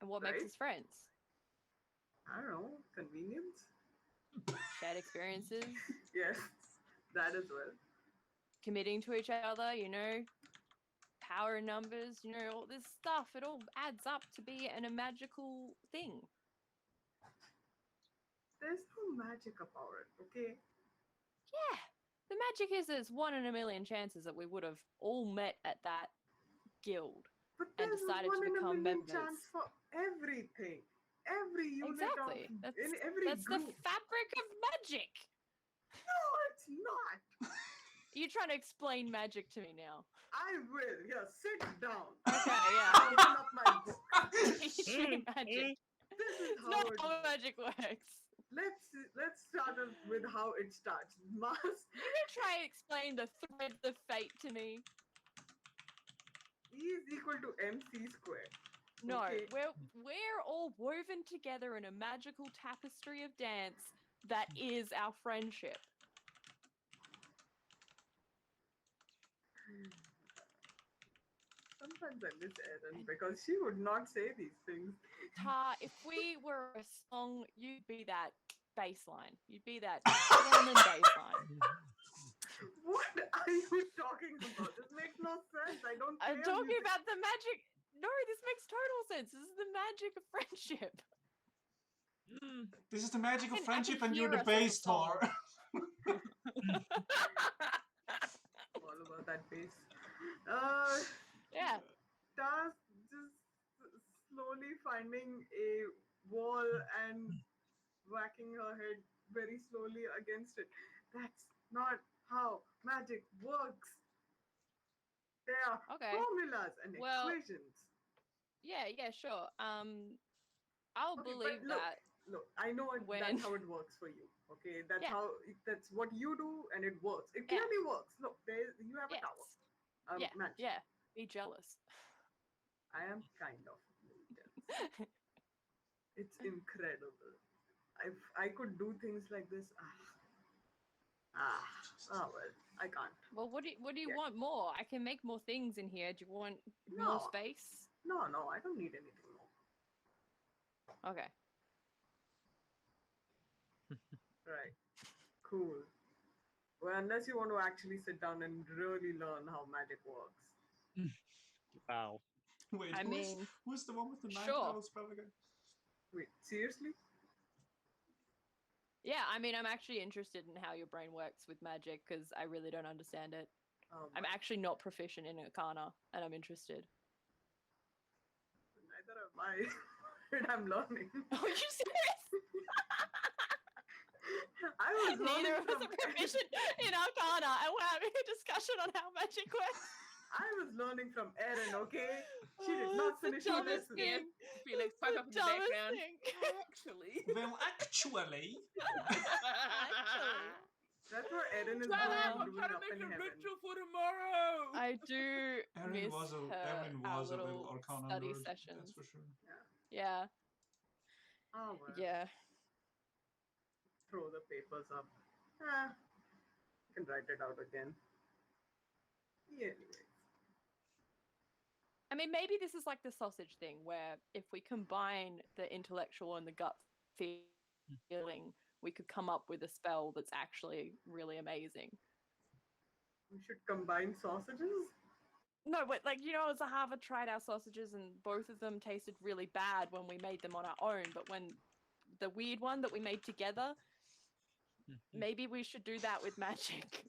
Speaker 5: And what
Speaker 3: right?
Speaker 5: makes us friends?
Speaker 3: I don't know, convenience.
Speaker 5: Shared experiences,
Speaker 3: Yes, that as well.
Speaker 5: committing to each other, power in numbers, all this stuff. It all adds up to be a magical thing.
Speaker 3: There's no magic about it. Okay.
Speaker 5: Yeah. The magic is there's 1 in a million chances that we would have all met at that guild
Speaker 3: But
Speaker 5: and
Speaker 3: there's
Speaker 5: decided
Speaker 3: one
Speaker 5: to
Speaker 3: in a
Speaker 5: become
Speaker 3: million
Speaker 5: members.
Speaker 3: chance for everything. Every unit
Speaker 5: Exactly.
Speaker 3: in every
Speaker 5: That's
Speaker 3: group.
Speaker 5: the fabric of magic.
Speaker 3: No, it's not.
Speaker 5: You're trying to explain magic to me now.
Speaker 3: I will. Yeah, sit down.
Speaker 5: Okay, yeah.
Speaker 3: Open up my book.
Speaker 5: Teach me magic.
Speaker 3: This is
Speaker 5: It's
Speaker 3: how
Speaker 5: not
Speaker 3: it
Speaker 5: how
Speaker 3: works.
Speaker 5: magic works.
Speaker 3: let's start with how it starts. Mass
Speaker 5: You can try and explain the threads of fate to me.
Speaker 3: E is equal to mc squared.
Speaker 5: No,
Speaker 3: Okay.
Speaker 5: we're all woven together in a magical tapestry of dance that is our friendship.
Speaker 3: Sometimes I miss Erin because she would not say these things.
Speaker 5: Ta, if we were a song, you'd be that bass line. You'd be that Roman bass line.
Speaker 3: What are you talking about? This makes no sense. I don't
Speaker 5: I'm
Speaker 3: play
Speaker 5: talking
Speaker 3: music.
Speaker 5: about the magic. No, this makes total sense. This is the magic of friendship.
Speaker 2: This is the magic of
Speaker 5: I can
Speaker 2: friendship, and you're
Speaker 5: hear
Speaker 2: the
Speaker 5: us on the
Speaker 2: bass tar.
Speaker 3: All about that bass. Uh,
Speaker 5: Yeah.
Speaker 3: Taz just slowly finding a wall and whacking her head very slowly against it. That's not how magic works. There are
Speaker 5: Okay.
Speaker 3: formulas and
Speaker 5: Well,
Speaker 3: equations.
Speaker 5: Yeah, sure. I'll
Speaker 3: Okay,
Speaker 5: believe
Speaker 3: but look,
Speaker 5: that
Speaker 3: look, I know
Speaker 5: when-
Speaker 3: that's how it works for you. Okay, that's
Speaker 5: Yeah.
Speaker 3: that's what you do, and it works. It
Speaker 5: Yeah.
Speaker 3: clearly works. Look, you have a
Speaker 5: Yes.
Speaker 3: tower.
Speaker 5: Yeah.
Speaker 3: Magic.
Speaker 5: Yeah. Be jealous.
Speaker 3: I am kind of jealous. It's incredible. If I could do things like this, well, I can't.
Speaker 5: Well, what do you
Speaker 3: Yeah.
Speaker 5: want more? I can make more things in here. Do you want
Speaker 3: No.
Speaker 5: more space?
Speaker 3: No, I don't need anything more.
Speaker 5: Okay.
Speaker 3: Right. Cool. Well, unless you want to actually sit down and really learn how magic works.
Speaker 1: Wow.
Speaker 2: Wait,
Speaker 5: I mean,
Speaker 2: who's the one with the night
Speaker 5: sure.
Speaker 2: owl spell again?
Speaker 3: Wait, seriously?
Speaker 5: Yeah, I mean, I'm actually interested in how your brain works with magic because I really don't understand it. I'm
Speaker 3: My-
Speaker 5: actually not proficient in Arcana, and I'm interested.
Speaker 3: Neither am I. But I'm learning.
Speaker 5: Are you serious?
Speaker 3: I was
Speaker 5: Neither
Speaker 3: learning
Speaker 5: of us
Speaker 3: from
Speaker 5: are proficient in Arcana, and we're having a discussion on how magic works.
Speaker 3: I was learning from Erin, okay? She did
Speaker 5: Oh,
Speaker 3: not
Speaker 5: it's the
Speaker 3: finish her
Speaker 5: dumbest
Speaker 3: lesson.
Speaker 5: thing.
Speaker 4: Felix,
Speaker 5: It's
Speaker 4: pipe
Speaker 5: the
Speaker 4: up in the
Speaker 5: dumbest
Speaker 4: background.
Speaker 5: thing.
Speaker 4: Actually.
Speaker 2: Well, actually,
Speaker 5: Actually.
Speaker 3: That's what Erin is
Speaker 4: Shut up!
Speaker 3: doing
Speaker 4: I'm trying to
Speaker 3: up
Speaker 4: make
Speaker 3: in
Speaker 4: a
Speaker 3: heaven.
Speaker 4: ritual for tomorrow.
Speaker 5: I do
Speaker 2: Erin
Speaker 5: miss
Speaker 2: was a
Speaker 5: her,
Speaker 2: Erin
Speaker 5: our
Speaker 2: was a little
Speaker 5: little
Speaker 2: Arcana
Speaker 5: study
Speaker 2: nerd,
Speaker 5: sessions.
Speaker 2: that's for sure.
Speaker 5: Yeah,
Speaker 3: Oh, well.
Speaker 5: yeah.
Speaker 3: Throw the papers up. You can write it out again. Yeah, anyways.
Speaker 5: I mean, maybe this is like the sausage thing, where if we combine the intellectual and the gut feeling, we could come up with a spell that's actually really amazing.
Speaker 3: We should combine sausages?
Speaker 5: No, but like, Zahavah tried our sausages and both of them tasted really bad when we made them on our own. But when the weird one that we made together, maybe we should do that with magic.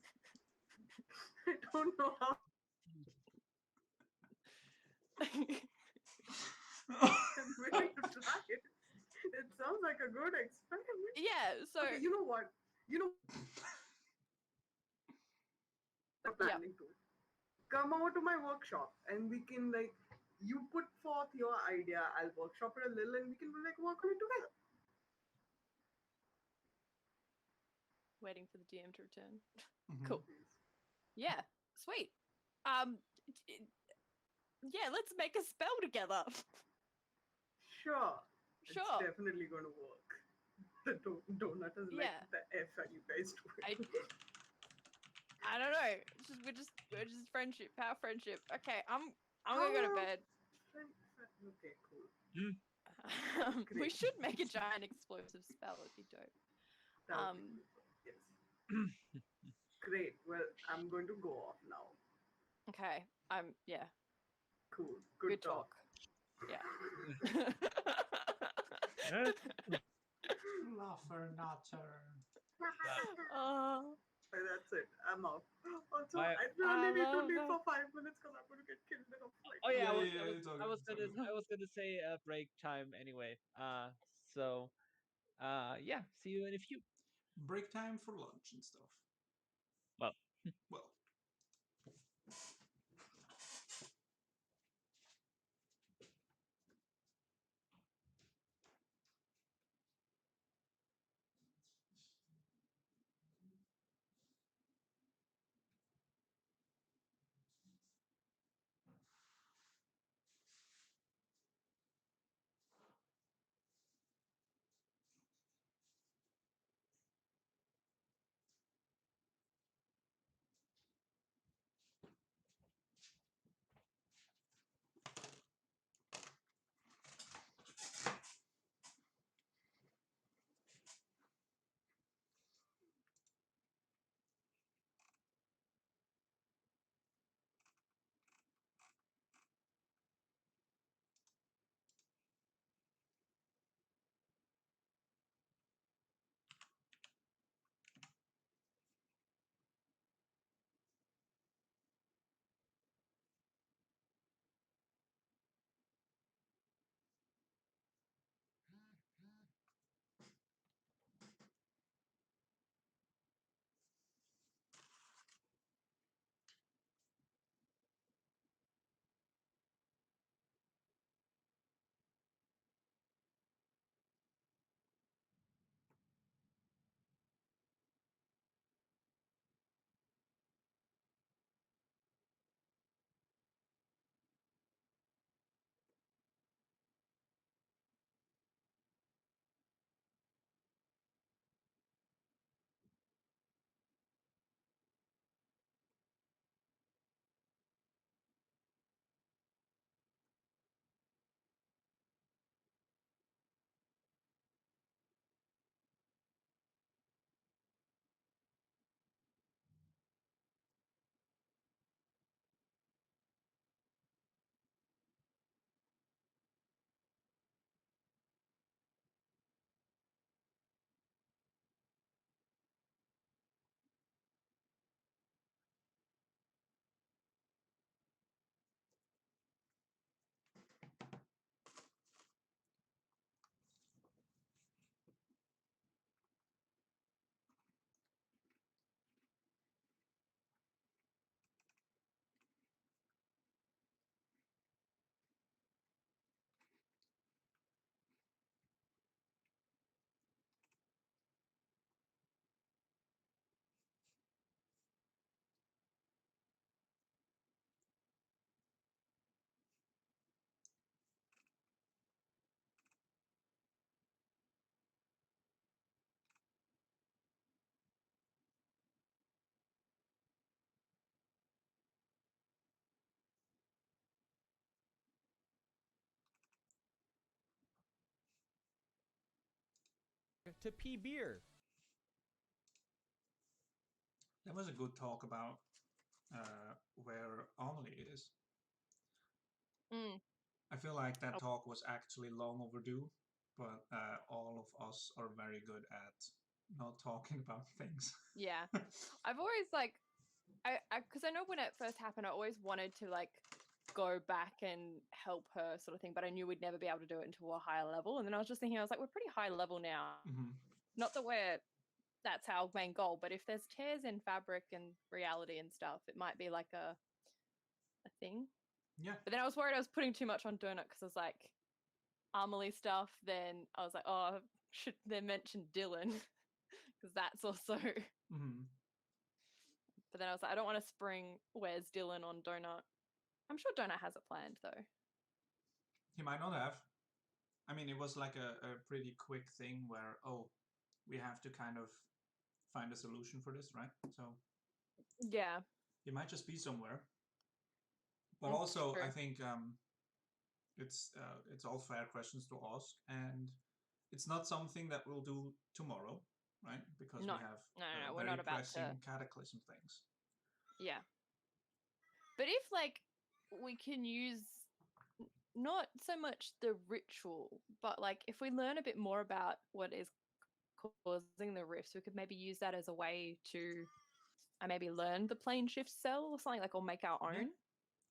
Speaker 3: I don't know how. I'm willing to try it. It sounds like a good experiment.
Speaker 5: Yeah, so
Speaker 3: Okay, you know what? I'm planning to come over to my workshop and we can you put forth your idea, I'll workshop it a little and we can work on it together.
Speaker 5: waiting for the DM to return.
Speaker 2: Mhm.
Speaker 5: Cool. Yeah, sweet. Yeah, let's make a spell together.
Speaker 3: Sure.
Speaker 5: Sure.
Speaker 3: It's definitely going to work. The donut is like,
Speaker 5: Yeah.
Speaker 3: the F are you guys doing?
Speaker 5: I don't know. It's just we're just friendship, power friendship. Okay, I'm gonna go to bed.
Speaker 3: Okay, cool.
Speaker 5: We
Speaker 3: Great.
Speaker 5: should make a giant explosive spell. It'd be dope.
Speaker 3: That would be cool. Yes. Great. Well, I'm going to go off now.
Speaker 5: Okay. Yeah.
Speaker 3: Cool.
Speaker 5: Good talk. Yeah.
Speaker 2: Laugher, nutter.
Speaker 5: Oh.
Speaker 3: That's it. I'm out. Also,
Speaker 1: I
Speaker 3: I really need to
Speaker 5: love
Speaker 3: leave
Speaker 5: it.
Speaker 3: for 5 minutes because I'm going to get killed in a flight.
Speaker 1: Oh yeah,
Speaker 2: It's all
Speaker 1: I was
Speaker 2: good, it's all
Speaker 1: gonna I was gonna say break time anyway. So yeah, see you in a few.
Speaker 2: Break time for lunch and stuff.
Speaker 1: Well.
Speaker 2: Well.
Speaker 6: to pee beer.
Speaker 2: That was a good talk about where Amelie is.
Speaker 5: Mm.
Speaker 2: I feel like that talk was actually long overdue, but all of us are very good at not talking about things.
Speaker 5: Yeah. I've always like, because I know when it first happened, I always wanted to like go back and help her sort of thing, but I knew we'd never be able to do it until a higher level. And then I was just thinking, I was like, we're pretty high level now.
Speaker 2: Mm-hmm.
Speaker 5: Not that that's our main goal, but if there's tears in fabric and reality and stuff, it might be like a thing.
Speaker 2: Yeah.
Speaker 5: But then I was worried I was putting too much on Donut because I was like, Amelie stuff. Then I was like, oh, should they mention Dylan? Because that's also.
Speaker 2: Mm-hmm.
Speaker 5: But then I was like, I don't want to spring where's Dylan on Donut. I'm sure Donut has it planned though.
Speaker 2: He might not have. I mean, it was like a pretty quick thing where, we have to kind of find a solution for this, right? So
Speaker 5: Yeah.
Speaker 2: he might just be somewhere. But
Speaker 5: That's
Speaker 2: also,
Speaker 5: true.
Speaker 2: I think it's all fair questions to ask, and it's not something that we'll do tomorrow, right? Because
Speaker 5: No.
Speaker 2: we have
Speaker 5: No, we're
Speaker 2: very
Speaker 5: not about
Speaker 2: pressing
Speaker 5: to.
Speaker 2: cataclysm things.
Speaker 5: Yeah. But if like we can use not so much the ritual, but like if we learn a bit more about what is causing the rifts, we could maybe use that as a way to maybe learn the plane shift cell or something, like, or make our own.
Speaker 2: Yeah,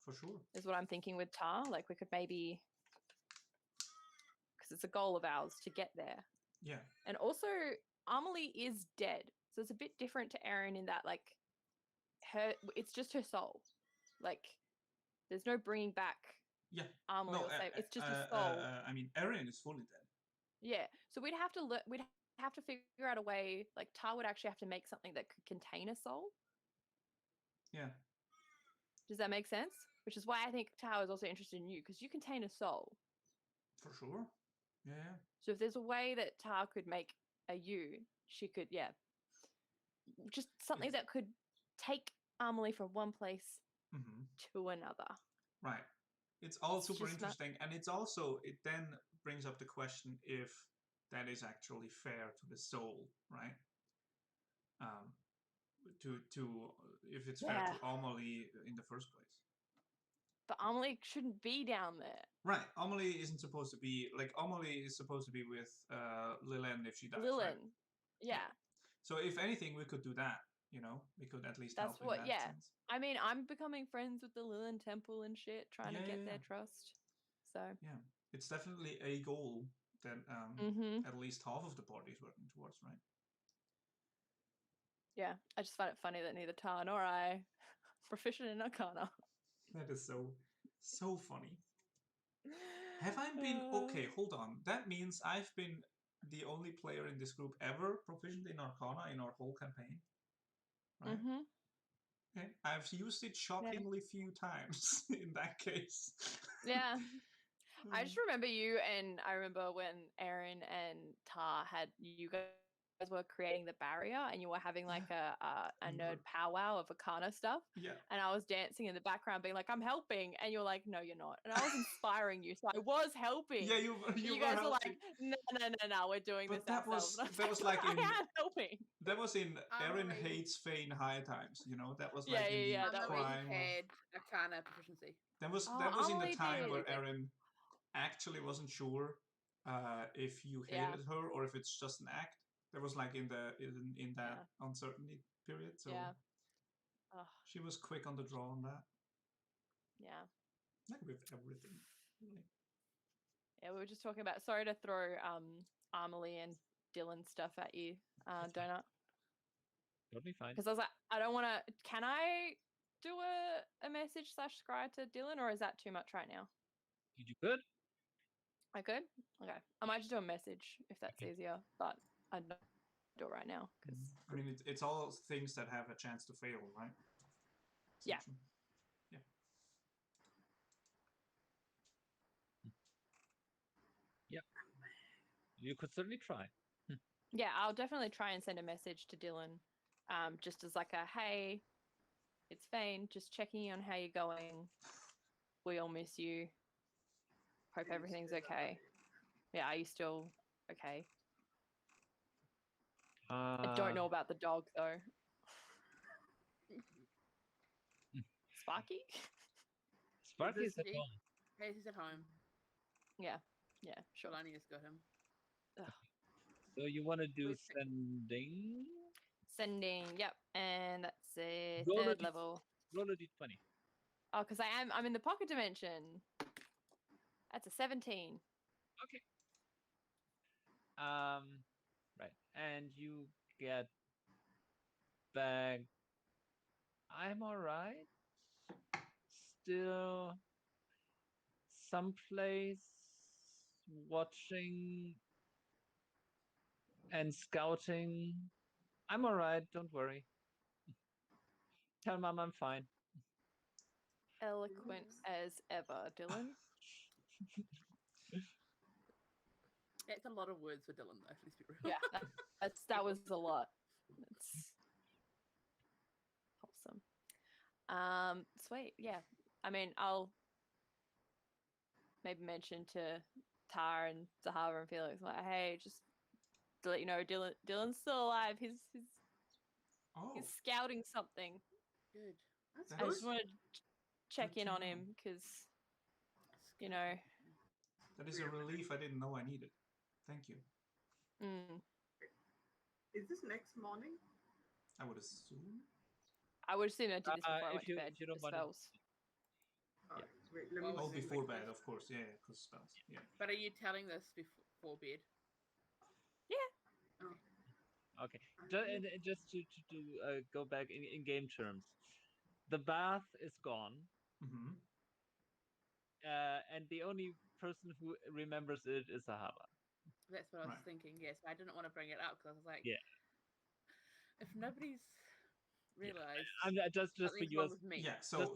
Speaker 2: for sure.
Speaker 5: Is what I'm thinking with Tar. Like we could maybe, because it's a goal of ours to get there.
Speaker 2: Yeah.
Speaker 5: And also Amelie is dead. So it's a bit different to Erin in that like it's just her soul. Like there's no bringing back Amelie or save. It's just her soul.
Speaker 2: I mean, Erin is fully dead.
Speaker 5: Yeah. So we'd have to figure out a way, like Tar would actually have to make something that could contain a soul.
Speaker 2: Yeah.
Speaker 5: Does that make sense? Which is why I think Tar is also interested in you, because you contain a soul.
Speaker 2: For sure. Yeah.
Speaker 5: So if there's a way that Tar could make a you, she could, just something that could take Amelie from one place to another.
Speaker 2: Right. It's all super interesting. And it then brings up the question if that is actually fair to the soul, right? If it's fair to Amelie in the first place.
Speaker 5: But Amelie shouldn't be down there.
Speaker 2: Right. Amelie isn't supposed to be, like, Amelie is supposed to be with Lillian if she dies,
Speaker 5: Lillian.
Speaker 2: right?
Speaker 5: Yeah.
Speaker 2: So if anything, we could do that, we could at least
Speaker 5: That's
Speaker 2: help in that sense.
Speaker 5: I mean, I'm becoming friends with the Lillian Temple and shit, trying to get their trust. So.
Speaker 2: Yeah. It's definitely a goal that at least half of the party is working towards, right?
Speaker 5: Yeah, I just find it funny that neither Tar nor I are proficient in Arcana.
Speaker 2: That is so funny. Have I been... Okay, hold on. That means I've been the only player in this group ever proficient in Arcana in our whole campaign. Right? Okay. I've used it shockingly few times in that case.
Speaker 5: Yeah. I just remember you, and I remember when Erin and Tar you guys were creating the barrier, and you were having like a nerd powwow of Arcana stuff.
Speaker 2: Yeah.
Speaker 5: And I was dancing in the background being like, I'm helping. And you're like, no, you're not. And I was inspiring you. So I was helping.
Speaker 2: Yeah, you
Speaker 5: guys
Speaker 2: were
Speaker 5: were like, no, we're doing this ourselves.
Speaker 2: That was like in...
Speaker 5: I am helping.
Speaker 2: That was in Erin hates Phane high times, That was like in the prime
Speaker 4: had Arcana proficiency.
Speaker 2: That was in the time where Erin actually wasn't sure if you hated her or if it's just an act. That was like in that uncertainty period. So she was quick on the draw on that.
Speaker 5: Yeah.
Speaker 2: Like with everything. Really.
Speaker 5: Yeah, we were just talking about, sorry to throw Amelie and Dylan stuff at you, Donut.
Speaker 1: Totally fine.
Speaker 5: Because I was like, I don't want to, can I do a message / scry to Dylan, or is that too much right now?
Speaker 1: You could.
Speaker 5: I could? Okay. I might just do a message if that's easier, but I'd not do it right now. Cause...
Speaker 2: I mean, it's all things that have a chance to fail, right?
Speaker 5: Yeah.
Speaker 2: Yeah.
Speaker 1: Yep. You could certainly try.
Speaker 5: Yeah, I'll definitely try and send a message to Dylan, just as like a, hey, it's Phane, just checking in on how you're going. We all miss you. Hope everything's okay. Yeah, are you still okay? I don't know about the dog though. Sparky?
Speaker 1: Sparky's at
Speaker 4: Steve?
Speaker 1: home.
Speaker 4: Hey, he's at home.
Speaker 5: Yeah, sure.
Speaker 4: Shalania's got him.
Speaker 1: So you want to do
Speaker 4: Wait,
Speaker 1: sending?
Speaker 5: Sending, yep, and that's a
Speaker 1: Roll a
Speaker 5: third
Speaker 1: d-
Speaker 5: level.
Speaker 1: Roll a d20.
Speaker 5: Oh, because I'm in the pocket dimension. That's a 17.
Speaker 1: Okay. Right, and you get back. I'm all right. Still someplace watching and scouting. I'm all right. Don't worry. Tell Mom I'm fine.
Speaker 5: Eloquent as ever, Dylan.
Speaker 4: It's a lot of words for Dylan, though. Let's be real.
Speaker 5: Yeah, that was a lot. It's wholesome. Sweet. Yeah. I mean, I'll maybe mention to Tara and Zahavah and Felix, like, hey, just to let you know, Dylan's still alive. He's
Speaker 2: Oh,
Speaker 5: scouting something.
Speaker 4: Good.
Speaker 3: That's
Speaker 2: That
Speaker 5: I
Speaker 3: good.
Speaker 5: just wanted to check
Speaker 2: good
Speaker 5: in
Speaker 2: to
Speaker 5: on
Speaker 2: know.
Speaker 5: him because, you know.
Speaker 2: that is a relief I didn't know I needed. Thank you.
Speaker 3: Is this next morning?
Speaker 2: I would assume.
Speaker 5: I would assume I did this before I
Speaker 1: If
Speaker 5: went to
Speaker 1: you-
Speaker 5: bed.
Speaker 1: if you don't
Speaker 5: the
Speaker 1: mind-
Speaker 5: spells.
Speaker 3: Alright, wait, let me
Speaker 4: Oh,
Speaker 2: Oh,
Speaker 3: see.
Speaker 2: before bed, of course. Yeah, because spells. Yeah.
Speaker 4: But are you telling this before bed?
Speaker 1: Okay. Just to go back in game terms, the bath is gone,
Speaker 2: Mm-hmm.
Speaker 1: and the only person who remembers it is Zahavah.
Speaker 4: That's what I was
Speaker 2: Right.
Speaker 4: thinking. Yes, I didn't want to bring it up because I was like,
Speaker 1: Yeah.
Speaker 4: if nobody's realized,
Speaker 1: I'm just for
Speaker 4: something's
Speaker 1: you
Speaker 4: wrong
Speaker 1: as
Speaker 4: with me.
Speaker 2: Yeah. So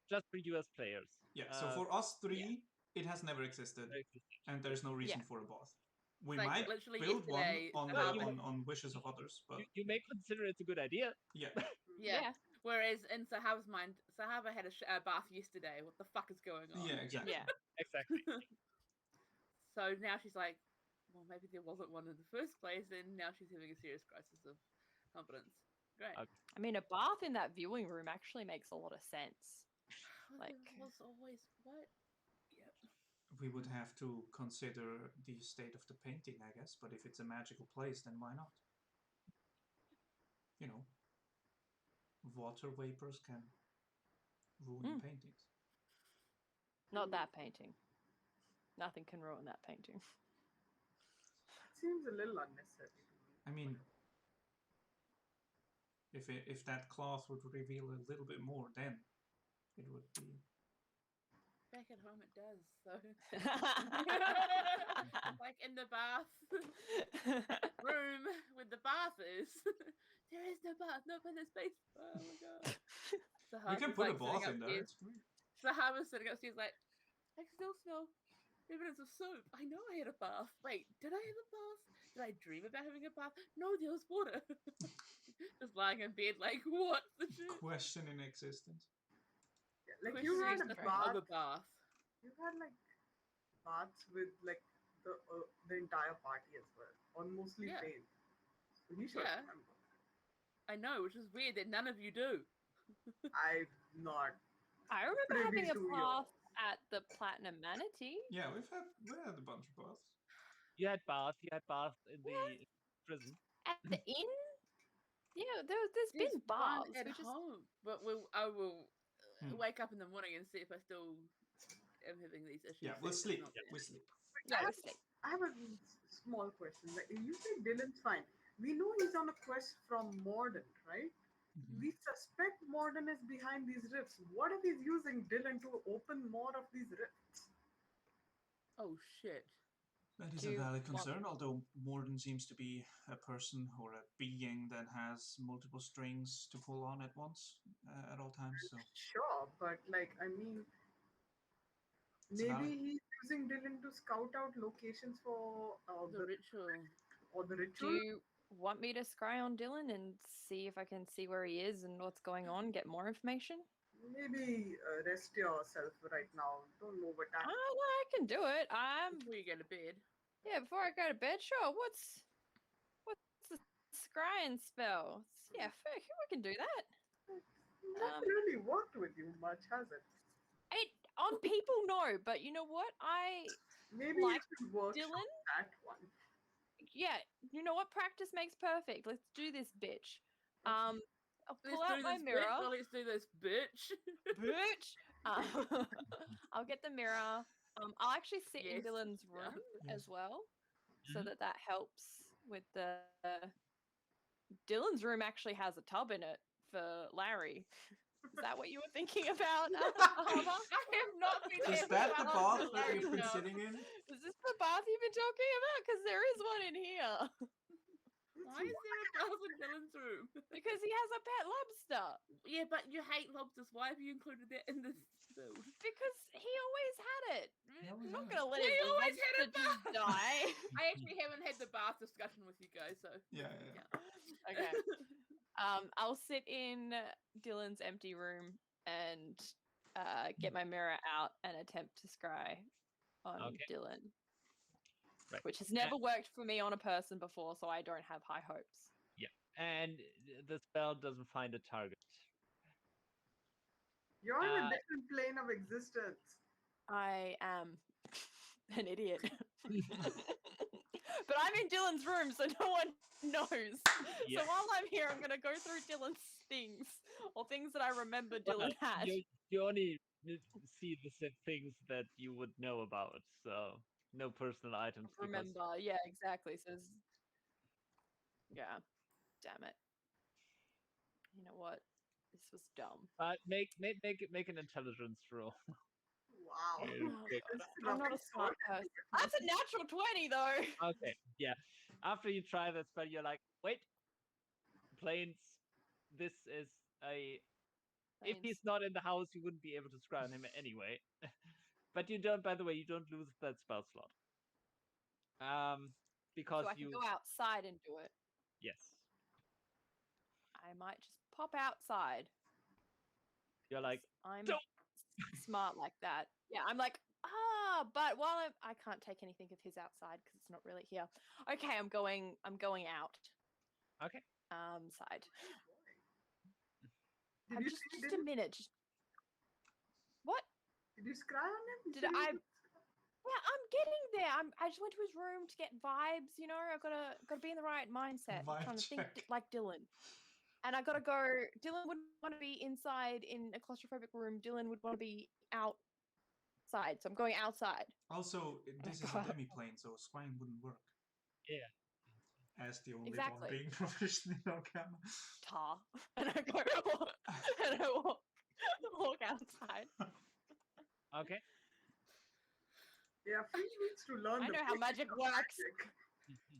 Speaker 1: just for you as players.
Speaker 2: yeah. So for us three, it has never
Speaker 1: Very
Speaker 2: existed,
Speaker 1: existing.
Speaker 2: and there's no reason
Speaker 5: Yeah.
Speaker 2: for a bath. We
Speaker 4: Like,
Speaker 2: might
Speaker 4: literally
Speaker 2: build one
Speaker 4: yesterday,
Speaker 2: on
Speaker 4: Zahavah-
Speaker 2: on wishes of others, but
Speaker 1: You may consider it's a good idea.
Speaker 2: yeah.
Speaker 4: Yeah. Whereas in Zahavah's mind, Zahavah had a bath yesterday. What the fuck is going on?
Speaker 2: Yeah, exactly.
Speaker 5: Yeah.
Speaker 1: Exactly.
Speaker 4: So now she's like, well, maybe there wasn't one in the first place, and now she's having a serious crisis of confidence. Great.
Speaker 1: Okay.
Speaker 5: I mean, a bath in that viewing room actually makes a lot of sense.
Speaker 4: Well,
Speaker 5: like-
Speaker 4: there was always what? Yep.
Speaker 2: We would have to consider the state of the painting, I guess. But if it's a magical place, then why not? You know, water vapors can ruin paintings.
Speaker 5: Not that painting. Nothing can ruin that painting.
Speaker 3: Seems a little unnecessary to me.
Speaker 2: I mean, if that cloth would reveal a little bit more, then it would be.
Speaker 4: Back at home, it does. So, like in the bath room where the bath is, there is no bath. No in this space. Oh my god.
Speaker 2: We can
Speaker 4: Zahavah's,
Speaker 2: put a
Speaker 4: like, sitting
Speaker 2: bath in there.
Speaker 4: upstairs.
Speaker 2: It's great.
Speaker 4: Zahavah's sitting upstairs like, I can still smell evidence of soap. I know I had a bath. Wait, did I have a bath? Did I dream about having a bath? No, there was water. Just lying in bed like, what the shit?
Speaker 2: Question in existence.
Speaker 3: Yeah, like you had a
Speaker 4: Question
Speaker 3: bath.
Speaker 4: of a bath.
Speaker 3: You had like baths with like the entire party as well, or mostly
Speaker 4: Yeah.
Speaker 3: Phane. So he should
Speaker 4: Yeah.
Speaker 3: remember.
Speaker 4: I know, which is weird that none of you do.
Speaker 3: I'm not.
Speaker 5: I remember
Speaker 3: Privy
Speaker 5: having a
Speaker 3: to your-
Speaker 5: bath at the Platinum Manatee.
Speaker 2: Yeah, we had a bunch of baths.
Speaker 1: You had bath in the prison.
Speaker 5: At the inn? Yeah, there's
Speaker 4: There's
Speaker 5: been
Speaker 4: one
Speaker 5: baths.
Speaker 4: at
Speaker 5: We just
Speaker 4: home, but I will
Speaker 2: Hmm.
Speaker 4: wake up in the morning and see if I still am having these issues.
Speaker 2: Yeah, we'll
Speaker 4: if it's
Speaker 2: sleep.
Speaker 4: not there.
Speaker 2: We sleep.
Speaker 5: yeah, we sleep.
Speaker 3: I have a small question. Like, you say Dylan's fine. We know he's on a quest from Morden, right?
Speaker 2: Mhm.
Speaker 3: We suspect Morden is behind these rifts. What if he's using Dylan to open more of these rifts?
Speaker 4: Oh shit!
Speaker 2: That is
Speaker 5: Do
Speaker 2: a
Speaker 5: you
Speaker 2: valid
Speaker 5: want-
Speaker 2: concern, although Morden seems to be a person or a being that has multiple strings to pull on at once at all times. So
Speaker 3: Sure, but like, I mean,
Speaker 2: It's
Speaker 3: maybe
Speaker 2: valid.
Speaker 3: he's using Dylan to scout out locations for
Speaker 4: The ritual.
Speaker 3: the
Speaker 5: Do
Speaker 3: ritual.
Speaker 5: you want me to scry on Dylan and see if I can see where he is and what's going on, get more information?
Speaker 3: Maybe rest yourself right now. Don't know what that.
Speaker 5: I can do it.
Speaker 4: Before you go to bed.
Speaker 5: Yeah, before I go to bed, sure. What's the scrying spell. Yeah, we can do that.
Speaker 3: Not really worked with you much, has it?
Speaker 5: On people, no, but you know what?
Speaker 3: Maybe
Speaker 5: Like
Speaker 3: you should workshop
Speaker 5: Dylan?
Speaker 3: that one.
Speaker 5: Yeah, you know what? Practice makes perfect. Let's do this, bitch. I'll pull out my mirror.
Speaker 4: Let's do this, bitch.
Speaker 5: Bitch. I'll get the mirror. I'll actually sit in
Speaker 4: Yes.
Speaker 5: Dylan's room
Speaker 2: Yes.
Speaker 5: as well, so that helps with the. Dylan's room actually has a tub in it for Larry. Is that what you were thinking about, Zahavah?
Speaker 4: I have not been.
Speaker 2: Is
Speaker 4: thinking
Speaker 2: that the
Speaker 4: about
Speaker 2: bath that
Speaker 4: Larry's
Speaker 2: you've been
Speaker 4: house.
Speaker 2: sitting in?
Speaker 5: Is this the bath you've been talking about? Because there is one in here.
Speaker 4: Why is there a bath in Dylan's room?
Speaker 5: Because he has a pet lobster.
Speaker 4: Yeah, but you hate lobsters. Why have you included that in this build?
Speaker 5: Because he always had it.
Speaker 2: He always
Speaker 5: I'm not
Speaker 2: had
Speaker 5: gonna let
Speaker 4: We
Speaker 5: his
Speaker 4: always had a
Speaker 5: lobster just
Speaker 4: bath.
Speaker 5: die.
Speaker 4: I actually haven't had the bath discussion with you guys, so
Speaker 2: Yeah.
Speaker 5: Okay. I'll sit in Dylan's empty room and get my mirror out and attempt to scry on Dylan.
Speaker 1: Right.
Speaker 5: Which has never worked for me on a person before, so I don't have high hopes.
Speaker 1: Yeah, and the spell doesn't find a target.
Speaker 3: You're on a different plane of existence.
Speaker 5: I am an idiot. But I'm in Dylan's room, so no one knows.
Speaker 1: Yeah.
Speaker 5: So while I'm here, I'm going to go through Dylan's things, or things that I remember Dylan had.
Speaker 1: You only see the same things that you would know about, so no personal items.
Speaker 5: Remember, yeah, exactly. So, yeah, damn it. You know what? This was dumb.
Speaker 1: Make an intelligence roll.
Speaker 3: Wow.
Speaker 5: Oh,
Speaker 1: Okay.
Speaker 5: God, I'm not a smart person. That's a natural 20, though.
Speaker 1: Okay, yeah. After you try that spell, you're like, wait, Plains, this is a... If he's not in the house, you wouldn't be able to scry on him anyway. But you don't, by the way, you don't lose that spell slot. Because
Speaker 5: So I can go outside and do it.
Speaker 1: Yes.
Speaker 5: I might just pop outside.
Speaker 1: You're like,
Speaker 5: I'm
Speaker 1: don't.
Speaker 5: Smart like that. Yeah, I'm like, but while I can't take anything of his outside because it's not really here. Okay, I'm going out.
Speaker 1: Okay.
Speaker 5: Side.
Speaker 3: Did you
Speaker 5: just
Speaker 3: see
Speaker 5: a minute. What?
Speaker 3: Did you scry on him?
Speaker 5: Did I? Yeah, I'm getting there. I just went to his room to get vibes. You know, I've gotta be in the right mindset. I'm trying to think like Dylan. And I gotta go. Dylan would want to be inside in a claustrophobic room. Dylan would want to be outside. So I'm going outside.
Speaker 2: Also, this is a demi-plane, so scrying wouldn't work.
Speaker 1: Yeah.
Speaker 2: As the only one being professionally on camera.
Speaker 5: Tar. And I go and I walk outside.
Speaker 1: Okay.
Speaker 3: Yeah, Felix needs to learn.
Speaker 5: I know how magic works.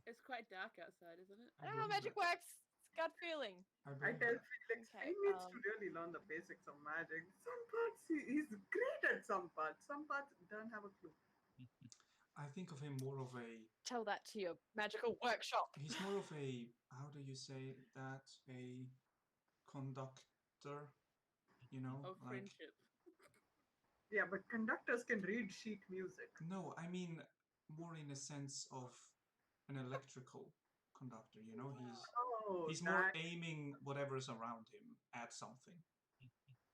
Speaker 4: It's quite dark outside, isn't it?
Speaker 5: I know how magic works. It's gut feeling.
Speaker 3: I tell Felix, he needs to really learn the basics of magic. Some parts he's great at some parts. Some parts don't have a clue.
Speaker 2: I think of him more of a...
Speaker 5: Tell that to your magical workshop.
Speaker 2: He's more of a... How do you say that? A conductor? You know?
Speaker 4: Of friendship.
Speaker 3: Yeah, but conductors can read sheet music.
Speaker 2: No, I mean more in a sense of an electrical conductor, you know? He's more aiming whatever's around him at something.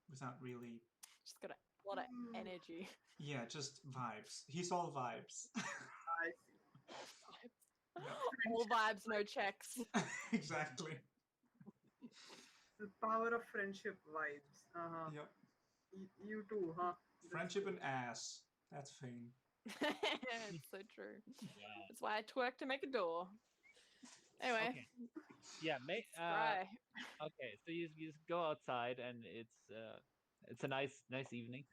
Speaker 2: Without really...
Speaker 5: Just got a lot of energy.
Speaker 2: Yeah, just vibes. He's all vibes.
Speaker 3: I see.
Speaker 5: All vibes, no checks.
Speaker 2: Exactly.
Speaker 3: The power of friendship vibes.
Speaker 2: Yep.
Speaker 3: You too, huh?
Speaker 2: Friendship and ass. That's Phane.
Speaker 5: It's so true. That's why I twerk to make a door. Anyway.
Speaker 1: Okay. Yeah, okay, so you just go outside and it's a nice evening.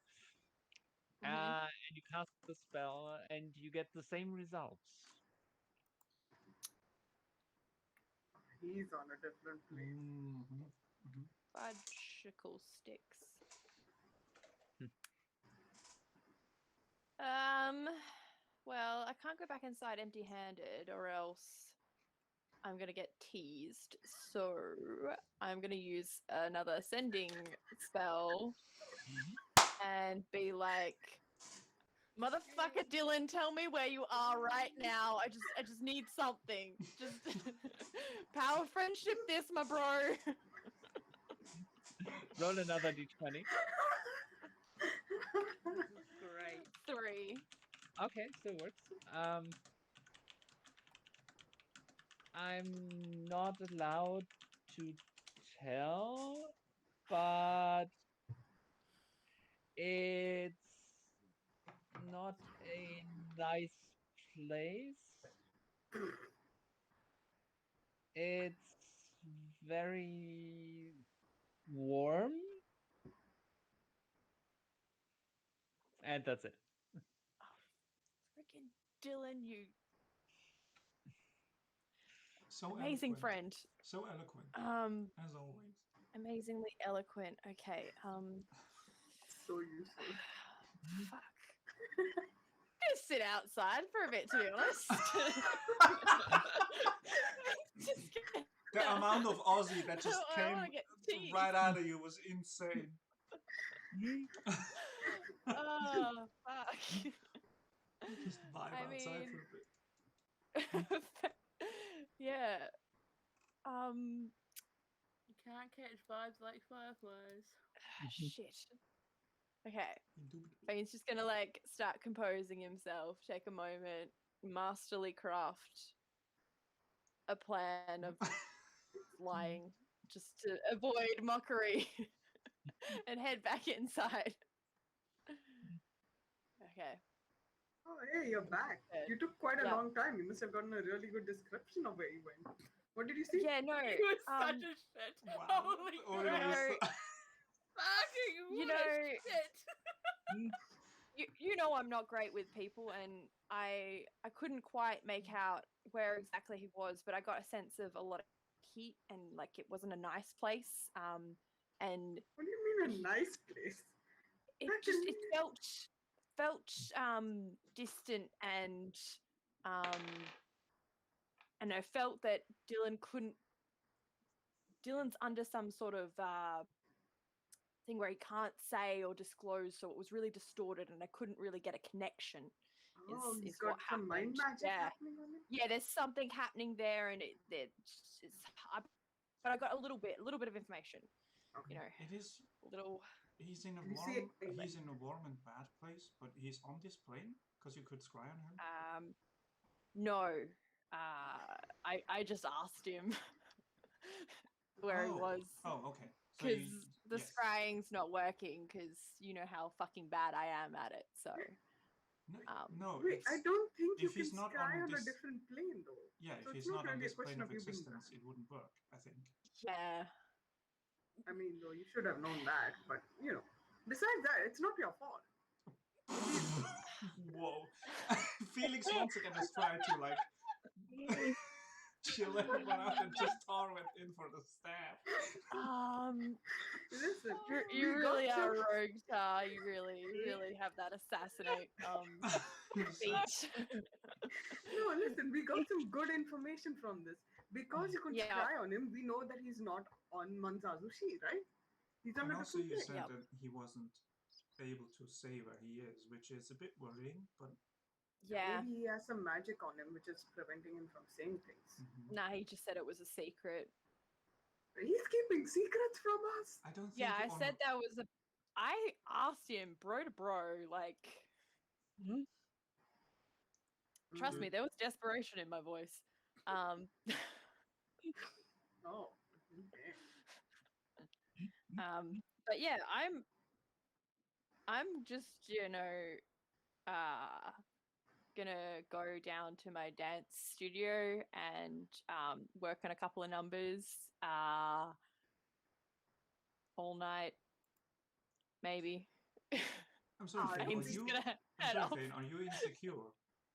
Speaker 1: And you cast the spell and you get the same results.
Speaker 3: He's on a different plane.
Speaker 5: Fudgicle sticks. Well, I can't go back inside empty-handed or else I'm going to get teased. So I'm going to use another sending spell and be like, Motherfucker Dylan, tell me where you are right now. I just need something. Just power friendship this, my bro.
Speaker 1: Roll another d20.
Speaker 4: Great.
Speaker 5: 3.
Speaker 1: Okay, still works. I'm not allowed to tell, but it's not a nice place. It's very warm. And that's it.
Speaker 5: Freaking Dylan, you
Speaker 2: So
Speaker 5: amazing
Speaker 2: eloquent.
Speaker 5: friend.
Speaker 2: So eloquent, as always.
Speaker 5: Amazingly eloquent. Okay,
Speaker 3: So useful.
Speaker 5: fuck. Just sit outside for a bit, to be honest. Just get-
Speaker 2: The amount of Aussie that just
Speaker 5: I
Speaker 2: came
Speaker 5: wanna get tea.
Speaker 2: right out of you was insane.
Speaker 5: Oh, fuck.
Speaker 2: Just vibe
Speaker 5: I
Speaker 2: outside
Speaker 5: mean-
Speaker 2: for a bit.
Speaker 5: Yeah.
Speaker 4: You can't catch vibes like fireflies.
Speaker 5: Shit. Okay.
Speaker 2: Indubitably.
Speaker 5: Fane's just gonna like start composing himself, take a moment, masterly craft a plan of lying just to avoid mockery and head back inside. Okay.
Speaker 3: Oh, hey, you're back.
Speaker 5: Okay.
Speaker 3: You took quite a
Speaker 5: Yeah.
Speaker 3: long time. You must have gotten a really good description of where you went. What did you see?
Speaker 5: Yeah, no.
Speaker 4: It was such a shit.
Speaker 2: Wow.
Speaker 4: Holy
Speaker 2: Oh,
Speaker 4: crap.
Speaker 2: it was-
Speaker 4: Fucking
Speaker 5: You
Speaker 4: what a
Speaker 5: know-
Speaker 4: shit.
Speaker 5: You know I'm not great with people, and I couldn't quite make out where exactly he was, but I got a sense of a lot of heat and like it wasn't a nice place. And
Speaker 3: What do you mean a nice place?
Speaker 5: it
Speaker 3: That
Speaker 5: just
Speaker 3: can
Speaker 5: it felt distant and I felt that Dylan's under some sort of thing where he can't say or disclose, so it was really distorted and I couldn't really get a connection.
Speaker 3: Oh, he's
Speaker 5: is
Speaker 3: got
Speaker 5: what
Speaker 3: some mind
Speaker 5: happened.
Speaker 3: magic
Speaker 5: Yeah.
Speaker 3: happening on him.
Speaker 5: Yeah, there's something happening there, and but I got a little bit of information. You know,
Speaker 2: It is.
Speaker 5: a little.
Speaker 2: He's in a
Speaker 3: You see
Speaker 2: warm.
Speaker 3: it-
Speaker 2: He's in a warm and bad place, but he's on this plane because you could scry on him.
Speaker 5: No, I just asked him where he was.
Speaker 2: Oh, okay. So
Speaker 5: Because the
Speaker 2: yes.
Speaker 5: scrying's not working, because you know how fucking bad I am at it. So
Speaker 2: No,
Speaker 3: Wait, I don't think you
Speaker 2: if
Speaker 3: can
Speaker 2: he's not
Speaker 3: scry
Speaker 2: on
Speaker 3: on a
Speaker 2: this-
Speaker 3: different plane, though.
Speaker 2: yeah,
Speaker 3: So
Speaker 2: if
Speaker 3: it's
Speaker 2: he's
Speaker 3: not
Speaker 2: not on
Speaker 3: really a
Speaker 2: this plane
Speaker 3: question
Speaker 2: of
Speaker 3: of you being
Speaker 2: existence,
Speaker 3: bad.
Speaker 2: it wouldn't work. I think.
Speaker 5: yeah.
Speaker 3: I mean, though, you should have known that, but, you know. Besides that, it's not your fault.
Speaker 2: Whoa. Felix once again has tried to like chill everyone out and just Tar went in for the stab.
Speaker 3: Listen,
Speaker 5: You
Speaker 3: we got
Speaker 5: really
Speaker 3: some-
Speaker 5: are rogue, Tar. You really have that assassinate beat.
Speaker 3: No, listen, we got some good information from this. Because you could
Speaker 5: Yeah.
Speaker 3: scry on him, we know that he's not on Manzazushi, right? He's on
Speaker 2: And
Speaker 3: a
Speaker 2: also
Speaker 3: different
Speaker 2: you
Speaker 3: plane.
Speaker 2: said
Speaker 5: Yep.
Speaker 2: that he wasn't able to say where he is, which is a bit worrying, but
Speaker 5: Yeah.
Speaker 3: Maybe he has some magic on him which is preventing him from saying things.
Speaker 5: Nah, he just said it was a secret.
Speaker 3: He's keeping secrets from us.
Speaker 2: I don't think
Speaker 5: Yeah, I
Speaker 2: on
Speaker 5: said that was a. I asked him, bro to bro, like. Trust me, there was desperation in my voice.
Speaker 3: Oh, okay.
Speaker 5: But yeah, I'm just gonna go down to my dance studio and work on a couple of numbers all night, maybe.
Speaker 2: I'm sorry,
Speaker 3: I
Speaker 2: Fane,
Speaker 3: don't
Speaker 2: are
Speaker 5: Fane's
Speaker 2: you
Speaker 5: just gonna
Speaker 2: I'm
Speaker 5: head
Speaker 2: sorry,
Speaker 5: off.
Speaker 2: Fane, are you insecure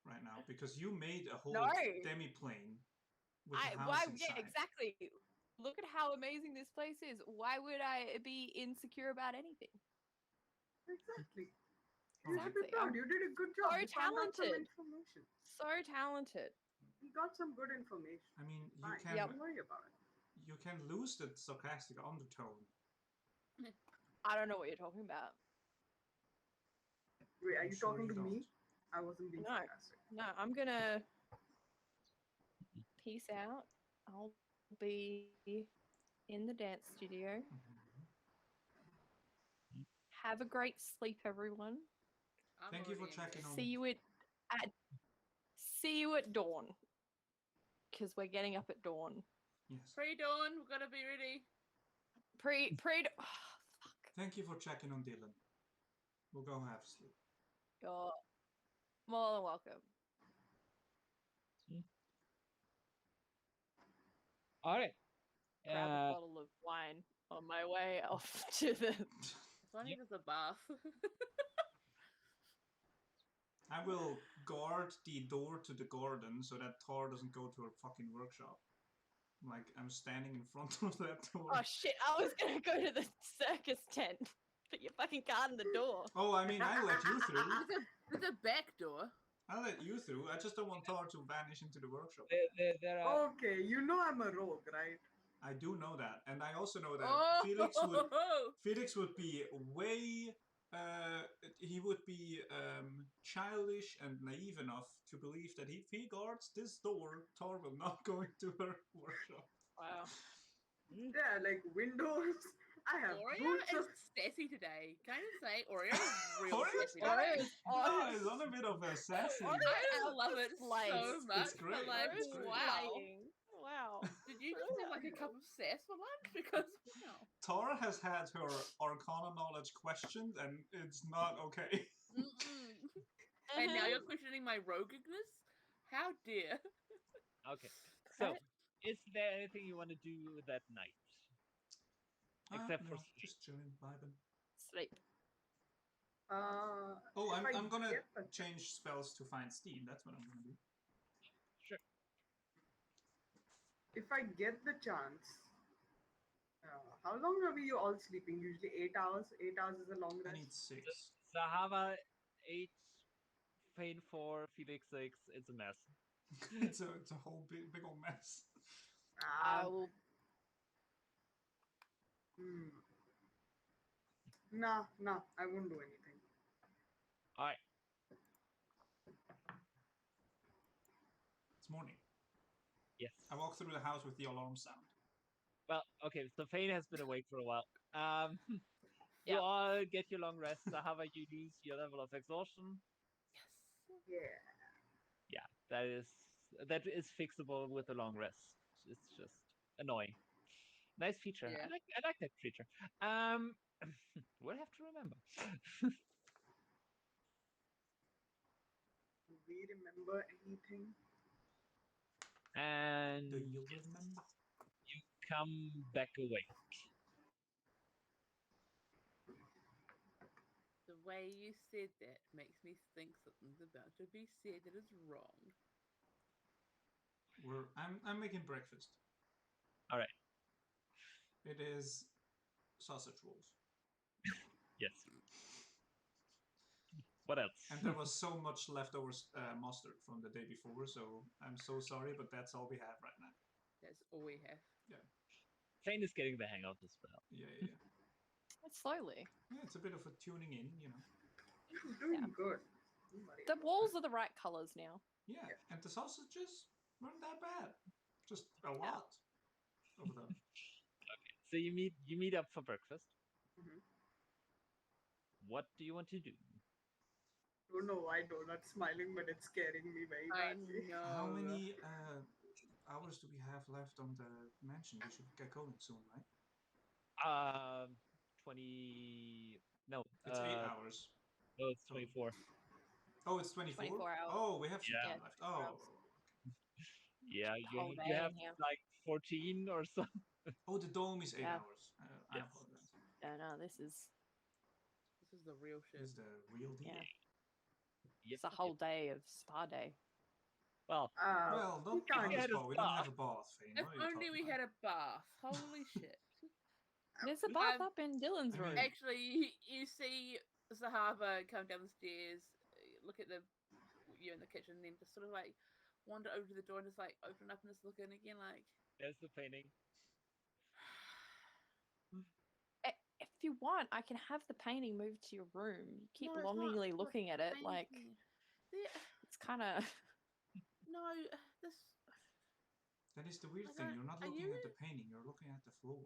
Speaker 2: right now? Because you made a whole
Speaker 5: No.
Speaker 2: demi-plane with a house
Speaker 5: Why?
Speaker 2: inside.
Speaker 5: Yeah, exactly. Look at how amazing this place is. Why would I be insecure about anything?
Speaker 3: Exactly.
Speaker 2: Oh,
Speaker 3: You should be
Speaker 5: Exactly.
Speaker 3: proud.
Speaker 5: I'm
Speaker 3: You did a good job.
Speaker 5: so
Speaker 3: You found out some
Speaker 5: talented.
Speaker 3: information.
Speaker 5: So talented.
Speaker 3: We got some good information.
Speaker 2: I mean, you
Speaker 3: Fine.
Speaker 2: can
Speaker 5: Yep.
Speaker 3: Don't worry about it.
Speaker 2: you can lose the sarcastic undertone.
Speaker 5: I don't know what you're talking about.
Speaker 3: Wait, are
Speaker 2: I'm
Speaker 3: you
Speaker 2: sure
Speaker 3: talking
Speaker 2: you
Speaker 3: to me?
Speaker 2: don't.
Speaker 3: I wasn't being
Speaker 5: No.
Speaker 3: sarcastic.
Speaker 5: No, I'm gonna peace out. I'll be in the dance studio. Have a great sleep, everyone.
Speaker 4: I'm
Speaker 2: Thank you for
Speaker 4: already in
Speaker 2: checking
Speaker 4: bed.
Speaker 2: on.
Speaker 5: See you at dawn. Because we're getting up at dawn.
Speaker 2: Yes.
Speaker 4: Pre-dawn, we've got to be ready.
Speaker 5: Pre. Oh, fuck.
Speaker 2: Thank you for checking on Dylan. We'll go have sleep.
Speaker 5: You're more than welcome.
Speaker 1: All right.
Speaker 5: Grab a bottle of wine on my way off to the.
Speaker 4: If only there's a bath.
Speaker 2: I will guard the door to the garden so that Tar doesn't go to her fucking workshop. Like, I'm standing in front of that door.
Speaker 5: Oh shit! I was gonna go to the circus tent, but you're fucking guarding the door.
Speaker 2: Oh, I mean, I let you through.
Speaker 4: There's a back door.
Speaker 2: I let you through. I just don't want Tar to vanish into the workshop.
Speaker 1: There are.
Speaker 3: Okay, you know I'm a rogue, right?
Speaker 2: I do know that, and I also know that
Speaker 4: Oh!
Speaker 2: Felix would be way. He would be childish and naive enough to believe that if he guards this door, Tar will not go into her workshop.
Speaker 5: Wow.
Speaker 3: Yeah, like windows. I have
Speaker 4: Oreo
Speaker 3: boots
Speaker 4: is
Speaker 3: of
Speaker 4: sassy today. Can I just say, Oreo is real
Speaker 2: Oreo's
Speaker 4: sassy
Speaker 2: got
Speaker 4: today.
Speaker 2: he's on a bit of a sassy.
Speaker 4: I love it so
Speaker 5: Slice.
Speaker 4: much.
Speaker 2: It's great.
Speaker 4: But like,
Speaker 2: It's great.
Speaker 4: wow.
Speaker 5: Wow.
Speaker 4: Did you just have like a cup of sass for lunch? Because wow.
Speaker 2: Tara has had her Arcana knowledge questioned, and it's not okay.
Speaker 4: And now you're questioning my rogueness? How dare?
Speaker 1: Okay. So, is there anything you want to do that night? Except for
Speaker 2: no,
Speaker 1: sleep.
Speaker 2: just chilling, vibing.
Speaker 5: Sleep.
Speaker 2: Oh,
Speaker 3: if I
Speaker 2: I'm gonna
Speaker 3: get a-
Speaker 2: change spells to find Steam. That's what I'm gonna do.
Speaker 1: Sure.
Speaker 3: If I get the chance, how long are we all sleeping? Usually 8 hours. 8 hours is a long
Speaker 2: I
Speaker 3: rest.
Speaker 2: need 6.
Speaker 1: Zahavah 8, Phane 4, Felix 6. It's a mess.
Speaker 2: it's a whole big old mess.
Speaker 5: I will.
Speaker 3: Nah, I won't do anything.
Speaker 1: All right.
Speaker 2: It's morning.
Speaker 1: Yes.
Speaker 2: I walk through the house with the alarm sound.
Speaker 1: Well, okay. So Phane has been awake for a while. You
Speaker 5: Yeah.
Speaker 1: all get your long rest. Zahavah, you lose your level of exhaustion.
Speaker 3: Yeah.
Speaker 1: Yeah, that is fixable with a long rest. It's just annoying. Nice feature.
Speaker 4: Yeah.
Speaker 1: I like that feature. We'll have to remember.
Speaker 3: Do we remember anything?
Speaker 1: And
Speaker 2: Do you remember?
Speaker 1: you come back awake.
Speaker 4: The way you said that makes me think something's about to be said that is wrong.
Speaker 2: I'm making breakfast.
Speaker 1: All right.
Speaker 2: It is sausage rolls.
Speaker 1: Yes. What else?
Speaker 2: And there was so much leftover mustard from the day before, so I'm so sorry, but that's all we have right now.
Speaker 4: That's all we have.
Speaker 1: Phane is getting the hang of the spell.
Speaker 2: Yeah.
Speaker 5: Slowly.
Speaker 2: Yeah, it's a bit of a tuning in, you know.
Speaker 3: You're doing good. Don't worry
Speaker 5: The
Speaker 3: about
Speaker 5: walls are the right colors now.
Speaker 2: Yeah, and the sausages weren't that bad. Just a lot of them.
Speaker 1: So you meet up for breakfast.
Speaker 3: Mhm.
Speaker 1: What do you want to do?
Speaker 3: Don't know why Donut's smiling, but it's scaring me very
Speaker 4: I
Speaker 3: badly.
Speaker 4: know.
Speaker 2: How many hours do we have left on the mansion? We should get going soon, right?
Speaker 1: 20. No.
Speaker 2: It's 8 hours.
Speaker 1: No, it's 24.
Speaker 2: Oh, it's 24?
Speaker 5: 24 hours.
Speaker 2: Oh, we have some
Speaker 1: Yeah.
Speaker 2: time left. Oh,
Speaker 1: Yeah,
Speaker 5: Whole
Speaker 1: you
Speaker 5: day
Speaker 1: have
Speaker 5: in here.
Speaker 1: like 14 or so.
Speaker 2: oh, the dome is 8
Speaker 5: Yeah.
Speaker 2: hours. I
Speaker 1: Yes.
Speaker 2: apologize.
Speaker 5: No, this is
Speaker 4: the real shit.
Speaker 2: This is the real deal.
Speaker 5: yeah.
Speaker 1: Yep,
Speaker 5: It's a whole day of spa day.
Speaker 1: Well,
Speaker 2: Well,
Speaker 3: we
Speaker 2: not
Speaker 3: can't.
Speaker 1: Yeah,
Speaker 2: spa. We don't have a bath, Phane.
Speaker 4: If
Speaker 2: What are you
Speaker 4: only
Speaker 2: talking
Speaker 4: we
Speaker 2: about?
Speaker 4: had a bath. Holy shit.
Speaker 5: There's a bath
Speaker 4: Um,
Speaker 5: up in Dylan's
Speaker 2: I mean-
Speaker 5: room.
Speaker 4: Actually, you see Zahavah come down the stairs, look at you in the kitchen, and then just sort of like wander over to the door and just like open up and just look in again, like.
Speaker 1: there's the painting.
Speaker 5: if you want, I can have the painting moved to your room. You keep
Speaker 4: No, it's not
Speaker 5: longingly
Speaker 4: the
Speaker 5: looking at it, like
Speaker 4: painting.
Speaker 5: it's kind of.
Speaker 4: No, this.
Speaker 2: That is the weird
Speaker 4: I
Speaker 2: thing.
Speaker 4: don't-
Speaker 2: You're not
Speaker 4: are
Speaker 2: looking
Speaker 4: you?
Speaker 2: at the painting. You're looking at the floor.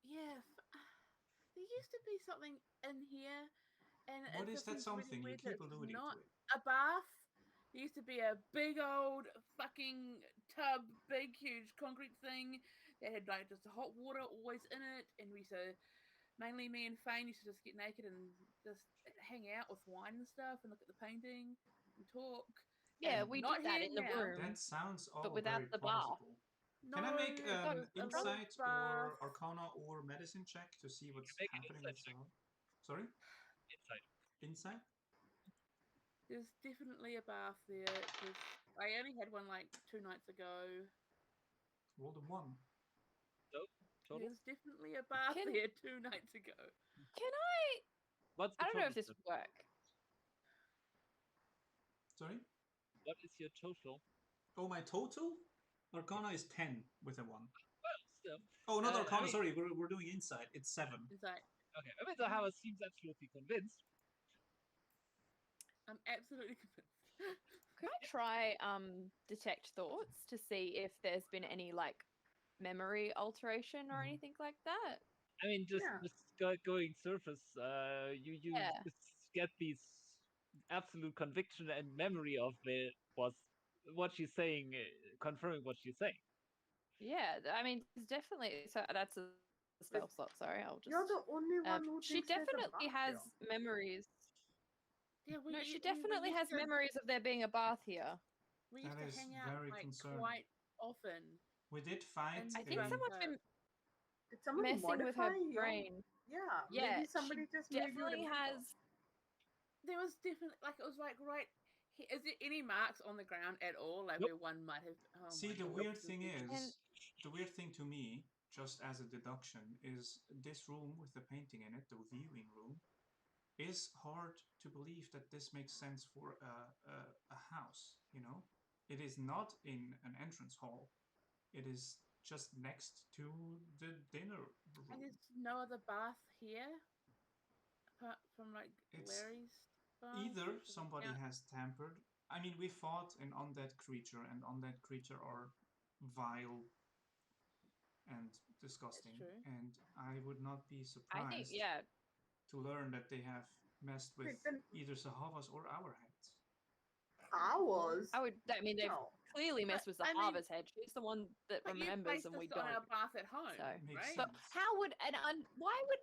Speaker 4: Yeah, there used to be something in here, and
Speaker 2: What
Speaker 4: it
Speaker 2: is
Speaker 4: just
Speaker 2: that
Speaker 4: seems really
Speaker 2: something? You
Speaker 4: weird
Speaker 2: keep
Speaker 4: that it's
Speaker 2: alluding
Speaker 4: not
Speaker 2: to it.
Speaker 4: a bath. There used to be a big old fucking tub, big huge concrete thing that had like just hot water always in it, and we used to, mainly me and Phane used to just get naked and just hang out with wine and stuff and look at the painting and talk.
Speaker 5: Yeah,
Speaker 4: And
Speaker 5: we
Speaker 4: not
Speaker 5: did that
Speaker 4: here
Speaker 5: in the
Speaker 4: now.
Speaker 5: room,
Speaker 2: That sounds all
Speaker 5: but without
Speaker 2: very
Speaker 5: the bath.
Speaker 2: plausible.
Speaker 4: No,
Speaker 2: Can I make
Speaker 5: got a
Speaker 2: insight
Speaker 4: bath.
Speaker 2: or arcana or medicine check to see what's
Speaker 1: make an
Speaker 2: happening
Speaker 1: insight
Speaker 2: with
Speaker 1: check.
Speaker 2: Zahavah? Sorry?
Speaker 1: Inside.
Speaker 2: Insight?
Speaker 4: There's definitely a bath there because I only had one like 2 nights ago.
Speaker 2: Roll the 1.
Speaker 1: So total.
Speaker 4: There's definitely a bath
Speaker 5: Can-
Speaker 4: there 2 nights ago.
Speaker 5: Can I?
Speaker 1: What's the
Speaker 5: I don't know
Speaker 1: total?
Speaker 5: if this
Speaker 1: then?
Speaker 5: would work.
Speaker 2: Sorry?
Speaker 1: What is your total?
Speaker 2: Oh, my total? Arcana is 10 with a 1.
Speaker 1: Well, still.
Speaker 2: Oh, not
Speaker 1: I
Speaker 2: Arcana,
Speaker 1: mean-
Speaker 2: sorry. We're doing insight. It's 7.
Speaker 4: It's like,
Speaker 1: Okay. I mean, Zahavah seems absolutely convinced.
Speaker 4: I'm absolutely convinced.
Speaker 5: Could I try detect thoughts to see if there's been any like memory alteration or
Speaker 2: Mhm.
Speaker 5: anything like that?
Speaker 1: I mean, just
Speaker 3: Yeah.
Speaker 1: going surface. You
Speaker 5: Yeah.
Speaker 1: just get these absolute conviction and memory of what she's saying, confirming what she's saying.
Speaker 5: Yeah, I mean, it's definitely. So that's a spell slot. Sorry, I'll just.
Speaker 3: You're the only one who
Speaker 5: She
Speaker 3: thinks there's a
Speaker 5: definitely
Speaker 3: bath
Speaker 5: has
Speaker 3: here.
Speaker 5: memories.
Speaker 4: Yeah,
Speaker 5: No, she definitely has memories of there being a bath here.
Speaker 4: We used
Speaker 2: That
Speaker 4: to
Speaker 2: is
Speaker 4: hang out
Speaker 2: very
Speaker 4: like
Speaker 2: concerning.
Speaker 4: quite often.
Speaker 2: We did find
Speaker 4: And
Speaker 5: I think
Speaker 2: a...
Speaker 5: someone's been
Speaker 3: Did someone
Speaker 5: messing with her
Speaker 3: modify your
Speaker 5: brain.
Speaker 3: Yeah,
Speaker 5: Yeah,
Speaker 3: maybe somebody
Speaker 5: she
Speaker 3: just made you
Speaker 5: definitely
Speaker 3: remember.
Speaker 5: has.
Speaker 4: There was definitely like it was like right. Is there any marks on the ground at all? Like
Speaker 1: Nope.
Speaker 4: where one might have. Oh
Speaker 2: See,
Speaker 4: my
Speaker 2: the
Speaker 4: God,
Speaker 2: weird
Speaker 4: this
Speaker 2: thing
Speaker 5: And-
Speaker 2: is, the weird thing to me, just as a deduction, is this room with the painting in it, the viewing room, is hard to believe that this makes sense for a house, you know? It is not in an entrance hall. It is just next to the dinner
Speaker 4: And
Speaker 2: room.
Speaker 4: there's no other bath here, apart from like
Speaker 2: It's
Speaker 4: Larry's bath.
Speaker 2: Either
Speaker 4: which is
Speaker 2: somebody
Speaker 4: out-
Speaker 2: has tampered. I mean, we fought an undead creature, and undead creature are vile and disgusting.
Speaker 4: true.
Speaker 2: And I would not be
Speaker 5: I
Speaker 2: surprised
Speaker 5: think, yeah,
Speaker 2: to learn that they have messed with
Speaker 3: Wait, then-
Speaker 2: either Zahavah's or our heads.
Speaker 3: Ours?
Speaker 5: I mean, they've
Speaker 3: No.
Speaker 5: clearly messed with
Speaker 4: I mean-
Speaker 5: Zahavah's head. She's the one that
Speaker 4: But you
Speaker 5: remembers,
Speaker 4: based
Speaker 5: and we
Speaker 4: us on our
Speaker 5: don't.
Speaker 4: bath at home,
Speaker 5: So-
Speaker 2: Makes
Speaker 4: right?
Speaker 2: sense.
Speaker 5: But how would why would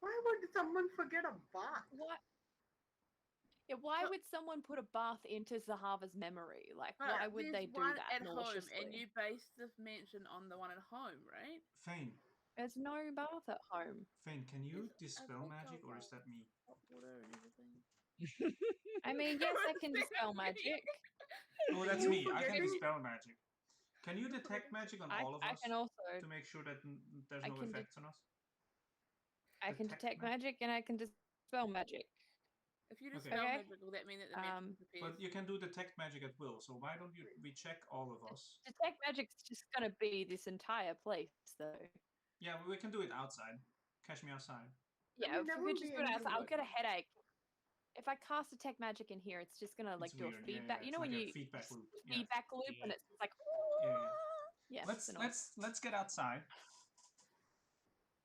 Speaker 3: Why would someone forget a bath?
Speaker 5: what? Yeah, why
Speaker 4: But-
Speaker 5: would someone put a bath into Zahavah's memory? Like,
Speaker 4: But
Speaker 5: why would
Speaker 4: there's
Speaker 5: they do
Speaker 4: one
Speaker 5: that
Speaker 4: at home,
Speaker 5: maliciously?
Speaker 4: and you based the mention on the one at home, right?
Speaker 2: Phane,
Speaker 5: There's no bath at home.
Speaker 2: Phane, can you
Speaker 4: There's a
Speaker 2: dispel
Speaker 4: big
Speaker 2: magic,
Speaker 4: old
Speaker 2: or is that me?
Speaker 4: Hot water and everything.
Speaker 5: I mean, yes, I can
Speaker 4: Everyone's
Speaker 5: dispel
Speaker 4: saying
Speaker 5: magic.
Speaker 2: Oh, that's
Speaker 3: You
Speaker 2: me. I can
Speaker 3: forgetting-
Speaker 2: dispel magic. Can you detect magic on all of
Speaker 5: I
Speaker 2: us
Speaker 5: can also
Speaker 2: to make sure that there's
Speaker 5: I
Speaker 2: no
Speaker 5: can
Speaker 2: effects on us?
Speaker 5: I can
Speaker 2: detect
Speaker 5: detect
Speaker 2: magic?
Speaker 5: magic and I can dispel magic.
Speaker 4: If you
Speaker 2: Okay.
Speaker 4: dispel
Speaker 5: Okay.
Speaker 4: magic, will that mean that the magic disappears?
Speaker 2: But you can do detect magic at will, so why don't we check all of us?
Speaker 5: Detect magic's just gonna be this entire place, though.
Speaker 2: Yeah, we can do it outside. Catch me outside.
Speaker 5: Yeah,
Speaker 3: mean, there
Speaker 5: if we
Speaker 3: won't
Speaker 5: just
Speaker 3: be
Speaker 5: do it
Speaker 3: any
Speaker 5: outside, I'll
Speaker 3: wood.
Speaker 5: get a headache. If I cast detect magic in here, it's just gonna like
Speaker 2: It's
Speaker 5: do
Speaker 2: weird,
Speaker 5: a
Speaker 2: yeah,
Speaker 5: feedback.
Speaker 2: yeah,
Speaker 5: You
Speaker 2: it's
Speaker 5: know when
Speaker 2: like a
Speaker 5: you
Speaker 2: feedback loop, yeah.
Speaker 5: feedback loop, and
Speaker 1: Yeah.
Speaker 5: it's like
Speaker 2: Yeah.
Speaker 5: yeah.
Speaker 2: Let's
Speaker 5: it's annoying.
Speaker 2: let's get outside.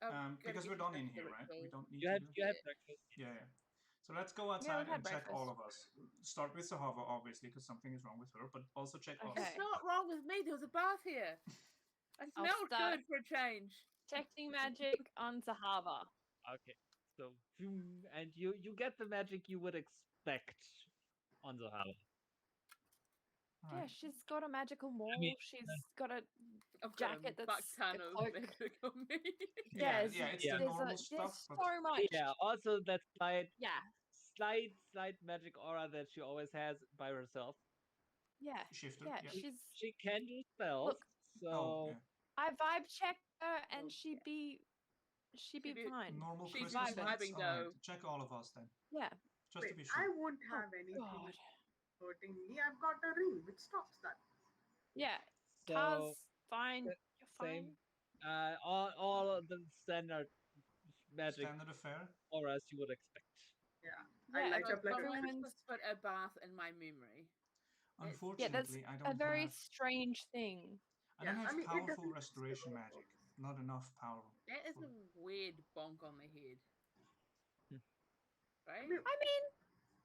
Speaker 4: Gotta
Speaker 2: Because
Speaker 4: get
Speaker 2: we're
Speaker 4: you
Speaker 2: done
Speaker 4: back
Speaker 2: in
Speaker 4: to
Speaker 2: here,
Speaker 4: it,
Speaker 2: right?
Speaker 4: so-
Speaker 2: We don't need
Speaker 1: You
Speaker 2: to.
Speaker 1: had
Speaker 2: do-
Speaker 1: breakfast.
Speaker 2: Yeah. So let's go
Speaker 5: we've
Speaker 2: outside
Speaker 5: had
Speaker 2: and check all
Speaker 5: breakfast.
Speaker 2: of us. Start with Zahavah, obviously, because something is wrong with her, but also check us.
Speaker 5: Okay.
Speaker 4: It's not wrong with me. There was a bath here. I
Speaker 5: I'll
Speaker 4: smelled
Speaker 5: start-
Speaker 4: good for a change.
Speaker 5: Detecting magic on Zahavah.
Speaker 1: Okay. So, and you get the magic you would expect on Zahavah.
Speaker 2: All
Speaker 5: Yeah,
Speaker 2: right.
Speaker 5: she's got a magical maul.
Speaker 1: mean,
Speaker 5: She's got a
Speaker 4: I've got
Speaker 5: jacket
Speaker 4: a
Speaker 5: that's
Speaker 4: buck ton
Speaker 5: a
Speaker 4: of
Speaker 5: cloak.
Speaker 4: magic on me.
Speaker 2: Yeah,
Speaker 5: Yes,
Speaker 2: yeah, it's
Speaker 1: yeah.
Speaker 2: the
Speaker 5: there's
Speaker 2: normal
Speaker 5: there's
Speaker 2: stuff, but
Speaker 5: so much.
Speaker 1: Yeah. Also, that
Speaker 5: Yeah,
Speaker 1: slight magic aura that she always has by herself.
Speaker 5: yeah,
Speaker 2: shifter.
Speaker 5: yeah.
Speaker 2: Yeah.
Speaker 1: She can do spells.
Speaker 5: Look.
Speaker 1: So
Speaker 2: Oh, yeah.
Speaker 5: I vibe check her, and
Speaker 4: Oh,
Speaker 5: she'd be
Speaker 4: She'd be
Speaker 5: fine.
Speaker 2: Normal
Speaker 4: She's
Speaker 2: Christmas
Speaker 5: vibing.
Speaker 2: lights.
Speaker 4: vibing,
Speaker 2: All right,
Speaker 4: though.
Speaker 2: check all of us then,
Speaker 5: Yeah.
Speaker 2: just to
Speaker 3: Wait,
Speaker 2: be
Speaker 3: I
Speaker 2: sure.
Speaker 3: won't have
Speaker 5: Oh,
Speaker 3: anything
Speaker 5: God.
Speaker 3: hurting me. I've got a ring which stops that.
Speaker 5: Yeah.
Speaker 1: so
Speaker 5: Tars, fine.
Speaker 1: sa-
Speaker 5: You're fine.
Speaker 1: same. All of the standard magic
Speaker 2: Standard affair.
Speaker 1: auras you would expect.
Speaker 3: Yeah.
Speaker 5: Yeah,
Speaker 3: I light up like a
Speaker 5: everyone's-
Speaker 4: Just put a bath in my memory.
Speaker 5: Yeah, that's
Speaker 2: Unfortunately, I
Speaker 5: a
Speaker 2: don't
Speaker 5: very
Speaker 2: have.
Speaker 5: strange thing.
Speaker 2: I don't
Speaker 3: Yeah,
Speaker 2: have
Speaker 3: I mean, it
Speaker 2: powerful
Speaker 3: doesn't
Speaker 2: restoration
Speaker 3: serve a
Speaker 2: magic.
Speaker 3: purpose.
Speaker 2: Not enough power.
Speaker 4: That is
Speaker 2: for-
Speaker 4: a weird bonk on the head. Right?
Speaker 3: I mean,
Speaker 5: I mean,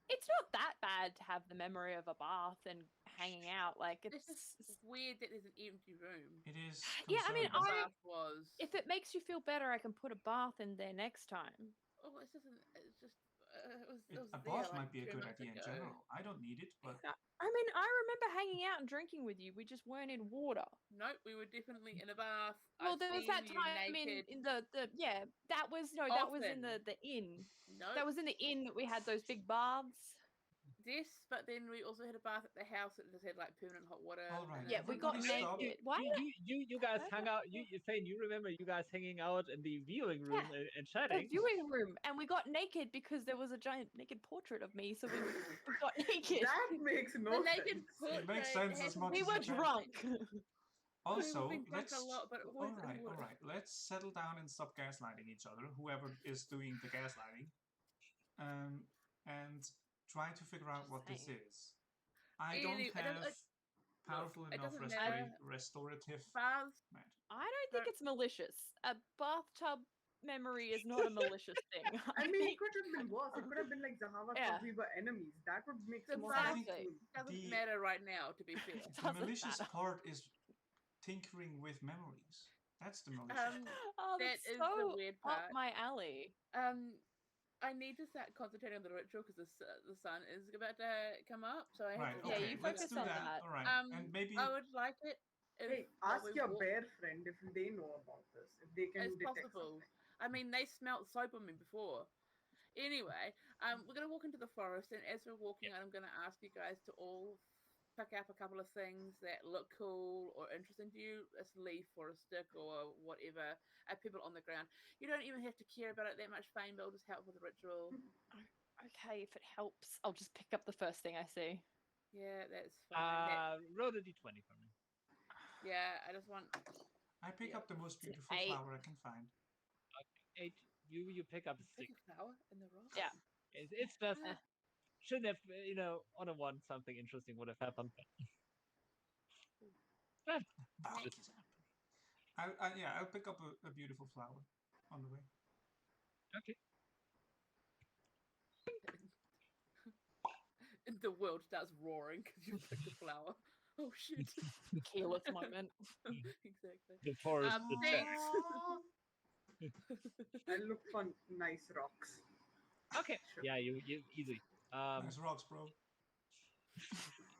Speaker 5: it's not that bad to have the memory of a bath and hanging out. Like
Speaker 4: It's
Speaker 5: it's
Speaker 4: just weird that there's an empty room.
Speaker 2: It is.
Speaker 5: Yeah, I mean,
Speaker 2: concerning.
Speaker 4: The bath was.
Speaker 5: if it makes you feel better, I can put a bath in there next time.
Speaker 4: Oh, it's just. It's just. It was
Speaker 2: A
Speaker 4: there,
Speaker 2: bath
Speaker 4: like,
Speaker 2: might be a
Speaker 4: 2
Speaker 2: good
Speaker 4: months
Speaker 2: idea in
Speaker 4: ago.
Speaker 2: general. I don't need it, but
Speaker 5: I mean, I remember hanging out and drinking with you. We just weren't in water.
Speaker 4: Nope, we were definitely in a bath.
Speaker 5: Well,
Speaker 4: I've
Speaker 5: there was that
Speaker 4: seen you
Speaker 5: time
Speaker 4: naked.
Speaker 5: in the yeah. That was that was in
Speaker 4: Often.
Speaker 5: the inn.
Speaker 4: Nope.
Speaker 5: That was in the inn that we had those big baths.
Speaker 4: Yes, but then we also had a bath at the house that just had like permanent hot water.
Speaker 2: All right,
Speaker 4: and
Speaker 5: Yeah, we got
Speaker 2: everybody stop.
Speaker 5: naked. Why?
Speaker 1: You guys hung out. Phane, you remember you guys hanging out in the viewing room and
Speaker 5: The
Speaker 1: chatting.
Speaker 5: viewing room, and we got naked because there was a giant naked portrait of me, so we got naked.
Speaker 3: that makes
Speaker 4: The
Speaker 3: no
Speaker 4: naked
Speaker 3: sense.
Speaker 4: portrait
Speaker 2: It makes sense as
Speaker 4: had
Speaker 2: much
Speaker 5: We
Speaker 2: as
Speaker 5: were
Speaker 2: it can.
Speaker 5: drunk.
Speaker 2: Also,
Speaker 4: We've been drunk
Speaker 2: let's.
Speaker 4: a lot, but
Speaker 2: all
Speaker 4: always in
Speaker 2: right, all
Speaker 4: water.
Speaker 2: right. Let's settle down and stop gaslighting each other. Whoever is doing the gaslighting, and try to figure out what this is. I don't
Speaker 4: Anyway,
Speaker 2: have powerful
Speaker 4: it
Speaker 2: enough
Speaker 4: doesn't matter.
Speaker 2: restorative
Speaker 4: Baths.
Speaker 2: magic.
Speaker 5: I don't think it's malicious. A bathtub memory is not a malicious thing.
Speaker 3: I mean, it could have been worse. It could have been like Zahavah
Speaker 5: Yeah.
Speaker 3: thought we were enemies. That would make
Speaker 4: The
Speaker 3: more
Speaker 4: bath
Speaker 3: sense. to me.
Speaker 4: doesn't
Speaker 2: The-
Speaker 4: matter right now, to be fair.
Speaker 2: The
Speaker 5: Doesn't
Speaker 2: malicious
Speaker 5: matter.
Speaker 2: part is tinkering with memories. That's the malicious
Speaker 4: Um,
Speaker 2: part.
Speaker 5: Oh,
Speaker 4: That
Speaker 5: that's
Speaker 4: is
Speaker 5: so
Speaker 4: the weird
Speaker 5: up
Speaker 4: part.
Speaker 5: my alley.
Speaker 4: I need to start concentrating on the ritual because the sun is about to come up, so I have
Speaker 2: Right,
Speaker 4: to.
Speaker 5: Yeah,
Speaker 2: okay,
Speaker 5: you
Speaker 2: let's
Speaker 5: focus
Speaker 2: do
Speaker 5: on
Speaker 2: that.
Speaker 5: that.
Speaker 2: All right, and maybe
Speaker 4: I would like it. If
Speaker 3: Hey,
Speaker 4: while
Speaker 3: ask
Speaker 4: we
Speaker 3: your
Speaker 4: walk-
Speaker 3: bear friend if they know about this. If they can
Speaker 4: It's
Speaker 3: detect
Speaker 4: possible.
Speaker 3: something.
Speaker 4: I mean, they smelt soap on me before. Anyway, we're gonna walk into the forest, and as we're walking, I'm gonna ask you guys to all pick up a couple of things that look cool or interesting to you. A leaf or a stick or whatever. A pebble on the ground. You don't even have to care about it that much, Phane, but it'll just help with the ritual.
Speaker 5: Okay, if it helps, I'll just pick up the first thing I see.
Speaker 4: Yeah, that's fine.
Speaker 1: Roll a d20 for me.
Speaker 4: Yeah, I just want.
Speaker 2: I pick
Speaker 4: Yeah.
Speaker 2: up the most beautiful
Speaker 5: 8.
Speaker 2: flower I can find.
Speaker 1: 8. You pick up a 6.
Speaker 4: Pick a flower in the rock.
Speaker 5: Yeah.
Speaker 1: It's just
Speaker 5: Eh.
Speaker 1: shouldn't have on a 1 something interesting would have happened. But
Speaker 2: Magic
Speaker 1: just-
Speaker 2: is happening. I'll pick up a beautiful flower on the way.
Speaker 1: okay.
Speaker 4: And the world starts roaring because you picked a flower. Oh shit!
Speaker 5: Keyless moment.
Speaker 4: Exactly.
Speaker 1: The forest
Speaker 4: Thanks.
Speaker 3: I look for nice rocks.
Speaker 1: Okay.
Speaker 3: Sure.
Speaker 1: Yeah, you easy.
Speaker 2: Nice rocks, bro.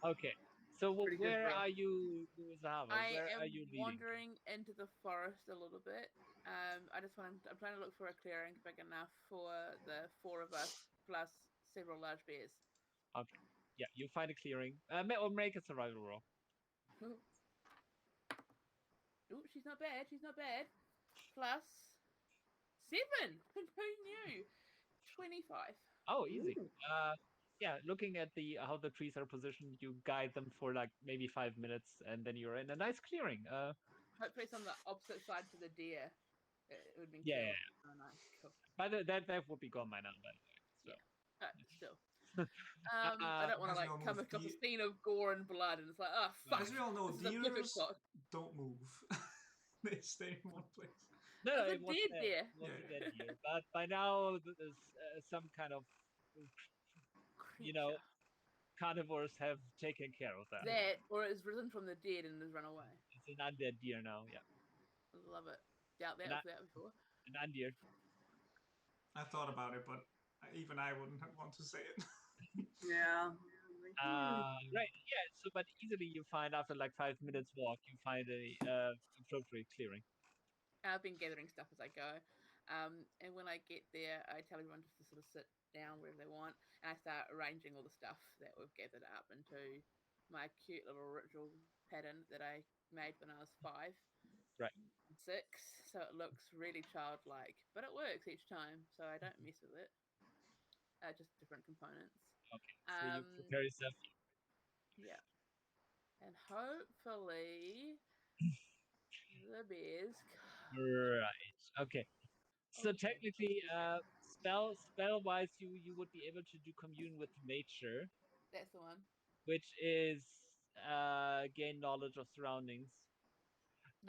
Speaker 1: Okay. So
Speaker 3: Pretty good,
Speaker 1: where
Speaker 3: bro.
Speaker 1: are you, Zahavah?
Speaker 4: I
Speaker 1: Where
Speaker 4: am
Speaker 1: are you leading?
Speaker 4: wandering into the forest a little bit. I'm trying to look for a clearing big enough for the 4 of us plus several large bears.
Speaker 1: Okay. Yeah, you find a clearing. Or make a survival roll.
Speaker 4: Oh, she's not bad. She's not bad. Plus 7. Who knew? 25.
Speaker 1: Oh, easy.
Speaker 3: Ooh.
Speaker 1: Yeah, looking at how the trees are positioned, you guide them for like maybe 5 minutes, and then you're in a nice clearing.
Speaker 4: Hopefully it's on the opposite side to the deer. It would be
Speaker 1: Yeah,
Speaker 4: Oh, nice. Cool.
Speaker 1: but that would be gone by now, by the way. So.
Speaker 4: Still. I don't want
Speaker 2: As
Speaker 4: to
Speaker 2: we all
Speaker 4: like come
Speaker 2: move,
Speaker 4: across a
Speaker 2: deer-
Speaker 4: scene of gore and blood, and it's like, oh fuck.
Speaker 2: As we all know,
Speaker 4: this is a perfect
Speaker 2: deers
Speaker 4: spot.
Speaker 2: don't move. They stay in one place.
Speaker 1: No,
Speaker 4: There's a
Speaker 1: it was
Speaker 4: deer
Speaker 1: dead.
Speaker 4: there.
Speaker 1: It was
Speaker 2: Yeah,
Speaker 1: a dead deer. But by now, there's some kind of
Speaker 4: Creature.
Speaker 1: carnivores have taken care of that.
Speaker 4: That, or it's risen from the dead and has run away.
Speaker 1: It's an undead deer now. Yeah,
Speaker 4: Love it. Doubt that
Speaker 1: Not-
Speaker 4: was that before.
Speaker 1: an undeer.
Speaker 2: I thought about it, but even I wouldn't want to say it.
Speaker 3: Yeah.
Speaker 1: Right. Yeah. So, but easily you find after like 5 minutes walk, you find a appropriate clearing.
Speaker 4: I've been gathering stuff as I go. And when I get there, I tell everyone just to sort of sit down wherever they want, and I start arranging all the stuff that we've gathered up into my cute little ritual pattern that I made when I was 5.
Speaker 1: Right.
Speaker 4: 6, so it looks really childlike, but it works each time, so I don't mess with it. Just different components.
Speaker 1: Okay. So you prepare yourself.
Speaker 4: Yeah. And hopefully the bears.
Speaker 1: Right. Okay. So
Speaker 4: Okay,
Speaker 1: technically,
Speaker 4: perception.
Speaker 1: spell-wise, you would be able to do commune with nature,
Speaker 4: That's the one.
Speaker 1: which is gain knowledge of surroundings.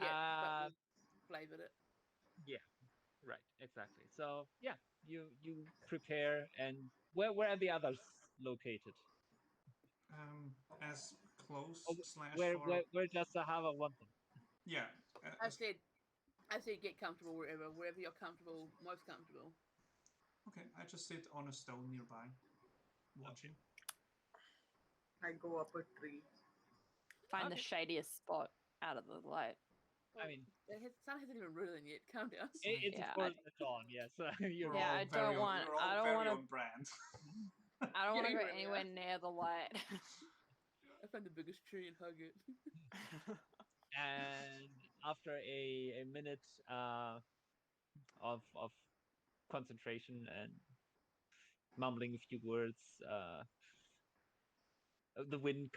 Speaker 4: Yeah, but
Speaker 1: Uh,
Speaker 4: we flavored it.
Speaker 1: yeah, right, exactly. So yeah, you prepare, and where are the others located?
Speaker 2: As close
Speaker 1: Oh,
Speaker 2: slash
Speaker 1: where
Speaker 2: far.
Speaker 1: where does Zahavah want them?
Speaker 2: Yeah.
Speaker 4: I said get comfortable wherever you're comfortable, most comfortable.
Speaker 2: Okay, I just sit on a stone nearby, watching.
Speaker 3: I go up a tree.
Speaker 5: Find the
Speaker 1: Okay.
Speaker 5: shadiest spot out of the light.
Speaker 1: I mean,
Speaker 4: The sun hasn't even risen yet. Calm down.
Speaker 1: it's
Speaker 5: Yeah,
Speaker 1: of course the dawn. Yeah, so you're
Speaker 2: We're
Speaker 5: Yeah,
Speaker 2: all
Speaker 5: I
Speaker 2: very
Speaker 5: don't
Speaker 2: on,
Speaker 5: want-
Speaker 2: we're all
Speaker 5: I don't
Speaker 2: very
Speaker 5: wanna-
Speaker 2: on brand.
Speaker 5: I don't want to
Speaker 4: Yeah,
Speaker 5: go
Speaker 4: you really
Speaker 5: anywhere
Speaker 4: are.
Speaker 5: near the light.
Speaker 4: I found the biggest tree and hug it.
Speaker 1: And after a minute of concentration and mumbling a few words, the wind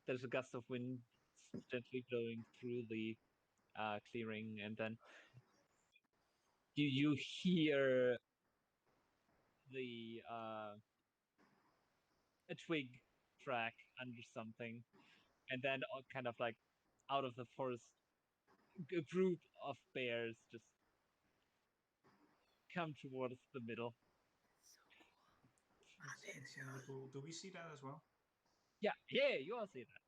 Speaker 1: there's a gust of wind gently blowing through the clearing, and then you hear the a twig crack under something, and then kind of like out of the forest, a group of bears just come towards the middle.
Speaker 4: So
Speaker 2: It's really cool. Do we see that as well?
Speaker 1: Yeah, you all see that.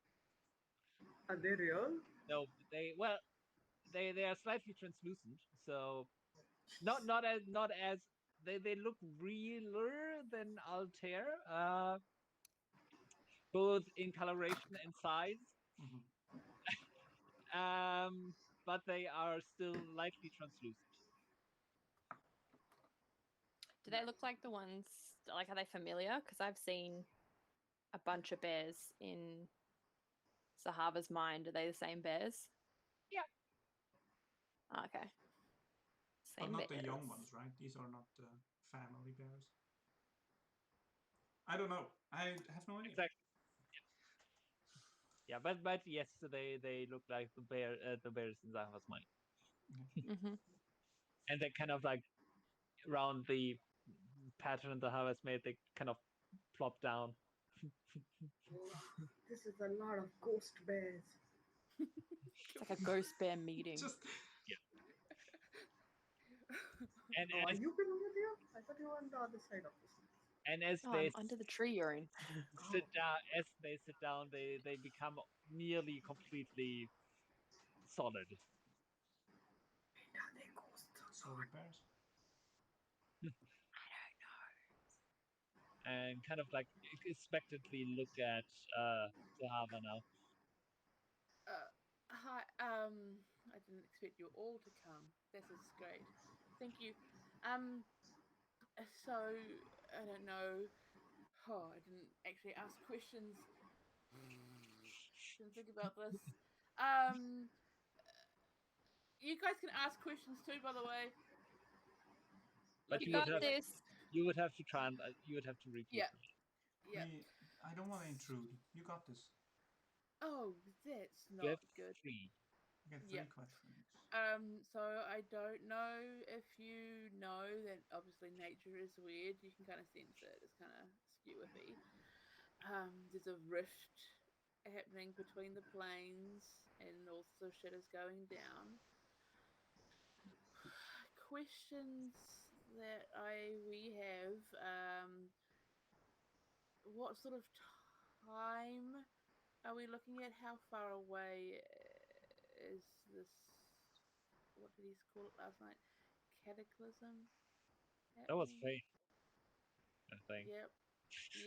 Speaker 3: Are they real?
Speaker 1: No, they are slightly translucent, so not as they look realer than Altair, both in coloration and size.
Speaker 2: Mhm.
Speaker 1: But they are still lightly translucent.
Speaker 5: Do they look like the ones? Like, are they familiar? Because I've seen a bunch of bears in Zahavah's mind. Are they the same bears?
Speaker 1: Yeah.
Speaker 5: Oh, okay.
Speaker 2: But
Speaker 5: Same
Speaker 2: not the young
Speaker 5: bears.
Speaker 2: ones, right? These are not family bears. I don't know. I have no idea.
Speaker 1: Exactly. Yeah, but yes, so they look like the bears in Zahavah's mind,
Speaker 5: Mm-hmm.
Speaker 1: and they kind of like around the pattern the Zahavah's made, they kind of plop down.
Speaker 3: This is a lot of ghost bears.
Speaker 5: It's like a ghost bear meeting.
Speaker 2: Just
Speaker 1: And
Speaker 3: Oh, are
Speaker 1: as
Speaker 3: you coming with you? I thought you were on the other side of this.
Speaker 1: and as
Speaker 5: Oh,
Speaker 1: they
Speaker 5: I'm under the tree you're in.
Speaker 1: sit down, they become nearly completely solid.
Speaker 3: Are they ghosts?
Speaker 2: solid bears.
Speaker 1: And kind of like expectantly look at Zahavah now.
Speaker 4: Hi. I didn't expect you all to come. This is great. Thank you. So I don't know. Oh, I didn't actually ask questions. Didn't think about this. Um, you guys can ask questions too, by the way.
Speaker 1: But
Speaker 5: You got this.
Speaker 1: you would have to try and you would have to repeat.
Speaker 4: Yeah.
Speaker 1: that.
Speaker 4: Yeah.
Speaker 2: I don't want to intrude. You got this.
Speaker 4: Oh, that's
Speaker 1: You
Speaker 4: not
Speaker 1: have
Speaker 4: good.
Speaker 1: 3.
Speaker 2: You get 3
Speaker 4: Yeah.
Speaker 2: questions.
Speaker 4: So I don't know if you know that obviously nature is weird. You can kind of sense it. It's kind of skew-iffy. There's a rift happening between the planes, and also shit is going down. Questions that we have. What sort of time are we looking at? How far away is this? What did he call it last night? Cataclysm.
Speaker 1: That was
Speaker 4: Happening?
Speaker 1: fate, I think.
Speaker 4: Yep.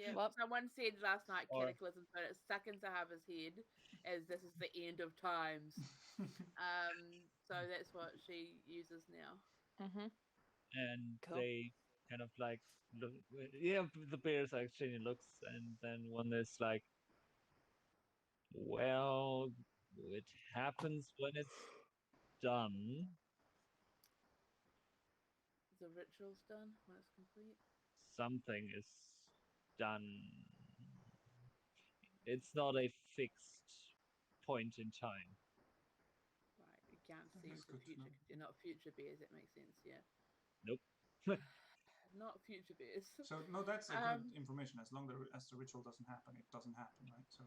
Speaker 4: Yep.
Speaker 5: Well-
Speaker 4: Someone said last night
Speaker 1: Or-
Speaker 4: cataclysm, but it's stuck in Zahavah's head as this is the end of times. So that's what she uses now.
Speaker 5: Mm-hmm.
Speaker 1: And
Speaker 5: Cool.
Speaker 1: they kind of like look. Yeah, the bears are exchanging looks, and then one is like, "Well, it happens when it's done.
Speaker 4: The ritual's done when it's complete.
Speaker 1: Something is done. It's not a fixed point in time."
Speaker 4: Right. You can't see
Speaker 2: That's
Speaker 4: into the
Speaker 2: good to
Speaker 4: future
Speaker 2: know.
Speaker 4: because you're not future bears. That makes sense. Yeah.
Speaker 1: Nope.
Speaker 4: Not future bears.
Speaker 2: So no, that's a good information. As long as the ritual doesn't happen, it doesn't happen, right? So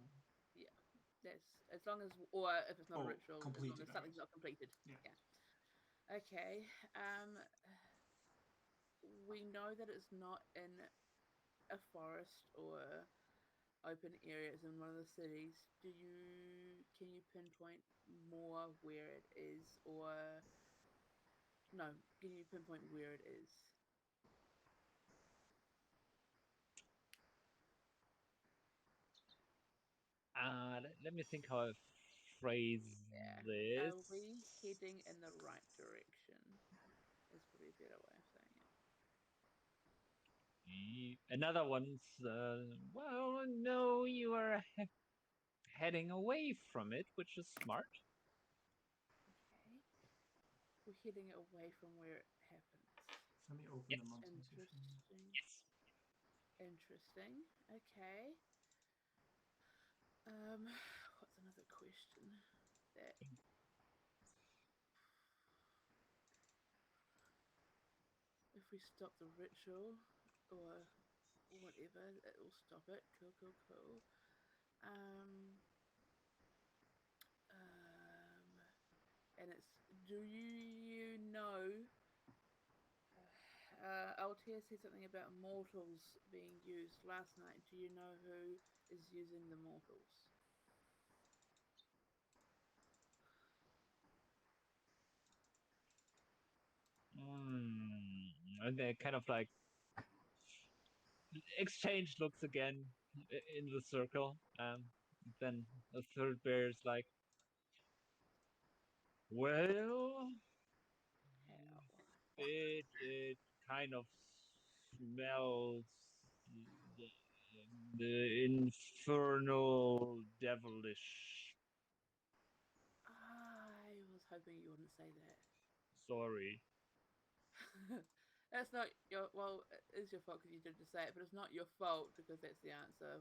Speaker 4: That's as long as, or if it's not a ritual, as long
Speaker 2: completed,
Speaker 4: as something's not completed.
Speaker 2: Yeah.
Speaker 4: Okay. We know that it's not in a forest or open areas in one of the cities. Can you pinpoint more where it is, or no? Can you pinpoint where it is?
Speaker 1: Let me think how I phrase this.
Speaker 4: Are we heading in the right direction? Is probably a better way of saying it.
Speaker 1: Another one's, well, no, you are heading away from it, which is smart.
Speaker 4: Okay. We're heading away from where it happens.
Speaker 2: Let me open the monster.
Speaker 4: Interesting.
Speaker 1: Yes.
Speaker 4: Interesting. Okay. What's another question that if we stop the ritual or whatever, it will stop it. Cool. And it's, do you know, Altair said something about mortals being used last night. Do you know who is using the mortals?
Speaker 1: And they kind of like exchange looks again in the circle. Then a third bear is like, well,
Speaker 4: How?
Speaker 1: it kind of smells the infernal devilish.
Speaker 4: I was hoping you wouldn't say that.
Speaker 1: Sorry.
Speaker 4: That's not your, well, it is your fault because you did just say it, but it's not your fault because that's the answer.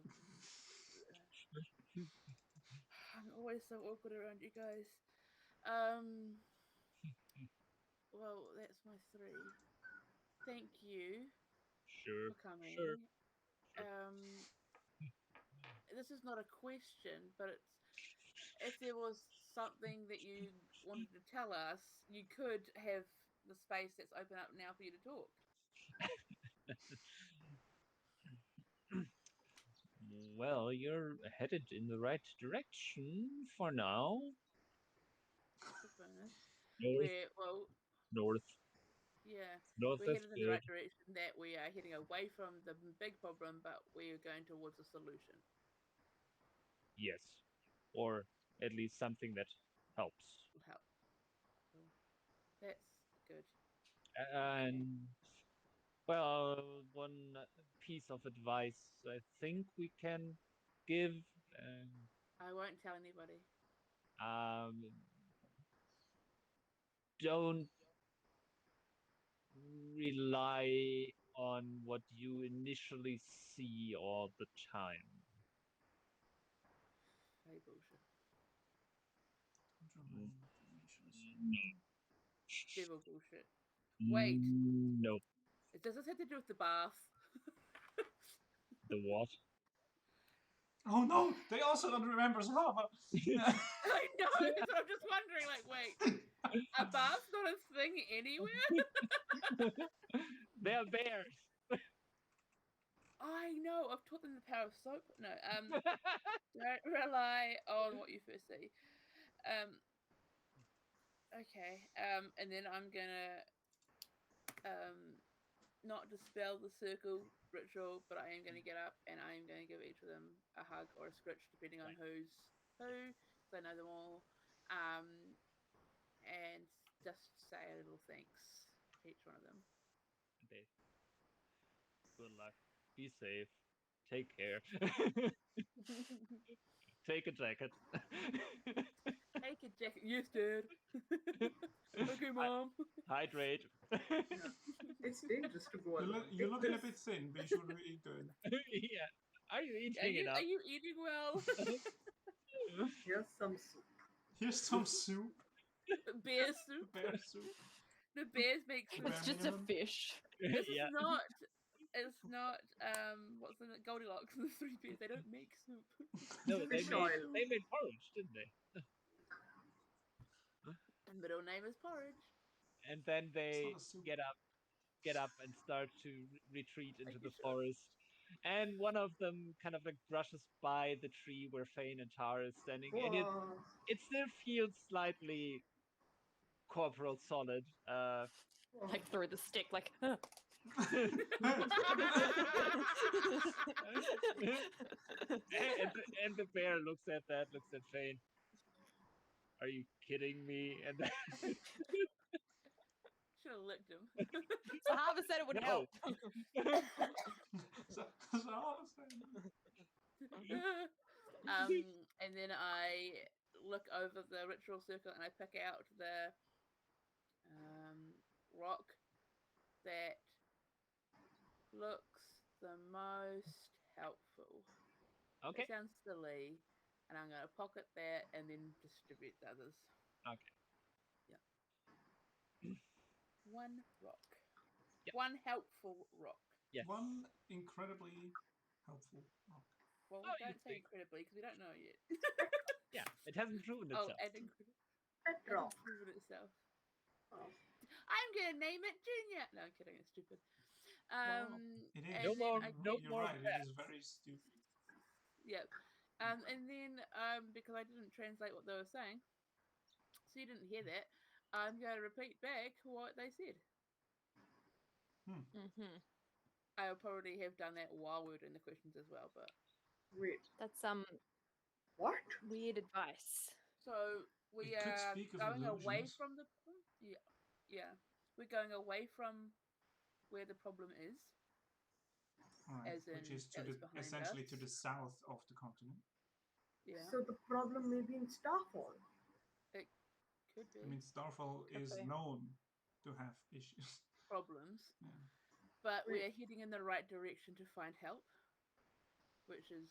Speaker 4: I'm always so awkward around you guys. Well, that's my 3. Thank you
Speaker 1: Sure.
Speaker 4: for coming.
Speaker 1: Sure.
Speaker 4: This is not a question, but it's, if there was something that you wanted to tell us, you could have the space that's open up now for you to talk.
Speaker 1: Well, you're headed in the right direction for now.
Speaker 4: That's a bonus.
Speaker 1: North. North.
Speaker 4: Yeah,
Speaker 1: North
Speaker 4: we're
Speaker 1: is
Speaker 4: headed in the
Speaker 1: good.
Speaker 4: right direction. That we are heading away from the big problem, but we are going towards a solution.
Speaker 1: Yes, or at least something that helps.
Speaker 4: Will help. Cool. That's good.
Speaker 1: And well, one piece of advice I think we can give.
Speaker 4: I won't tell anybody.
Speaker 1: Don't rely on what you initially see all the time.
Speaker 4: Hey, bullshit. Devil bullshit. Wait.
Speaker 1: No.
Speaker 4: Does this have to do with the bath?
Speaker 1: The what?
Speaker 2: Oh no! They also don't remember Zahavah.
Speaker 4: I know. That's what I'm just wondering. Like, wait, a bath's not a thing anywhere.
Speaker 1: They are bears.
Speaker 4: I know. I've taught them the power of soap. No. Don't rely on what you first see. Okay. And then I'm gonna not dispel the circle ritual, but I am gonna get up and I am gonna give each of them a hug or a scritch, depending on who's who, because I know them all. And just say a little thanks to each one of them.
Speaker 1: Okay. Good luck. Be safe. Take care. Take a jacket.
Speaker 4: Take a jacket. Yes, Dad. Okay, Mom.
Speaker 1: Hydrate.
Speaker 3: It's dangerous to go alone.
Speaker 2: You're looking a bit thin. Be sure to eat good.
Speaker 1: Yeah. Are you eating enough?
Speaker 4: Are you eating well?
Speaker 3: Here's some soup.
Speaker 2: Here's some soup.
Speaker 4: Bear soup.
Speaker 2: Bear soup.
Speaker 4: The bears make soup.
Speaker 5: It's just a fish.
Speaker 4: This
Speaker 1: Yeah.
Speaker 4: is not. It's not. What's the Goldilocks and the Three Bears? They don't make soup.
Speaker 1: No, they
Speaker 3: Fish
Speaker 1: made
Speaker 3: oil.
Speaker 1: porridge, didn't they?
Speaker 4: And middle name is porridge.
Speaker 1: And then they
Speaker 2: not a soup.
Speaker 1: get up and start to retreat into
Speaker 4: Like
Speaker 1: the
Speaker 4: you should.
Speaker 1: forest. And one of them kind of like brushes by the tree where Phane and Tara is standing, and
Speaker 3: Whoa.
Speaker 1: it still feels slightly corporal solid.
Speaker 5: Like through the stick, like.
Speaker 1: And the bear looks at Phane. Are you kidding me? And then,
Speaker 4: Should have licked him.
Speaker 5: Zahavah said it would
Speaker 1: No.
Speaker 5: help.
Speaker 2: So honestly.
Speaker 4: And then I look over the ritual circle and I pick out the rock that looks the most helpful.
Speaker 1: Okay.
Speaker 4: It sounds silly, and I'm going to pocket that and then distribute the others.
Speaker 1: Okay.
Speaker 4: Yeah. One rock.
Speaker 1: Yep.
Speaker 4: One helpful rock.
Speaker 1: Yes.
Speaker 2: One incredibly helpful rock.
Speaker 4: Well,
Speaker 1: Oh,
Speaker 4: don't
Speaker 1: you
Speaker 4: say
Speaker 1: think.
Speaker 4: incredibly because we don't know yet.
Speaker 1: Yeah, it hasn't proven
Speaker 4: Oh,
Speaker 1: itself.
Speaker 4: and incredibly.
Speaker 3: Petrol.
Speaker 4: Hasn't proven itself.
Speaker 3: Oh.
Speaker 4: I'm gonna name it Junior. No, I'm kidding. It's stupid.
Speaker 2: It is.
Speaker 4: And
Speaker 1: No
Speaker 4: then
Speaker 1: more-
Speaker 4: I
Speaker 1: no
Speaker 2: You're
Speaker 1: more
Speaker 2: right.
Speaker 1: crap.
Speaker 2: It is very stupid.
Speaker 4: Yeah. And then because I didn't translate what they were saying, so you didn't hear that, I'm going to repeat back what they said.
Speaker 5: Mm-hmm.
Speaker 4: I would probably have done that while we were doing the questions as well, but
Speaker 3: Wait,
Speaker 5: That's
Speaker 3: what?
Speaker 5: weird advice.
Speaker 4: so we
Speaker 2: It could
Speaker 4: are
Speaker 2: speak of
Speaker 4: going away
Speaker 2: illusions.
Speaker 4: from the yeah. We're going away from where the problem is.
Speaker 2: Right,
Speaker 4: As
Speaker 2: which
Speaker 4: in,
Speaker 2: is
Speaker 4: that was behind
Speaker 2: essentially
Speaker 4: us.
Speaker 2: to the south of the continent.
Speaker 4: Yeah.
Speaker 3: So the problem may be in Starfall.
Speaker 4: It could be
Speaker 2: I mean, Starfall
Speaker 5: Could
Speaker 2: is
Speaker 5: be.
Speaker 2: known to have issues.
Speaker 4: problems.
Speaker 2: Yeah.
Speaker 4: But
Speaker 3: Wait.
Speaker 4: we're heading in the right direction to find help, which is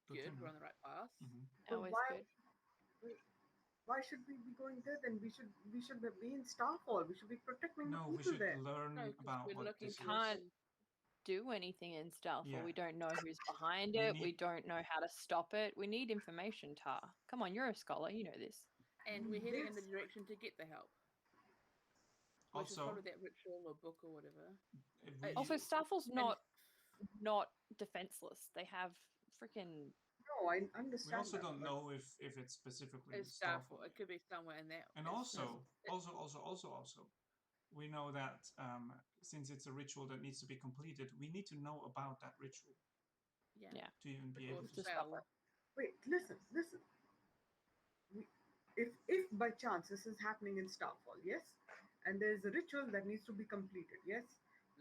Speaker 2: Good to
Speaker 4: good. We're
Speaker 2: know.
Speaker 4: on the right path.
Speaker 2: Mhm.
Speaker 3: So
Speaker 5: Always good.
Speaker 3: why should we be going there then? We should be in Starfall. We should be protecting
Speaker 2: No,
Speaker 3: the
Speaker 2: we
Speaker 3: people
Speaker 2: should
Speaker 3: there.
Speaker 2: learn
Speaker 4: No, 'cause
Speaker 2: about
Speaker 4: we're
Speaker 2: what
Speaker 4: looking
Speaker 2: this
Speaker 4: for
Speaker 5: Can't-
Speaker 2: is.
Speaker 5: Do anything in Starfall.
Speaker 2: Yeah.
Speaker 5: We don't know who's behind
Speaker 2: We
Speaker 5: it. We
Speaker 2: need-
Speaker 5: don't know how to stop it. We need information, Tar. Come on, you're a scholar. You know this.
Speaker 4: And we're heading in the
Speaker 3: Yes.
Speaker 4: direction to get the help. Which is
Speaker 2: Also,
Speaker 4: probably that ritual or book or whatever.
Speaker 2: if we,
Speaker 5: Also, Starfall's not defenseless. They have freaking.
Speaker 3: No, I
Speaker 2: we
Speaker 3: understand.
Speaker 2: also
Speaker 3: that,
Speaker 2: don't
Speaker 3: but
Speaker 2: know if it's specifically
Speaker 4: It's
Speaker 2: Starfall.
Speaker 4: Starfall. It could be somewhere in that.
Speaker 2: And
Speaker 4: it's-
Speaker 2: also, we know that since it's a ritual that needs to be completed, we need to know about that ritual
Speaker 4: Yeah.
Speaker 5: Yeah.
Speaker 2: to even be
Speaker 4: Or
Speaker 2: able to
Speaker 5: Just
Speaker 2: stop
Speaker 4: spell.
Speaker 2: it.
Speaker 3: Wait, listen. If by chance this is happening in Starfall, yes, and there's a ritual that needs to be completed, yes.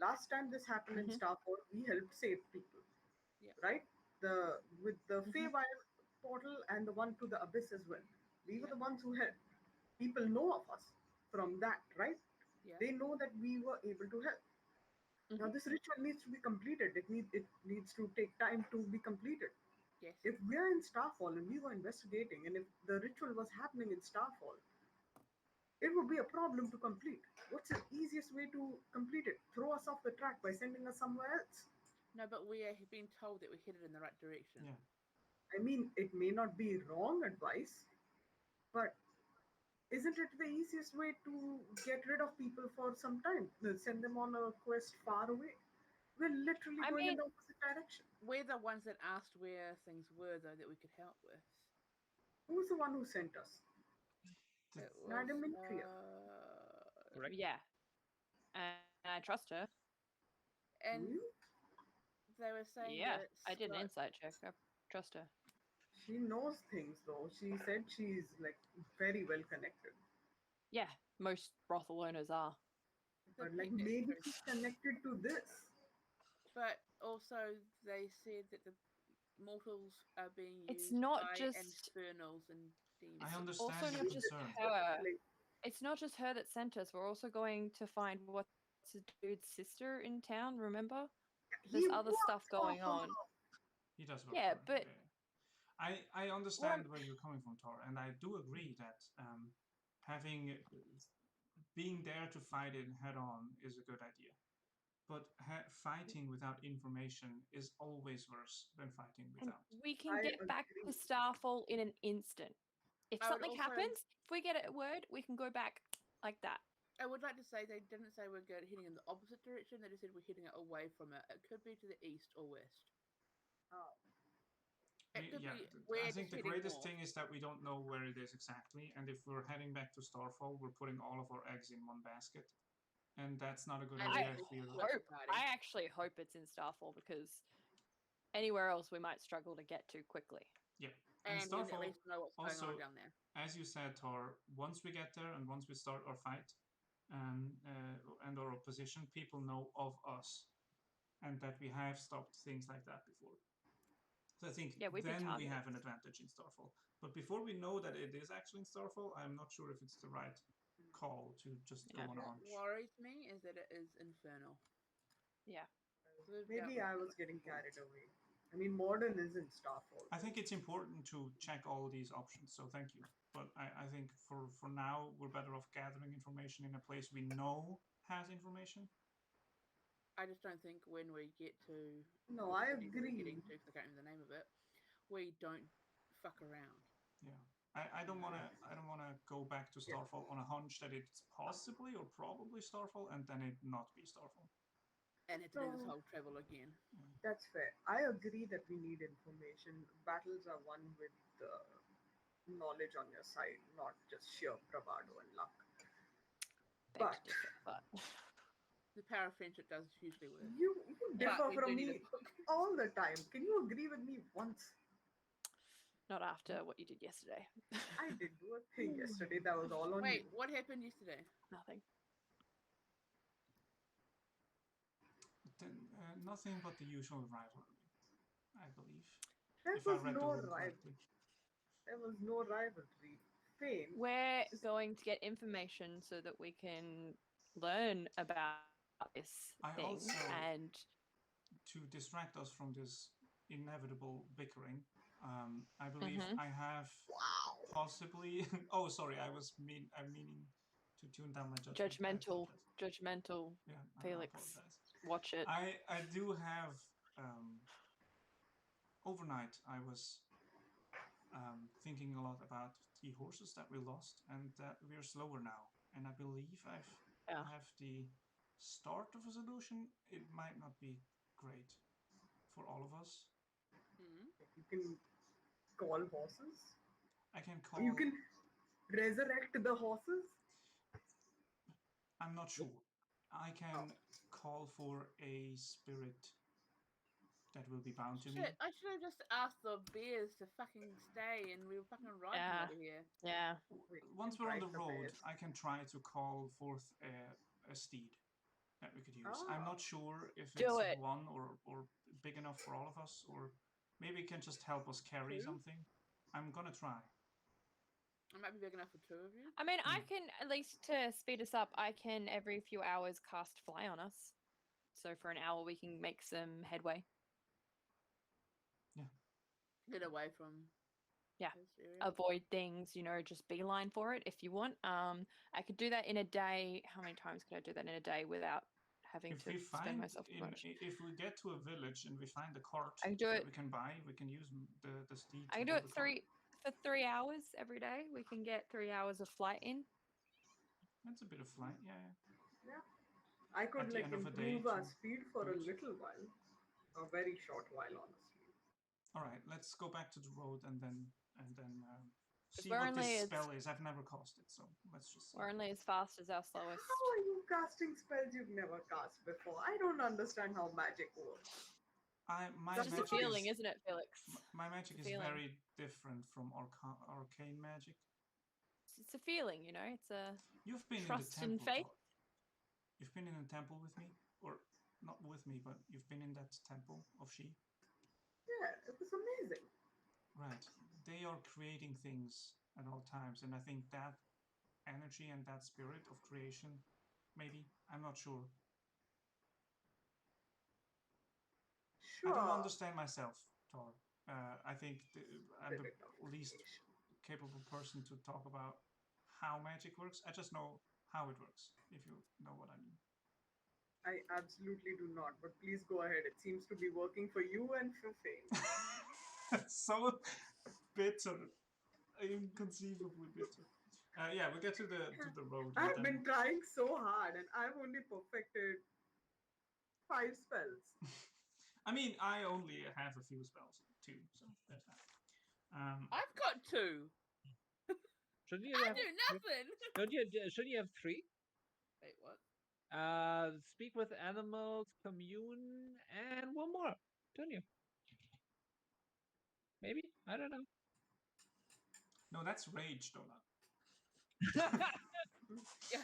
Speaker 3: Last time this happened in
Speaker 5: Mhm.
Speaker 3: Starfall, we helped save people.
Speaker 4: Yeah.
Speaker 3: Right? With the
Speaker 5: Mhm.
Speaker 3: Feywild portal and the one to the abyss as well. We were
Speaker 4: Yeah.
Speaker 3: the ones who helped. People know of us from that, right?
Speaker 4: Yeah.
Speaker 3: They know that we were able to help. Now
Speaker 5: Mhm.
Speaker 3: this ritual needs to be completed. It needs to take time to be completed.
Speaker 4: Yes.
Speaker 3: If we're in Starfall and we were investigating, and if the ritual was happening in Starfall, it would be a problem to complete. What's the easiest way to complete it? Throw us off the track by sending us somewhere else.
Speaker 4: No, but we are being told that we're headed in the right direction.
Speaker 2: Yeah.
Speaker 3: I mean, it may not be wrong advice, but isn't it the easiest way to get rid of people for some time? Send them on a quest far away. We're literally
Speaker 5: I
Speaker 3: going in
Speaker 5: mean-
Speaker 3: the opposite direction.
Speaker 4: We're the ones that asked where things were, though, that we could help with.
Speaker 3: Who's the one who sent us?
Speaker 2: The-
Speaker 4: It was,
Speaker 3: Madam Intria.
Speaker 1: Correct.
Speaker 5: Yeah. And I trust her.
Speaker 4: and
Speaker 3: Do you?
Speaker 4: they were saying
Speaker 5: Yeah.
Speaker 4: that
Speaker 5: I did an
Speaker 4: Scott-
Speaker 5: insight check. I trust her.
Speaker 3: She knows things though. She said she's like very well connected.
Speaker 5: Yeah. Most brothel owners are.
Speaker 3: But like
Speaker 4: That's
Speaker 3: maybe
Speaker 4: true.
Speaker 3: she's connected to this.
Speaker 4: But also, they said that the mortals are being
Speaker 5: It's
Speaker 4: used
Speaker 5: not
Speaker 4: by
Speaker 5: just-
Speaker 4: infernals and demons.
Speaker 2: I understand
Speaker 5: also
Speaker 2: your
Speaker 5: not just
Speaker 2: concern.
Speaker 5: her.
Speaker 3: Like,
Speaker 5: It's not just her that sent us. We're also going to find what's the dude's sister in town, remember? There's
Speaker 3: he
Speaker 5: other
Speaker 3: works
Speaker 5: stuff going
Speaker 3: for
Speaker 5: on.
Speaker 3: her.
Speaker 2: He does work
Speaker 5: Yeah,
Speaker 2: for her,
Speaker 5: but-
Speaker 2: I understand where you're coming from, Tor, and I do agree that having being there to fight it head on is a good idea. But fighting without information is always worse than fighting
Speaker 5: And
Speaker 2: without.
Speaker 5: we can
Speaker 3: I
Speaker 5: get back to
Speaker 3: agree.
Speaker 5: Starfall in an instant. If
Speaker 4: I would
Speaker 5: something
Speaker 4: also-
Speaker 5: happens, if we get a word, we can go back like that.
Speaker 4: I would like to say they didn't say we're heading in the opposite direction. They just said we're heading away from it. It could be to the east or west.
Speaker 3: Oh.
Speaker 4: It could
Speaker 2: Yeah,
Speaker 4: be. We're
Speaker 2: I think
Speaker 4: just
Speaker 2: the
Speaker 4: heading
Speaker 2: greatest
Speaker 4: north.
Speaker 2: thing is that we don't know where it is exactly, and if we're heading back to Starfall, we're putting all of our eggs in one basket, and that's not a good
Speaker 4: And
Speaker 2: idea.
Speaker 4: it's
Speaker 2: I feel.
Speaker 4: split the party.
Speaker 5: I actually hope it's in Starfall because anywhere else we might struggle to get to quickly.
Speaker 2: Yeah,
Speaker 4: And we at
Speaker 2: Starfall,
Speaker 4: least know what's going
Speaker 2: also,
Speaker 4: on down there.
Speaker 2: as you said, Tor, once we get there and once we start our fight and our opposition, people know of us and that we have stopped things like that before. So I think
Speaker 5: Yeah, we've been
Speaker 2: then we
Speaker 5: targeted.
Speaker 2: have an advantage in Starfall. But before we know that it is actually in Starfall, I'm not sure if it's the right call to just go
Speaker 5: Yeah.
Speaker 2: on a
Speaker 4: What
Speaker 2: hunch.
Speaker 4: worries me is that it is infernal.
Speaker 5: Yeah.
Speaker 3: Maybe I was getting carried away. I mean, modern isn't Starfall.
Speaker 2: I think it's important to check all these options, so thank you. But I think for now, we're better off gathering information in a place we know has information.
Speaker 4: I just don't think when we get to
Speaker 3: No,
Speaker 4: the
Speaker 3: I
Speaker 4: city we're
Speaker 3: agree.
Speaker 4: getting to, 'cause I can't remember the name of it, we don't fuck around.
Speaker 2: Yeah, I don't wanna go back to Starfall on a hunch that it's possibly or probably Starfall and then it not be Starfall.
Speaker 4: And had to do this
Speaker 3: No.
Speaker 4: whole travel again.
Speaker 3: That's fair. I agree that we need information. Battles are won with knowledge on your side, not just sheer bravado and luck.
Speaker 5: Beg
Speaker 3: But
Speaker 5: to differ, but
Speaker 4: The power of friendship does usually work.
Speaker 3: you differ
Speaker 4: we do
Speaker 3: from
Speaker 4: need a
Speaker 3: me
Speaker 4: book.
Speaker 3: all the time. Can you agree with me once?
Speaker 5: not after what you did yesterday.
Speaker 3: I did do a thing yesterday that was all on
Speaker 4: Wait,
Speaker 3: you.
Speaker 4: what happened yesterday?
Speaker 5: Nothing.
Speaker 2: Then nothing but the usual rivalry, I believe.
Speaker 3: There
Speaker 2: If I
Speaker 3: was
Speaker 2: read the
Speaker 3: no
Speaker 2: room
Speaker 3: rivalry.
Speaker 2: correctly.
Speaker 3: There was no rivalry. Phane.
Speaker 5: We're
Speaker 3: Just-
Speaker 5: going to get information so that we can learn about this
Speaker 2: I
Speaker 5: thing
Speaker 2: also-
Speaker 5: and
Speaker 2: To distract us from this inevitable bickering, I believe
Speaker 5: Mhm.
Speaker 2: I have possibly. Oh, sorry, I'm meaning to tune down my judgment. I
Speaker 5: judgmental
Speaker 2: apologize. Yeah, I
Speaker 5: Felix.
Speaker 2: apologize.
Speaker 5: Watch it.
Speaker 2: I do have. Overnight, I was thinking a lot about the horses that we lost and that we're slower now. And I believe
Speaker 5: Yeah.
Speaker 2: I have the start of a solution. It might not be great for all of us.
Speaker 4: Hmm?
Speaker 3: You can call horses.
Speaker 2: I can
Speaker 3: Or
Speaker 2: call.
Speaker 3: you can resurrect the horses.
Speaker 2: I'm not sure. I can call for a spirit that will be bound to me.
Speaker 4: Shit, I should have just asked the bears to fucking stay and we were fucking riding
Speaker 5: Yeah.
Speaker 4: over here.
Speaker 5: Yeah.
Speaker 2: Once
Speaker 3: you
Speaker 2: we're on the
Speaker 3: ride the
Speaker 2: road,
Speaker 3: bears.
Speaker 2: I can try to call forth a steed that we could use. I'm not sure if
Speaker 5: Do
Speaker 2: it's
Speaker 5: it.
Speaker 2: one or big enough for all of us, or maybe it can just help us carry
Speaker 4: Two?
Speaker 2: something. I'm gonna try.
Speaker 4: It might be big enough for two of you.
Speaker 5: I mean, I can, at least to speed us up, I can every few hours cast fly on us. So for an hour we can make some headway.
Speaker 4: Get away from
Speaker 5: Yeah.
Speaker 4: this area.
Speaker 5: Avoid things, just beeline for it if you want. I could do that in a day. How many times could I do that in a day without having
Speaker 2: If
Speaker 5: to
Speaker 2: we
Speaker 5: spend
Speaker 2: find
Speaker 5: myself too much?
Speaker 2: if we get to a village and we find a cart
Speaker 5: I can do
Speaker 2: that
Speaker 5: it.
Speaker 2: we can buy, we can use the steed.
Speaker 5: I
Speaker 2: to
Speaker 5: can do
Speaker 2: pull
Speaker 5: it
Speaker 2: the cart.
Speaker 5: for 3 hours every day. We can get 3 hours of flight in.
Speaker 2: That's a bit of flight, yeah.
Speaker 3: I
Speaker 2: At
Speaker 3: could
Speaker 2: the end of a day
Speaker 3: improve our
Speaker 2: to
Speaker 3: speed for
Speaker 2: do
Speaker 3: a
Speaker 2: it.
Speaker 3: little while. A very short while, honestly.
Speaker 2: All right, let's go back to the road and then see
Speaker 5: we're
Speaker 2: what this
Speaker 5: only as-
Speaker 2: spell is. I've never cast it, so let's just see.
Speaker 5: We're only as fast as our slowest.
Speaker 3: How are you casting spells you've never cast before? I don't understand how magic works.
Speaker 2: My
Speaker 3: That's
Speaker 5: It's just a
Speaker 2: magic
Speaker 5: feeling,
Speaker 2: is,
Speaker 5: isn't it, Felix?
Speaker 2: my magic
Speaker 5: It's a
Speaker 2: is
Speaker 5: feeling.
Speaker 2: very different from arcane magic.
Speaker 5: It's a feeling, It's a
Speaker 2: You've been
Speaker 5: trust
Speaker 2: in the
Speaker 5: and
Speaker 2: temple.
Speaker 5: faith.
Speaker 2: Thor. You've been in a temple with me, or not with me, but you've been in that temple of She.
Speaker 3: Yeah, it was amazing.
Speaker 2: Right. They are creating things at all times, and I think that energy and that spirit of creation, maybe, I'm not sure.
Speaker 3: Sure.
Speaker 2: I don't understand myself, Tor. I think I'm
Speaker 3: Spirit
Speaker 2: the
Speaker 3: of
Speaker 2: least
Speaker 3: creation.
Speaker 2: capable person to talk about how magic works. I just know how it works, if you know what I mean.
Speaker 3: I absolutely do not, but please go ahead. It seems to be working for you and for Phane.
Speaker 2: So bitter, inconceivably bitter. Yeah, we get to the road.
Speaker 3: I've
Speaker 2: and
Speaker 3: been trying so hard and I've only perfected 5 spells.
Speaker 2: I mean, I only have a few spells too, so there's that.
Speaker 4: I've got 2.
Speaker 1: Shouldn't you
Speaker 4: I
Speaker 1: have?
Speaker 4: do nothing.
Speaker 1: Shouldn't you have 3?
Speaker 4: Wait, what?
Speaker 1: Speak with animals, commune, and one more, don't you? Maybe, I don't know.
Speaker 2: No, that's rage, Donut.
Speaker 4: Yeah,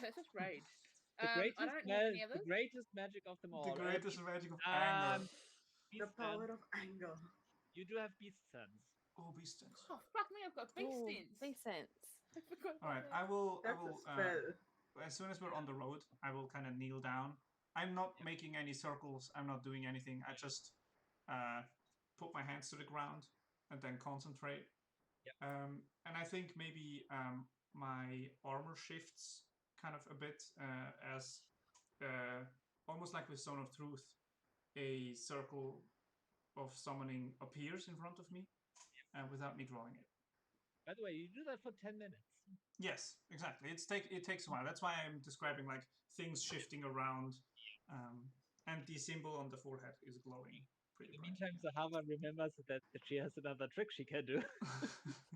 Speaker 4: that's just rage.
Speaker 1: The
Speaker 4: I don't have any
Speaker 1: the
Speaker 4: others.
Speaker 1: greatest magic of them all.
Speaker 2: The greatest magic of anger.
Speaker 3: The
Speaker 1: Beast
Speaker 3: power
Speaker 1: sense.
Speaker 3: of anger.
Speaker 1: You do have beast sense.
Speaker 2: Oh, beast sense.
Speaker 4: Oh fuck me! I've got beast
Speaker 5: Ooh,
Speaker 4: sense.
Speaker 5: makes sense.
Speaker 4: I forgot.
Speaker 2: All right,
Speaker 4: about
Speaker 2: I will.
Speaker 3: That's a spell.
Speaker 2: As soon as we're on the road, I will kind of kneel down. I'm not
Speaker 1: Yep.
Speaker 2: making any circles. I'm not doing anything. I just put my hands to the ground and then concentrate.
Speaker 1: Yep.
Speaker 2: And I think maybe my armor shifts kind of a bit as almost like with Stone of Truth, a circle of summoning appears in front of me without me drawing it.
Speaker 1: By the way, you do that for 10 minutes.
Speaker 2: Yes, exactly. It takes a while. That's why I'm describing like things shifting around, and the symbol on the forehead is glowing pretty
Speaker 1: In the
Speaker 2: bright.
Speaker 1: meantime, Zahavah remembers that she has another trick she can do.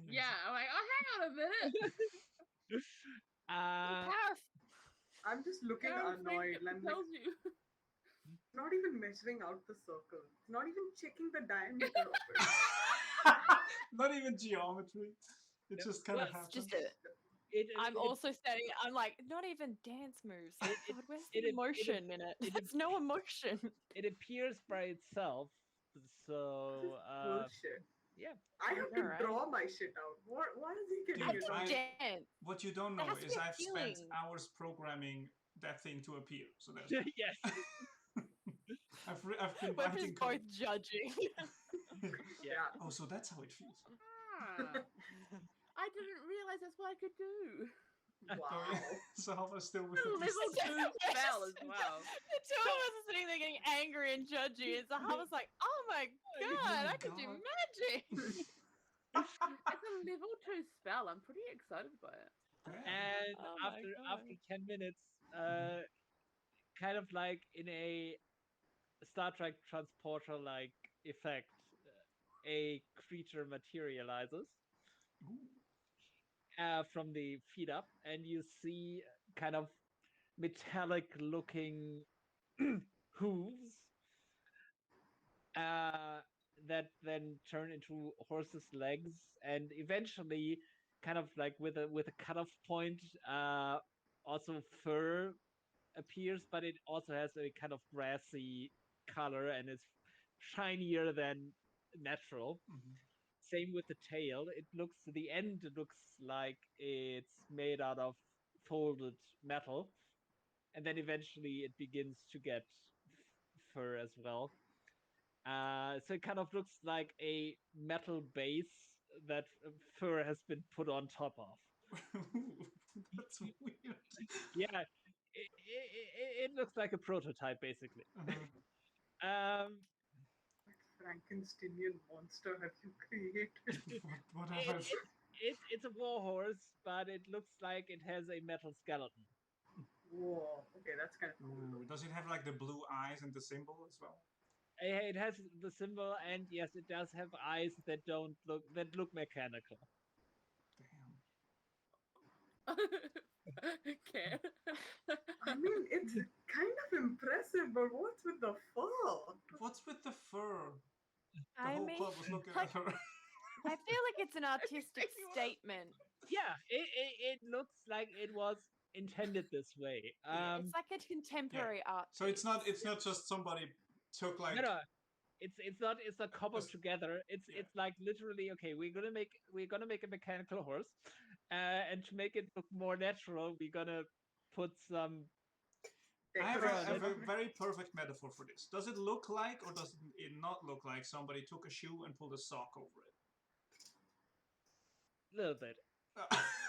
Speaker 4: Yeah, I'm like, oh, hang on a minute.
Speaker 3: I'm just looking
Speaker 4: Power of
Speaker 3: annoyed.
Speaker 4: friendship
Speaker 3: I'm like,
Speaker 4: tells you.
Speaker 3: not even measuring out the circle. Not even checking the diameter of it.
Speaker 2: Not even geometry. It
Speaker 1: Yep.
Speaker 2: just kind of
Speaker 1: Well,
Speaker 2: happens.
Speaker 5: Just I'm also standing. I'm like, not even dance moves. Like, God, where's the emotion in it? There's no emotion.
Speaker 1: It appears by itself. So
Speaker 3: Bullshit.
Speaker 1: yeah.
Speaker 3: I have to draw my shit out. What is he getting
Speaker 2: Dude,
Speaker 3: it on?
Speaker 5: Dance.
Speaker 2: What you don't
Speaker 5: There
Speaker 2: know
Speaker 5: has to
Speaker 2: is
Speaker 5: be a
Speaker 2: I've spent
Speaker 5: feeling.
Speaker 2: hours programming that thing to appear. So there's that.
Speaker 1: Yes.
Speaker 2: I've been
Speaker 5: We're
Speaker 2: writing
Speaker 5: just
Speaker 2: code.
Speaker 5: both judging.
Speaker 3: Yeah.
Speaker 2: Oh, so that's how it feels.
Speaker 4: I didn't realize that's what I could do.
Speaker 3: Wow.
Speaker 2: So how was still with
Speaker 4: A
Speaker 2: the beast?
Speaker 4: level 2 spell as well.
Speaker 5: The two of us are sitting there getting angry and judgy, and Zahavah's like, "Oh my god, I can do
Speaker 2: God.
Speaker 5: magic."
Speaker 4: It's a level 2 spell. I'm pretty excited by it.
Speaker 1: And
Speaker 5: Oh my
Speaker 1: after
Speaker 5: God.
Speaker 1: 10 minutes, kind of like in a Star Trek transporter like effect, a creature materializes from the feet up, and you see kind of metallic looking hooves that then turn into horses' legs, and eventually kind of like with a cutoff point, also fur appears, but it also has a kind of grassy color and is shinier than natural. Same with the tail. The end looks like it's made out of folded metal, and then eventually it begins to get fur as well. So it kind of looks like a metal base that fur has been put on top of.
Speaker 2: That's weird.
Speaker 1: Yeah, it looks like a prototype, basically.
Speaker 3: Frankensteinian monster have you created?
Speaker 2: What have I?
Speaker 1: It's a warhorse, but it looks like it has a metal skeleton.
Speaker 3: Whoa. Okay, that's kind of cool.
Speaker 2: Ooh, does it have like the blue eyes and the symbol as well?
Speaker 1: It has the symbol, and yes, it does have eyes that look mechanical.
Speaker 2: Damn.
Speaker 4: Okay.
Speaker 3: I mean, it's kind of impressive, but what's with the fur?
Speaker 2: What's with the fur? The
Speaker 5: I
Speaker 2: whole
Speaker 5: mean,
Speaker 2: club was looking
Speaker 5: like,
Speaker 2: at her.
Speaker 5: I feel like it's an artistic statement.
Speaker 1: Yeah, it looks like it was intended this way.
Speaker 5: It's like a contemporary art.
Speaker 2: So it's not just somebody took like
Speaker 1: No, it's not cobbled together. It's like literally, okay, we're gonna make a mechanical horse, and to make it look more natural, we're gonna put some.
Speaker 2: I have
Speaker 3: Decoration
Speaker 2: a
Speaker 3: of it.
Speaker 2: very perfect metaphor for this. Does it look like, or does it not look like somebody took a shoe and pulled a sock over it?
Speaker 1: Little bit.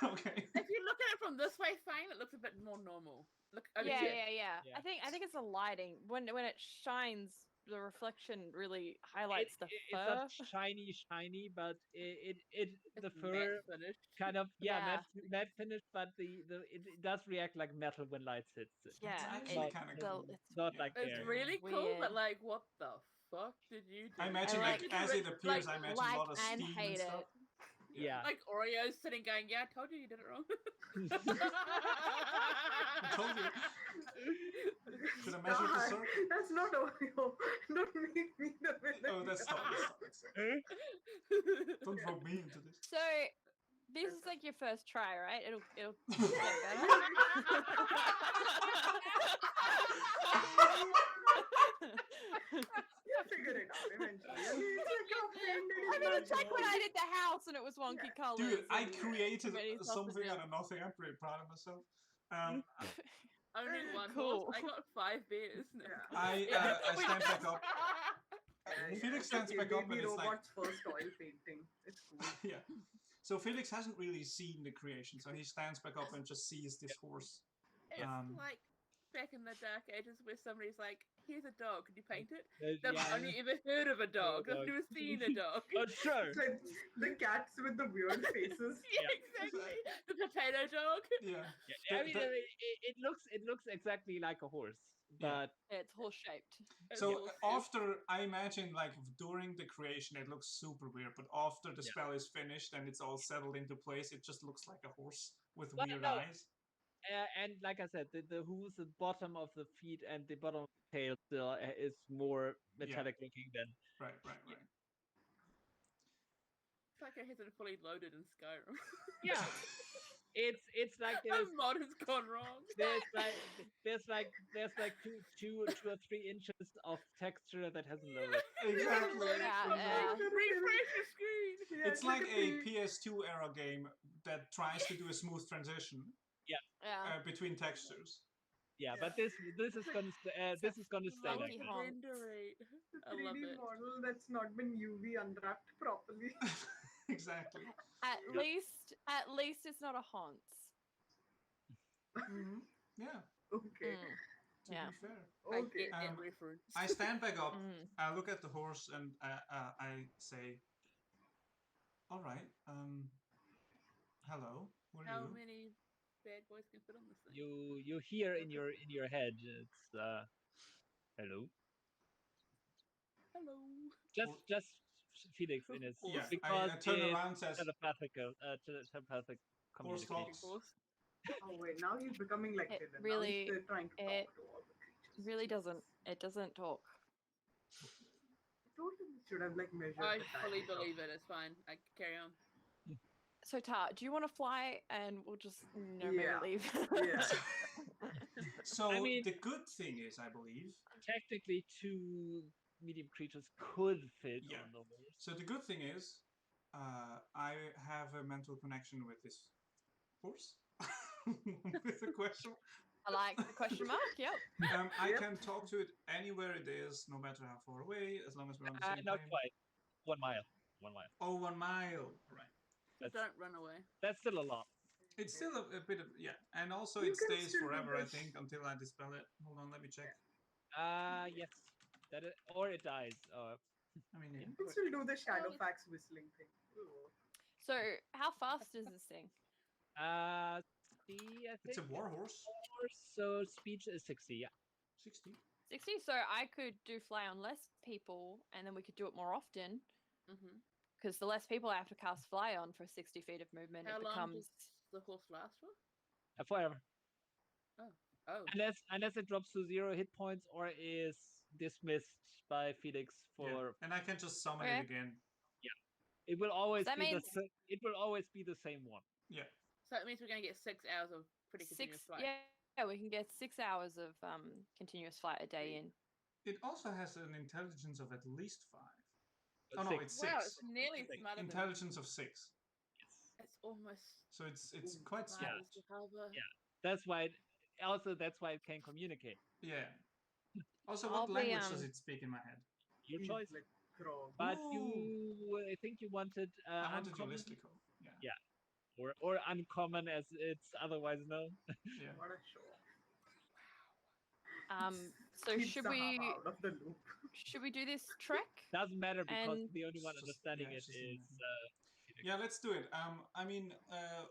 Speaker 2: Okay.
Speaker 4: If you look at it from this way, Phane, it looks a bit more normal. Look over
Speaker 5: Yeah,
Speaker 4: here.
Speaker 5: yeah.
Speaker 1: Yeah.
Speaker 5: I think it's the lighting. When it shines, the reflection really highlights the
Speaker 1: It's not
Speaker 5: fur.
Speaker 1: shiny, but the
Speaker 4: It's
Speaker 1: fur
Speaker 4: matte finished.
Speaker 1: kind of
Speaker 5: Yeah.
Speaker 1: matte finish, but it does react like metal when lights hits it.
Speaker 5: Yeah,
Speaker 2: actually
Speaker 5: it-
Speaker 2: kinda
Speaker 5: the-
Speaker 2: cool.
Speaker 5: it's
Speaker 1: Not
Speaker 2: Yeah.
Speaker 1: like
Speaker 4: It's
Speaker 1: air.
Speaker 4: really cool,
Speaker 5: Weird.
Speaker 4: but like, what the fuck did you do?
Speaker 2: I imagine,
Speaker 5: like-
Speaker 2: like, as it appears,
Speaker 5: like,
Speaker 2: I imagine a lot of
Speaker 5: and
Speaker 2: steam
Speaker 5: hate
Speaker 2: and stuff.
Speaker 5: it.
Speaker 1: Yeah.
Speaker 4: Like Oreo's sitting going, yeah, I told you did it wrong.
Speaker 2: I told you. Should I measure the circle?
Speaker 3: That's not Oreo. Don't make me the villain.
Speaker 2: Oh, that's not. Don't throw me into this.
Speaker 5: So this is like your first try, right? It'll get better.
Speaker 3: You'll figure it out eventually.
Speaker 5: I mean, it's like when I did the house and it was wonky colors.
Speaker 2: Dude, I
Speaker 5: and
Speaker 2: created
Speaker 5: many
Speaker 2: something
Speaker 5: sausages.
Speaker 2: out of nothing. I'm pretty proud of myself.
Speaker 4: Only one
Speaker 5: Cool.
Speaker 4: horse. I got 5 beers. No.
Speaker 3: Yeah.
Speaker 2: I stand back up. Felix stands back up and
Speaker 3: Baby
Speaker 2: it's like,
Speaker 3: robot's first oil painting. It's cool.
Speaker 2: yeah. So Felix hasn't really seen the creation, so he stands back up and just sees this horse.
Speaker 4: It's like back in the dark ages where somebody's like, here's a dog, can you paint it? They've only ever heard of a dog. They've never seen a dog.
Speaker 1: Oh, sure.
Speaker 3: It's like the cats with the weird faces.
Speaker 4: Yeah, exactly. The potato dog.
Speaker 2: Yeah.
Speaker 1: I mean, it looks exactly like a horse, but
Speaker 5: Yeah, it's horse shaped.
Speaker 2: So after, I imagine, like, during the creation, it looks super weird, but after the spell is finished and it's all settled into place, it just looks like a horse with
Speaker 1: Well,
Speaker 2: weird
Speaker 1: no.
Speaker 2: eyes.
Speaker 1: And like I said, the hooves, the bottom of the feet, and the bottom of the tail still is more metallic looking than.
Speaker 2: Right.
Speaker 4: It's like it hasn't fully loaded in Skyrim.
Speaker 1: Yeah, it's like there's
Speaker 4: Modern's gone wrong.
Speaker 1: there's like two or 3 inches of texture that hasn't loaded.
Speaker 2: Exactly.
Speaker 5: Yeah.
Speaker 4: Refresh the screen.
Speaker 3: Yeah,
Speaker 2: It's like a PS2 era game that tries to do a smooth transition
Speaker 5: Yeah.
Speaker 2: between textures.
Speaker 1: Yeah, but this is gonna stay like
Speaker 5: Monkey
Speaker 1: that.
Speaker 5: honk.
Speaker 4: Render rate.
Speaker 3: It's a
Speaker 4: I love
Speaker 3: 3D
Speaker 4: it.
Speaker 3: model that's not been UV unwrapped properly.
Speaker 2: Exactly.
Speaker 5: At least it's not a haunts.
Speaker 2: Hmm. Yeah,
Speaker 3: Okay.
Speaker 2: to
Speaker 5: Yeah.
Speaker 2: be fair.
Speaker 4: I
Speaker 3: Okay.
Speaker 4: get that reference.
Speaker 2: I stand back up,
Speaker 5: Mm.
Speaker 2: I look at the horse, and I say, all right, hello, who are
Speaker 4: How
Speaker 2: you?
Speaker 4: many bad boys can fit on this thing?
Speaker 1: You hear in your head, it's hello.
Speaker 4: Hello.
Speaker 1: Just Felix in his
Speaker 2: Yeah,
Speaker 1: because
Speaker 2: I turn
Speaker 1: it's
Speaker 2: around and says,
Speaker 1: telepathic
Speaker 2: horse
Speaker 1: communication.
Speaker 2: talks.
Speaker 3: Oh wait, now he's becoming like
Speaker 5: It
Speaker 3: Dylan.
Speaker 5: really-
Speaker 3: now he's trying to
Speaker 5: it
Speaker 3: talk to all the creatures.
Speaker 5: Really doesn't. It doesn't talk.
Speaker 3: I told him he should have like measured.
Speaker 4: I
Speaker 3: the
Speaker 4: fully
Speaker 3: diameter.
Speaker 4: believe it. It's fine. I carry on.
Speaker 5: So Tar, do you want to fly and we'll just maybe
Speaker 3: Yeah.
Speaker 5: leave?
Speaker 3: Yeah.
Speaker 2: So
Speaker 1: I mean-
Speaker 2: the good thing is, I believe,
Speaker 1: Technically, 2 medium creatures could fit
Speaker 2: Yeah.
Speaker 1: on the horse.
Speaker 2: so the good thing is, I have a mental connection with this horse. With a question.
Speaker 5: I like the question mark. Yep.
Speaker 2: I
Speaker 3: Yep.
Speaker 2: can talk to it anywhere it is, no matter how far away, as long as we're on the same
Speaker 1: Not
Speaker 2: plane.
Speaker 1: quite. 1 mile. 1 mile.
Speaker 2: Oh, 1 mile. Right.
Speaker 4: Just don't run away.
Speaker 1: That's still a lot.
Speaker 2: It's still a bit of, yeah. And also
Speaker 3: You
Speaker 2: it
Speaker 3: can
Speaker 2: stays
Speaker 3: still do
Speaker 2: forever, I
Speaker 3: this.
Speaker 2: think, until I dispel it. Hold on, let me check.
Speaker 1: Yes. Or it dies.
Speaker 2: I mean, yeah.
Speaker 3: You can still do the Shadowfax whistling thing. Ooh.
Speaker 5: So how fast is this thing?
Speaker 1: I
Speaker 2: It's a
Speaker 1: think
Speaker 2: war horse.
Speaker 1: so speech is 60. Yeah.
Speaker 2: 60.
Speaker 5: 60. So I could do fly on less people, and then we could do it more often.
Speaker 4: Mm-hmm.
Speaker 5: Because the less people I have to cast fly on for 60 feet of movement,
Speaker 4: How
Speaker 5: it
Speaker 4: long
Speaker 5: becomes.
Speaker 4: does the horse last for?
Speaker 1: Forever.
Speaker 4: Oh.
Speaker 1: Unless it drops to 0 hit points or is dismissed by Felix
Speaker 2: Yeah.
Speaker 1: for.
Speaker 2: And I can just summon
Speaker 5: Okay.
Speaker 2: it again.
Speaker 1: It will always
Speaker 5: That
Speaker 1: be
Speaker 5: means-
Speaker 1: it will always be the same one.
Speaker 2: Yeah.
Speaker 4: So it means we're going to get 6 hours of pretty continuous flight.
Speaker 5: Yeah, we can get 6 hours of continuous flight a day in.
Speaker 2: It also has an intelligence of at least 5.
Speaker 1: But
Speaker 2: Oh no,
Speaker 1: 6.
Speaker 2: it's
Speaker 4: Wow,
Speaker 2: 6.
Speaker 4: it's nearly
Speaker 1: Six.
Speaker 4: smarter than
Speaker 2: Intelligence of 6.
Speaker 4: It's almost
Speaker 2: So it's quite
Speaker 4: smart
Speaker 2: smart.
Speaker 4: as Zahavah.
Speaker 1: Yeah. That's why it can communicate.
Speaker 2: Yeah. Also,
Speaker 5: I'll
Speaker 2: what
Speaker 5: be,
Speaker 2: language does it speak in my head?
Speaker 1: Your
Speaker 3: He's
Speaker 1: choice.
Speaker 3: like Krog.
Speaker 1: But
Speaker 2: Ooh.
Speaker 1: I think you wanted.
Speaker 2: I wanted
Speaker 1: uncommon.
Speaker 2: Jolistico. Yeah.
Speaker 1: Yeah. or uncommon as it's otherwise known.
Speaker 2: Yeah.
Speaker 3: What a show.
Speaker 5: So
Speaker 3: Keep
Speaker 5: should
Speaker 3: Zahavah
Speaker 5: we
Speaker 3: out of the loop.
Speaker 5: do this trek?
Speaker 1: Doesn't matter because
Speaker 5: And-
Speaker 1: the only one
Speaker 2: It's just-
Speaker 1: understanding
Speaker 2: yeah,
Speaker 1: it
Speaker 2: it's just in
Speaker 1: is.
Speaker 2: Yeah, let's do it. I mean,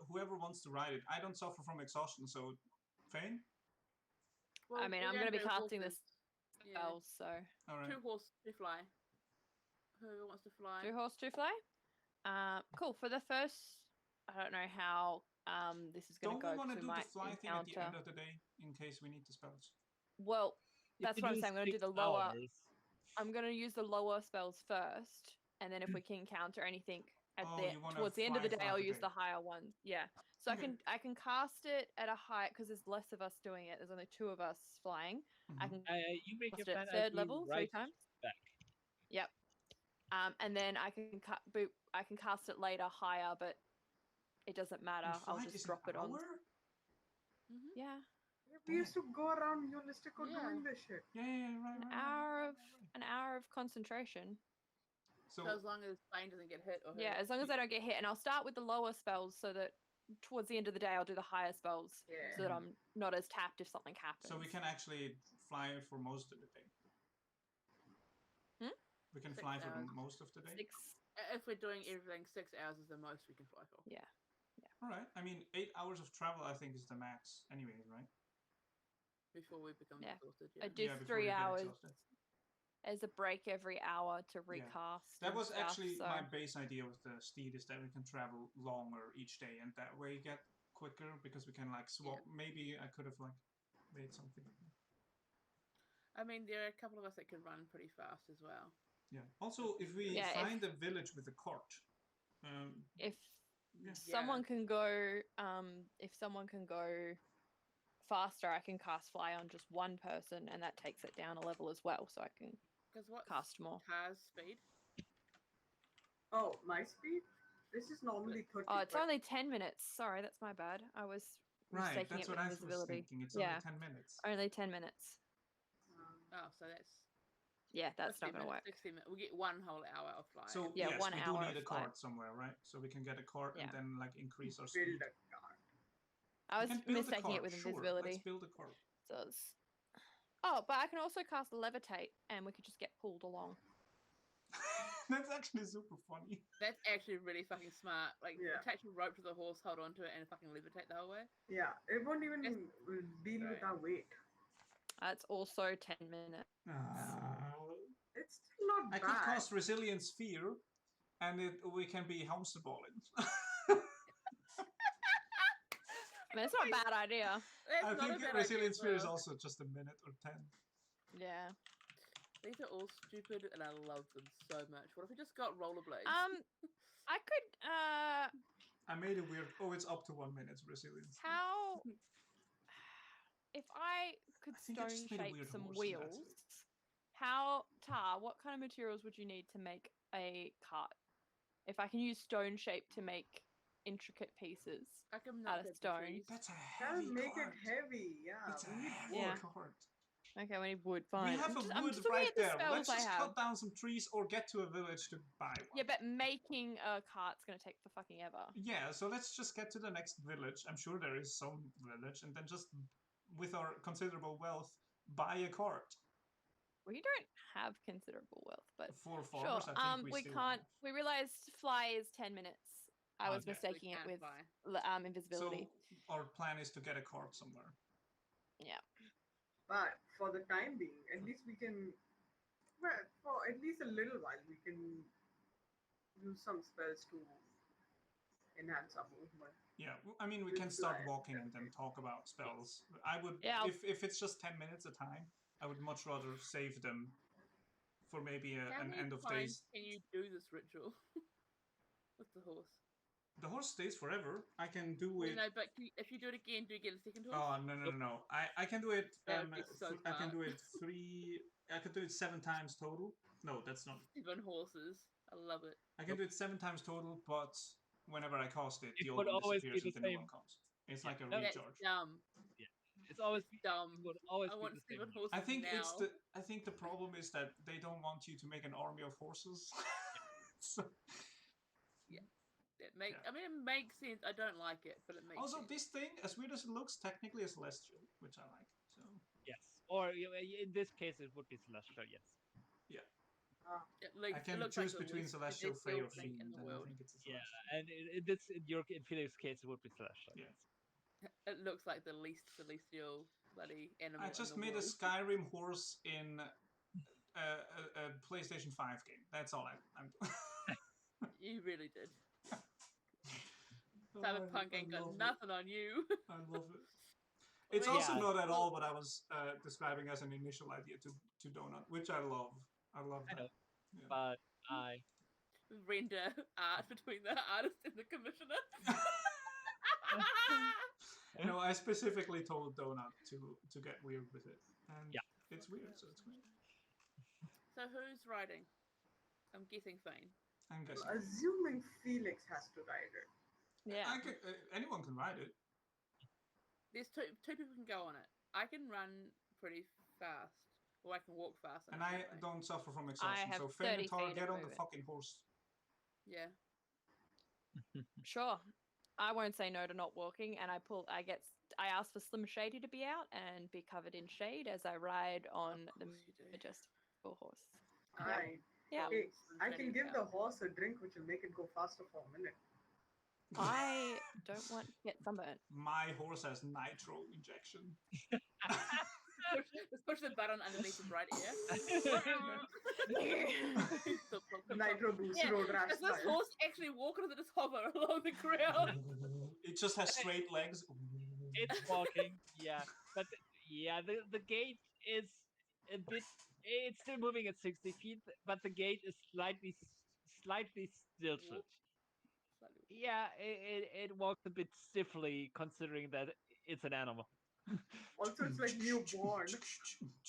Speaker 2: whoever wants to ride it. I don't suffer from exhaustion, so Phane?
Speaker 4: Well,
Speaker 5: I mean,
Speaker 4: we're
Speaker 5: I'm going to
Speaker 4: going
Speaker 5: be casting
Speaker 4: horses.
Speaker 5: this spell, so
Speaker 2: All right.
Speaker 4: 2 horse, 2 fly. Whoever wants to fly.
Speaker 5: 2 horse, 2 fly. Cool. For the first, I don't know how this is going
Speaker 2: Don't
Speaker 5: to
Speaker 2: we
Speaker 5: go
Speaker 2: want to
Speaker 5: to
Speaker 2: do
Speaker 5: my
Speaker 2: the fly thing at the end
Speaker 5: encounter.
Speaker 2: of the day in case we need the spells?
Speaker 5: Well,
Speaker 1: if
Speaker 5: that's
Speaker 1: you
Speaker 5: what I'm
Speaker 1: do
Speaker 5: saying. I'm going to do
Speaker 1: 6
Speaker 5: the lower.
Speaker 1: hours,
Speaker 5: I'm going to use the lower spells first, and then if we can counter anything at
Speaker 2: Oh,
Speaker 5: the
Speaker 2: you wanna
Speaker 5: towards the end of the
Speaker 2: fly
Speaker 5: day,
Speaker 2: throughout
Speaker 5: I'll
Speaker 2: the
Speaker 5: use
Speaker 2: day.
Speaker 5: the higher ones. Yeah. So
Speaker 2: Okay.
Speaker 5: I can cast it at a high because there's less of us doing it. There's only 2 of us flying. I
Speaker 2: Mhm.
Speaker 5: can
Speaker 1: you make your
Speaker 5: cast it
Speaker 1: plan.
Speaker 5: at
Speaker 1: I'll
Speaker 5: 3rd
Speaker 1: be
Speaker 5: level 3
Speaker 1: right
Speaker 5: times.
Speaker 1: back.
Speaker 5: Yep. And then I can I can cast it later higher, but it doesn't matter.
Speaker 2: And
Speaker 5: I'll
Speaker 2: flight
Speaker 5: just
Speaker 2: is
Speaker 5: drop
Speaker 2: an
Speaker 5: it on.
Speaker 2: hour?
Speaker 4: Mm-hmm.
Speaker 5: Yeah.
Speaker 3: We used to go around Ulistico
Speaker 4: Yeah.
Speaker 3: doing this shit.
Speaker 2: Yeah, right,
Speaker 5: An hour of concentration.
Speaker 4: So
Speaker 2: So
Speaker 4: as long as Phane doesn't get hit or hurt.
Speaker 5: Yeah, as long as I don't get hit, and I'll start with the lower spells so that towards the end of the day I'll do the higher spells
Speaker 3: Yeah.
Speaker 5: so that I'm not as tapped if something happens.
Speaker 2: we can actually fly for most of the day.
Speaker 5: Hmm?
Speaker 2: We can
Speaker 4: 6
Speaker 2: fly for
Speaker 4: hours.
Speaker 2: most of the day.
Speaker 5: 6.
Speaker 4: If we're doing everything, 6 hours is the most we can fly for.
Speaker 5: Yeah.
Speaker 2: All right. I mean, 8 hours of travel, I think, is the max, anyways, right?
Speaker 4: Before we become
Speaker 5: Yeah.
Speaker 4: exhausted.
Speaker 5: I
Speaker 4: Yeah.
Speaker 5: do
Speaker 2: Yeah, before
Speaker 5: 3
Speaker 2: you get
Speaker 5: hours
Speaker 2: exhausted.
Speaker 5: as a break every hour to
Speaker 2: Yeah.
Speaker 5: recast.
Speaker 2: That
Speaker 5: and
Speaker 2: was
Speaker 5: stuff,
Speaker 2: actually
Speaker 5: so.
Speaker 2: my base idea with the steed, is that we can travel longer each day, and that way get quicker because we can like swap. Maybe I could have like made something.
Speaker 4: I mean, there are a couple of us that can run pretty fast as well.
Speaker 2: Yeah. Also, if we
Speaker 5: Yeah,
Speaker 2: find a village with a cart,
Speaker 5: If
Speaker 2: yeah.
Speaker 5: someone can go faster, I can cast fly on just one person, and that takes it down a level as well, so I can
Speaker 4: Because what
Speaker 5: cast more.
Speaker 4: Car's speed?
Speaker 3: Oh, my speed? This is normally 30.
Speaker 5: Oh, it's
Speaker 3: but
Speaker 5: only 10 minutes. Sorry, that's my bad. I was
Speaker 2: right.
Speaker 5: mistaking
Speaker 2: That's
Speaker 5: it
Speaker 2: what
Speaker 5: with
Speaker 2: I was
Speaker 5: invisibility.
Speaker 2: thinking. It's
Speaker 5: Yeah,
Speaker 2: only 10 minutes.
Speaker 5: only 10 minutes.
Speaker 4: Oh, so that's
Speaker 5: Yeah, that's
Speaker 4: 50
Speaker 5: not going to
Speaker 4: minutes,
Speaker 5: work.
Speaker 4: 60 minutes. We get 1 whole hour of flying.
Speaker 2: So
Speaker 5: Yeah,
Speaker 2: yes,
Speaker 5: 1
Speaker 2: we
Speaker 5: hour
Speaker 2: do need
Speaker 5: of
Speaker 2: a
Speaker 5: flight.
Speaker 2: cart somewhere, right? So we can get a cart and
Speaker 5: Yeah.
Speaker 2: then like increase our
Speaker 3: build
Speaker 2: speed.
Speaker 3: a car.
Speaker 5: I
Speaker 2: We
Speaker 5: was
Speaker 2: can build a
Speaker 5: mistaking
Speaker 2: cart,
Speaker 5: it with
Speaker 2: sure.
Speaker 5: invisibility.
Speaker 2: Let's build a cart.
Speaker 5: So it's... Oh, but I can also cast levitate, and we could just get pulled along.
Speaker 2: That's actually super funny.
Speaker 4: That's actually really fucking smart. Like,
Speaker 3: Yeah.
Speaker 4: attach a rope to the horse, hold on to it, and fucking levitate the whole way.
Speaker 3: Yeah, it won't even
Speaker 4: Yes.
Speaker 3: deal with
Speaker 4: Right.
Speaker 3: our weight.
Speaker 5: It's also 10 minutes.
Speaker 3: It's still not
Speaker 2: I
Speaker 3: bad.
Speaker 2: could cast Resilient Sphere, and we can be hamster balling.
Speaker 5: I mean, it's not a bad idea.
Speaker 4: That's
Speaker 2: I
Speaker 4: not
Speaker 2: think
Speaker 4: a bad
Speaker 2: Resilient
Speaker 4: idea,
Speaker 2: Sphere is
Speaker 4: though.
Speaker 2: also just a minute or 10.
Speaker 5: Yeah.
Speaker 4: These are all stupid, and I love them so much. What if we just got rollerblades?
Speaker 5: I could,
Speaker 2: I made a weird. Oh, it's up to 1 minute Resilience.
Speaker 5: how... If I could
Speaker 2: I think I just
Speaker 5: stone
Speaker 2: made a
Speaker 5: shape
Speaker 2: weird
Speaker 5: some
Speaker 2: horse, and that's
Speaker 5: wheels,
Speaker 2: it.
Speaker 5: what kind of materials would you need to make a cart? If I can use stone shape to make intricate pieces
Speaker 4: I can
Speaker 5: out
Speaker 4: knock
Speaker 5: of
Speaker 4: over
Speaker 5: stone.
Speaker 4: trees.
Speaker 2: That's a
Speaker 3: That'll
Speaker 2: heavy
Speaker 3: make
Speaker 2: cart.
Speaker 3: it heavy, yeah.
Speaker 2: It's a
Speaker 3: we need
Speaker 2: heavy
Speaker 5: Yeah.
Speaker 2: cart.
Speaker 5: Okay, we need wood, fine.
Speaker 2: We have
Speaker 5: I'm
Speaker 2: wood
Speaker 5: just looking
Speaker 2: right
Speaker 5: at the
Speaker 2: there.
Speaker 5: spells
Speaker 2: Let's
Speaker 5: I
Speaker 2: just
Speaker 5: have.
Speaker 2: cut down some trees or get to a village to buy one.
Speaker 5: Yeah, but making a cart's gonna take for fucking ever.
Speaker 2: Yeah, so let's just get to the next village. I'm sure there is some village, and then just, with our considerable wealth, buy a cart.
Speaker 5: We don't have considerable wealth, but
Speaker 2: For
Speaker 5: sure.
Speaker 2: farmers, I think we
Speaker 5: We
Speaker 2: still
Speaker 5: can't.
Speaker 2: have.
Speaker 5: We realized fly is 10 minutes. I was
Speaker 2: Okay.
Speaker 5: mistaking it
Speaker 4: can't
Speaker 5: with
Speaker 4: fly.
Speaker 5: invisibility.
Speaker 2: So our plan is to get a cart somewhere.
Speaker 5: Yeah.
Speaker 3: But for the time being, at least we can, well, for at least a little while, we can use some spells to enhance our movement.
Speaker 2: Yeah, I mean, we
Speaker 3: We'll
Speaker 2: can start
Speaker 3: fly,
Speaker 2: walking and then
Speaker 3: definitely.
Speaker 2: talk about spells. I would,
Speaker 5: Yeah, I'll-
Speaker 2: if it's just 10 minutes a time, I would much rather save them for maybe
Speaker 4: How
Speaker 2: an
Speaker 4: many
Speaker 2: end of
Speaker 4: times
Speaker 2: days.
Speaker 4: can you do this ritual with the horse?
Speaker 2: The horse stays forever. I can do
Speaker 4: Well,
Speaker 2: it.
Speaker 4: no, but if you do it again, do you get a second horse?
Speaker 2: Oh no! I can do it.
Speaker 4: That would be so
Speaker 2: I can
Speaker 4: smart.
Speaker 2: do it I can do it 7 times total. No, that's not.
Speaker 4: 7 horses. I love it.
Speaker 2: I can do it 7 times total, but whenever I cast it, the
Speaker 1: It
Speaker 2: old
Speaker 1: would
Speaker 2: one
Speaker 1: always be
Speaker 2: disappears
Speaker 1: the
Speaker 2: and the new
Speaker 1: same.
Speaker 2: one comes. It's
Speaker 1: Yeah.
Speaker 2: like a
Speaker 1: No,
Speaker 4: That's
Speaker 2: recharge.
Speaker 4: dumb.
Speaker 1: It's always
Speaker 4: Dumb.
Speaker 1: would always
Speaker 4: I
Speaker 1: be
Speaker 4: want
Speaker 1: the same.
Speaker 4: 7 horses
Speaker 2: I think
Speaker 4: now.
Speaker 2: I think the problem is that they don't want you to make an army of horses. So,
Speaker 4: I mean, it makes sense. I don't like it, but it makes
Speaker 2: Also,
Speaker 4: sense.
Speaker 2: this thing, as weird as it looks, technically is celestial, which I like. So
Speaker 1: Yes, or in this case, it would be celestial. Yes.
Speaker 2: yeah,
Speaker 4: It looks,
Speaker 2: I can
Speaker 4: it looks
Speaker 2: choose
Speaker 4: like the
Speaker 2: between
Speaker 4: least
Speaker 2: celestial, fey,
Speaker 4: celestial
Speaker 2: or
Speaker 4: thing in
Speaker 2: fiend,
Speaker 4: the
Speaker 2: and I
Speaker 4: world.
Speaker 2: think it's a
Speaker 1: Yeah,
Speaker 2: celestial.
Speaker 1: and in Felix's case, it would be celestial.
Speaker 2: Yeah.
Speaker 1: Yes.
Speaker 4: It looks like the least celestial bloody animal
Speaker 2: I just
Speaker 4: in the
Speaker 2: made
Speaker 4: world.
Speaker 2: a Skyrim horse in a PlayStation 5 game. That's all I'm doing.
Speaker 4: You really did.
Speaker 2: Oh,
Speaker 4: Cyberpunk
Speaker 2: I
Speaker 4: ain't got
Speaker 2: love
Speaker 4: nothing on you.
Speaker 2: it. I love it. It's
Speaker 4: Well,
Speaker 2: also
Speaker 1: Yeah.
Speaker 2: not at all what I was describing as an initial idea to Donut, which I love. I love that.
Speaker 1: I know.
Speaker 2: Yeah.
Speaker 1: But I
Speaker 4: render art between the artist and the commissioner.
Speaker 2: No, I specifically told Donut to get weird with it, and
Speaker 1: Yeah.
Speaker 2: it's weird, so it's great.
Speaker 4: So who's riding? I'm guessing Phane.
Speaker 2: I'm guessing
Speaker 3: Assuming Felix has to ride it.
Speaker 5: Yeah.
Speaker 2: anyone can ride it.
Speaker 4: There's two people can go on it. I can run pretty fast, or I can walk fast.
Speaker 2: And I
Speaker 4: anyway.
Speaker 2: don't suffer from exhaustion,
Speaker 5: have
Speaker 2: so Phane
Speaker 5: 30
Speaker 2: and Tara,
Speaker 5: feet
Speaker 2: get
Speaker 5: of
Speaker 2: on the
Speaker 5: movement.
Speaker 2: fucking horse.
Speaker 4: Yeah.
Speaker 5: Sure. I won't say no to not walking, and I ask for Slim Shady to be out and be covered in shade as I ride on the
Speaker 4: course you do.
Speaker 5: majestical horse.
Speaker 3: Right.
Speaker 5: Yeah.
Speaker 3: Hey, I
Speaker 4: Shady
Speaker 3: can give
Speaker 4: out.
Speaker 3: the horse a drink which will make it go faster for a minute.
Speaker 5: I don't want to get sunburnt.
Speaker 2: My horse has nitro injection.
Speaker 4: Let's push the button underneath his right ear.
Speaker 3: Nitro boost
Speaker 4: Yeah,
Speaker 3: road rash
Speaker 4: does this
Speaker 3: style.
Speaker 4: horse actually walk, or does it just hover along the ground?
Speaker 2: It just has straight legs.
Speaker 1: it's walking. Yeah, but the gate is a bit. It's still moving at 60 feet, but the gate is slightly stilted.
Speaker 4: Walk.
Speaker 1: Yeah, it walks a bit stiffly considering that it's an animal.
Speaker 3: Also, it's like newborn.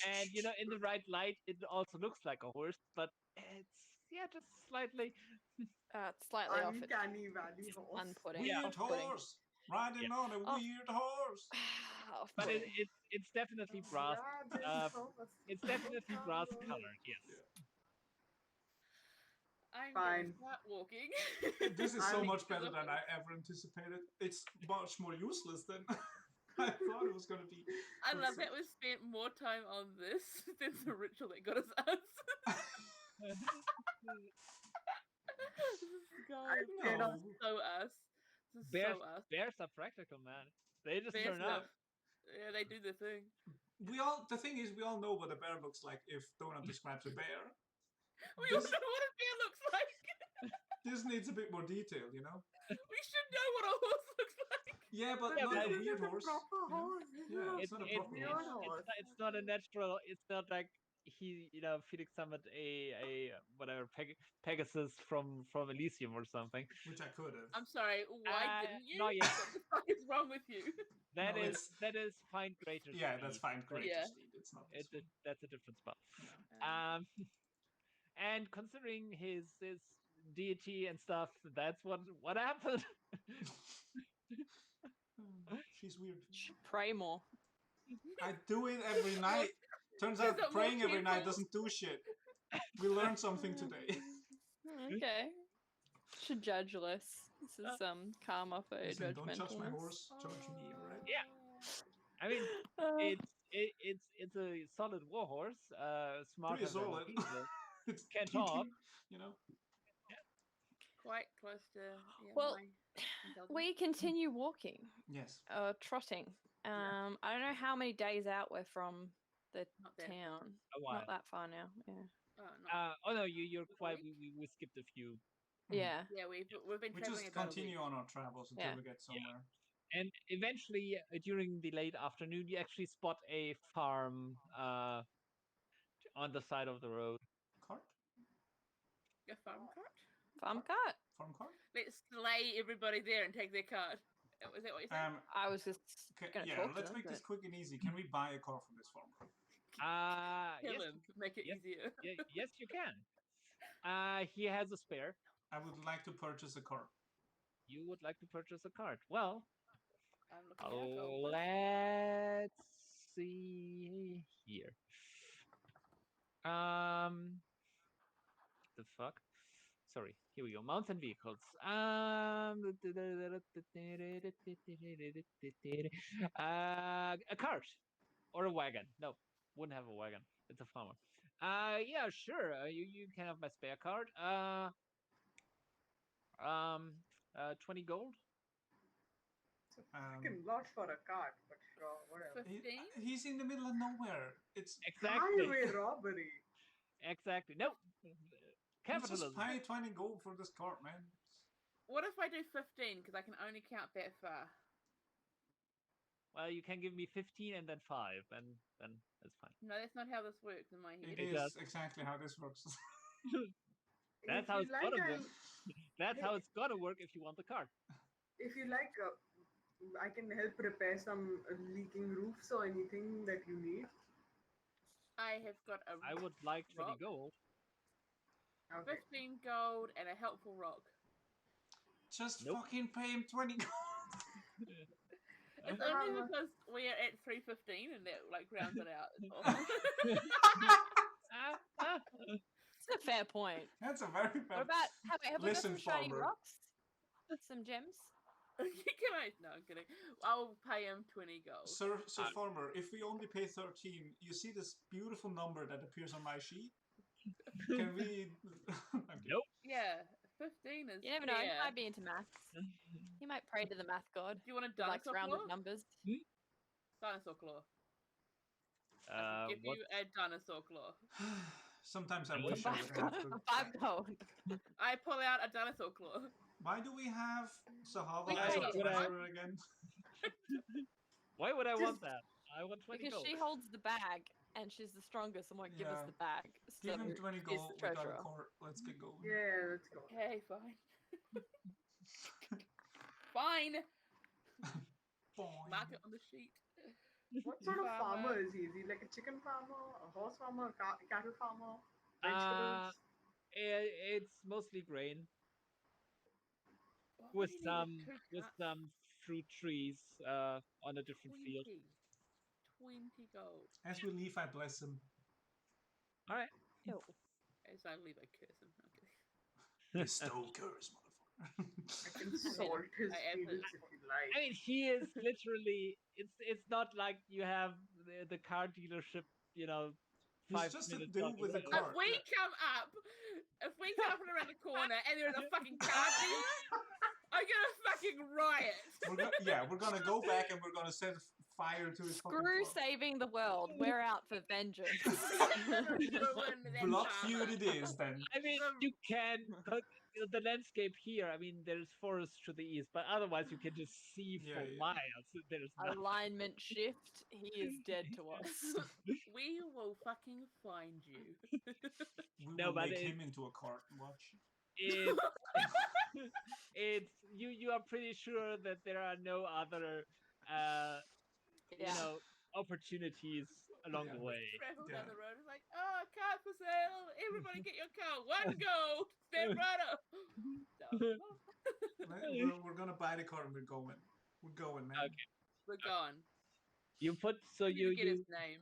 Speaker 1: And in the right light, it also looks like a horse, but it's just slightly.
Speaker 5: Slightly off.
Speaker 3: Uncanny valley horse.
Speaker 5: Unputting.
Speaker 2: Weird
Speaker 5: Off-putting.
Speaker 2: horse riding on a weird horse.
Speaker 1: But it's definitely brass. It's definitely brass colored. Yes.
Speaker 4: I'm
Speaker 3: Fine.
Speaker 4: gonna start walking.
Speaker 2: This is so
Speaker 3: I'm-
Speaker 2: much better than I ever anticipated. It's much more useless than I thought it was going to be.
Speaker 4: I love that we spent more time on this than the ritual that got us us. God,
Speaker 2: No.
Speaker 4: this is so us. This is
Speaker 1: Bears,
Speaker 4: so us.
Speaker 1: bears are practical, man. They just
Speaker 4: Bears
Speaker 1: turn up.
Speaker 4: Yeah, they do the thing.
Speaker 2: The thing is, we all know what a bear looks like if Donut describes a bear.
Speaker 4: We all know what a bear looks like.
Speaker 2: This needs a bit more detail,
Speaker 4: We should know what a horse looks like.
Speaker 2: Yeah, but
Speaker 1: Yeah,
Speaker 2: not
Speaker 1: but
Speaker 2: a weird
Speaker 3: It's a
Speaker 2: horse.
Speaker 3: proper
Speaker 2: you know?
Speaker 3: horse.
Speaker 2: Yeah, it's not a proper
Speaker 3: weird
Speaker 2: horse.
Speaker 3: horse.
Speaker 1: It's not a natural. It's not like he, Felix summoned a whatever Pegasus from Elysium or something.
Speaker 2: Which I could have.
Speaker 4: I'm sorry. Why didn't you?
Speaker 1: not yet.
Speaker 4: What the fuck is wrong with you?
Speaker 1: That
Speaker 2: No,
Speaker 1: is fine greater.
Speaker 2: Yeah, that's fine. Great
Speaker 4: Yeah.
Speaker 2: steed. It's not this one.
Speaker 1: That's a different spell.
Speaker 2: Yeah.
Speaker 1: And considering his deity and stuff, that's what happened.
Speaker 2: She's weird.
Speaker 5: Pray more.
Speaker 2: I do it every night. Turns out
Speaker 4: that
Speaker 2: praying
Speaker 4: more
Speaker 2: every night
Speaker 4: people?
Speaker 2: doesn't do shit. We learned something today.
Speaker 5: Okay. Should judge less. This is karma for
Speaker 2: Listen, don't judge my
Speaker 5: judgmentalness.
Speaker 2: horse. Judge me, alright?
Speaker 1: Yeah. I mean, it's a solid warhorse. Smarter
Speaker 2: Pretty
Speaker 1: than
Speaker 2: solid.
Speaker 1: people.
Speaker 2: It's
Speaker 1: Can talk.
Speaker 4: Quite close to. Yeah,
Speaker 5: Well,
Speaker 4: my intelligence.
Speaker 5: We continue walking,
Speaker 2: Yes.
Speaker 5: trotting. I don't know how many days out we're from the
Speaker 4: Not that
Speaker 5: town.
Speaker 1: A while.
Speaker 5: Not that far now. Yeah.
Speaker 4: Oh, no.
Speaker 1: No, you're quite. We skipped a few.
Speaker 5: Yeah.
Speaker 4: Yeah, we've been
Speaker 2: We
Speaker 4: traveling
Speaker 2: just
Speaker 4: about
Speaker 2: continue
Speaker 4: a week.
Speaker 2: on our travels until
Speaker 5: Yeah.
Speaker 2: we get somewhere.
Speaker 1: And eventually, during the late afternoon, you actually spot a farm on the side of the road.
Speaker 2: Cart?
Speaker 4: A farm cart.
Speaker 5: Farm cart.
Speaker 2: Farm cart?
Speaker 4: Let's slay everybody there and take their cart. Was that what you said?
Speaker 5: I was just gonna talk to
Speaker 2: let's
Speaker 5: them,
Speaker 2: make this
Speaker 5: but-
Speaker 2: quick and easy. Can we buy a car from this farm cart?
Speaker 4: Kill
Speaker 1: Yes,
Speaker 4: him. Make it
Speaker 1: yes.
Speaker 4: easier.
Speaker 1: yes, you can. He has a spare.
Speaker 2: I would like to purchase a car.
Speaker 1: You would like to purchase a cart. Well,
Speaker 4: I'm looking at our
Speaker 1: let's see here. The fuck? sorry, here we go. Mounts and vehicles. A cart or a wagon. No, wouldn't have a wagon. It's a farmer. Yeah, sure. You can have my spare cart. 20 gold.
Speaker 3: It's a freaking lot for a cart, but sure, whatever.
Speaker 4: 15?
Speaker 2: He's in the middle of nowhere. It's
Speaker 1: Exactly.
Speaker 3: Highway robbery.
Speaker 1: Exactly. No.
Speaker 2: let's just
Speaker 1: Capitalism.
Speaker 2: pay 20 gold for this cart, man.
Speaker 4: What if I do 15? Because I can only count that far.
Speaker 1: Well, you can give me 15 and then 5, and then that's fine.
Speaker 4: No, that's not how this works in my
Speaker 2: It
Speaker 4: head.
Speaker 1: It
Speaker 2: is
Speaker 1: does.
Speaker 2: exactly how this works.
Speaker 1: That's
Speaker 3: If
Speaker 1: how
Speaker 3: you
Speaker 1: it's
Speaker 3: like,
Speaker 1: gonna work. That's how
Speaker 3: Hey.
Speaker 1: it's gonna work if you want the cart.
Speaker 3: if you like, I can help repair some leaking roofs or anything that you need.
Speaker 4: I have got a
Speaker 1: I would like 20
Speaker 4: rock,
Speaker 1: gold.
Speaker 3: Okay.
Speaker 4: 15 gold, and a helpful rock.
Speaker 2: Just
Speaker 1: Nope.
Speaker 2: fucking pay him 20 gold.
Speaker 4: It's
Speaker 3: Uh-huh.
Speaker 4: only because we are at 315 and that like rounds it out.
Speaker 5: It's a fair point.
Speaker 2: That's a very bad.
Speaker 5: What about have we got
Speaker 2: Listen,
Speaker 5: some shiny
Speaker 2: farmer.
Speaker 5: rocks? Some gems?
Speaker 4: Can I? No, I'm kidding. I'll pay him 20 gold.
Speaker 2: So farmer, if we only pay 13, you see this beautiful number that appears on my sheet? Can we?
Speaker 1: Nope.
Speaker 4: Yeah, 15 is.
Speaker 5: You never know. He
Speaker 4: fair.
Speaker 5: might be into maths. He might pray to the math god.
Speaker 4: Do you want a
Speaker 5: Who likes
Speaker 4: dinosaur
Speaker 5: rounded
Speaker 4: claw?
Speaker 5: numbers.
Speaker 4: Dinosaur claw. I can give
Speaker 1: What?
Speaker 4: you a dinosaur claw.
Speaker 2: Sometimes I
Speaker 1: Really?
Speaker 2: wish I would have to.
Speaker 5: 5 gold.
Speaker 4: I pull out a dinosaur claw.
Speaker 2: Why do we have Zahavah
Speaker 4: Wait,
Speaker 2: as a
Speaker 1: wait,
Speaker 2: treasurer again?
Speaker 1: Why would I want
Speaker 3: Just-
Speaker 1: that? I want 20
Speaker 5: Because
Speaker 1: gold.
Speaker 5: she holds the bag and she's the strongest and won't give us
Speaker 2: Yeah.
Speaker 5: the bag.
Speaker 2: Give
Speaker 5: So
Speaker 2: him 20
Speaker 5: she's the
Speaker 2: gold. We got a
Speaker 5: treasurer.
Speaker 2: court. Let's get going.
Speaker 3: Yeah, let's go.
Speaker 4: Okay, fine. Fine.
Speaker 2: Boing.
Speaker 4: Mark it on the sheet.
Speaker 3: What sort of
Speaker 4: Farmer.
Speaker 3: farmer is he? Is he like a chicken farmer, a horse farmer, a cattle farmer,
Speaker 1: Uh,
Speaker 3: vegetables?
Speaker 1: It's mostly grain
Speaker 4: What
Speaker 1: with
Speaker 4: would you need
Speaker 1: some
Speaker 4: a two
Speaker 1: fruit trees on a different field.
Speaker 4: 20 gold.
Speaker 2: As we leave, I bless him.
Speaker 1: All right.
Speaker 5: Ew.
Speaker 4: As I leave, I curse him. Okay.
Speaker 2: Bestow curse,
Speaker 3: I
Speaker 2: motherfucker.
Speaker 3: can salt his
Speaker 4: I am-
Speaker 3: feelings if you like.
Speaker 1: I mean, he is literally. It's not like you have the car dealership. You know,
Speaker 2: He's
Speaker 1: 5
Speaker 2: just a
Speaker 1: minutes
Speaker 2: dude
Speaker 1: down the
Speaker 2: with a
Speaker 1: road.
Speaker 2: car.
Speaker 4: If we come up and around the corner and there's a fucking car dealer, I'm gonna fucking riot.
Speaker 2: We're gonna go back and we're gonna set fire to his fucking
Speaker 5: Screw
Speaker 2: car.
Speaker 5: saving the world. We're out for vengeance.
Speaker 4: Ruin that
Speaker 2: Blood
Speaker 4: farmer.
Speaker 2: feud it is then.
Speaker 1: I mean, you can the landscape here. I mean, there's forest to the east, but otherwise you can just see for
Speaker 2: Yeah.
Speaker 1: miles. There's nothing.
Speaker 5: Alignment shift. He is dead to us.
Speaker 4: We will fucking find you.
Speaker 2: We
Speaker 1: No,
Speaker 2: will
Speaker 1: but
Speaker 2: make
Speaker 1: it-
Speaker 2: him into a cart. Watch.
Speaker 1: It's it's you are pretty sure that there are no other you know opportunities along the
Speaker 2: Yeah.
Speaker 1: way.
Speaker 4: Travel
Speaker 2: Yeah.
Speaker 4: down the road. It's like, oh, car for sale. Everybody get your car. 1 gold. Stand right up. No.
Speaker 2: We're gonna buy the cart and we're going. We're going, man.
Speaker 1: Okay.
Speaker 4: We're gone.
Speaker 1: You put so
Speaker 4: We need
Speaker 1: you
Speaker 4: to get his
Speaker 1: you
Speaker 4: name.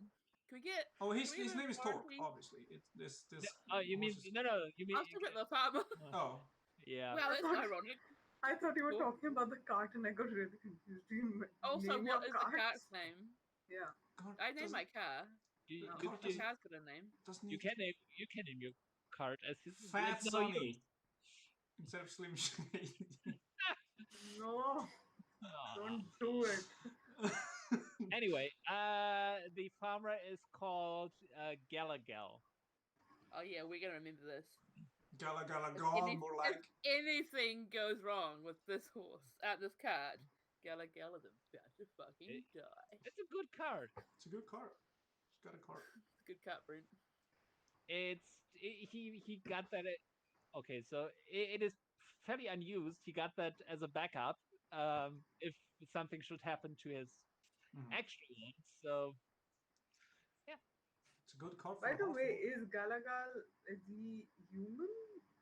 Speaker 4: Can we get?
Speaker 2: Oh, his
Speaker 4: Can we have
Speaker 2: name is
Speaker 4: a
Speaker 2: Torque,
Speaker 4: warranty?
Speaker 2: obviously. It's this.
Speaker 1: oh you mean
Speaker 2: horse is-
Speaker 1: no you mean
Speaker 4: I'll still get the farmer.
Speaker 2: Oh,
Speaker 1: yeah.
Speaker 4: Well, that's
Speaker 3: thought-
Speaker 4: ironic.
Speaker 3: I thought you were
Speaker 4: Cool.
Speaker 3: talking about the cart and I got really confused. Do you
Speaker 4: Also,
Speaker 3: name
Speaker 4: what
Speaker 3: your
Speaker 4: is the
Speaker 3: carts?
Speaker 4: cart's name?
Speaker 3: Yeah.
Speaker 2: God,
Speaker 4: I named
Speaker 2: doesn't-
Speaker 4: my car.
Speaker 1: You,
Speaker 3: No.
Speaker 1: you,
Speaker 2: Cart
Speaker 4: My
Speaker 1: you,
Speaker 4: car's got a name.
Speaker 2: doesn't
Speaker 1: you
Speaker 2: he?
Speaker 1: can name your cart as his
Speaker 2: Fat
Speaker 1: it's no use.
Speaker 2: Sonny instead of Slim Shady.
Speaker 3: No,
Speaker 1: Aw.
Speaker 3: don't do it.
Speaker 1: Anyway, the farmer is called Galagal.
Speaker 4: Oh yeah, we're gonna remember this.
Speaker 2: Gala gala
Speaker 4: If
Speaker 2: gone,
Speaker 4: any-
Speaker 2: more
Speaker 4: if
Speaker 2: like.
Speaker 4: anything goes wrong with this horse, this cart, Gala Gala's about to fucking die.
Speaker 1: It's a good card.
Speaker 2: It's a good cart. He's got a cart.
Speaker 4: It's a good cart, Brent.
Speaker 1: He got that. Okay, so it is fairly unused. He got that as a backup. If something should happen to his
Speaker 2: Mhm.
Speaker 1: actual one. So
Speaker 2: It's a good cart for
Speaker 3: By
Speaker 2: a
Speaker 3: the
Speaker 2: half
Speaker 3: way,
Speaker 2: orc.
Speaker 3: is Galagal, is he human?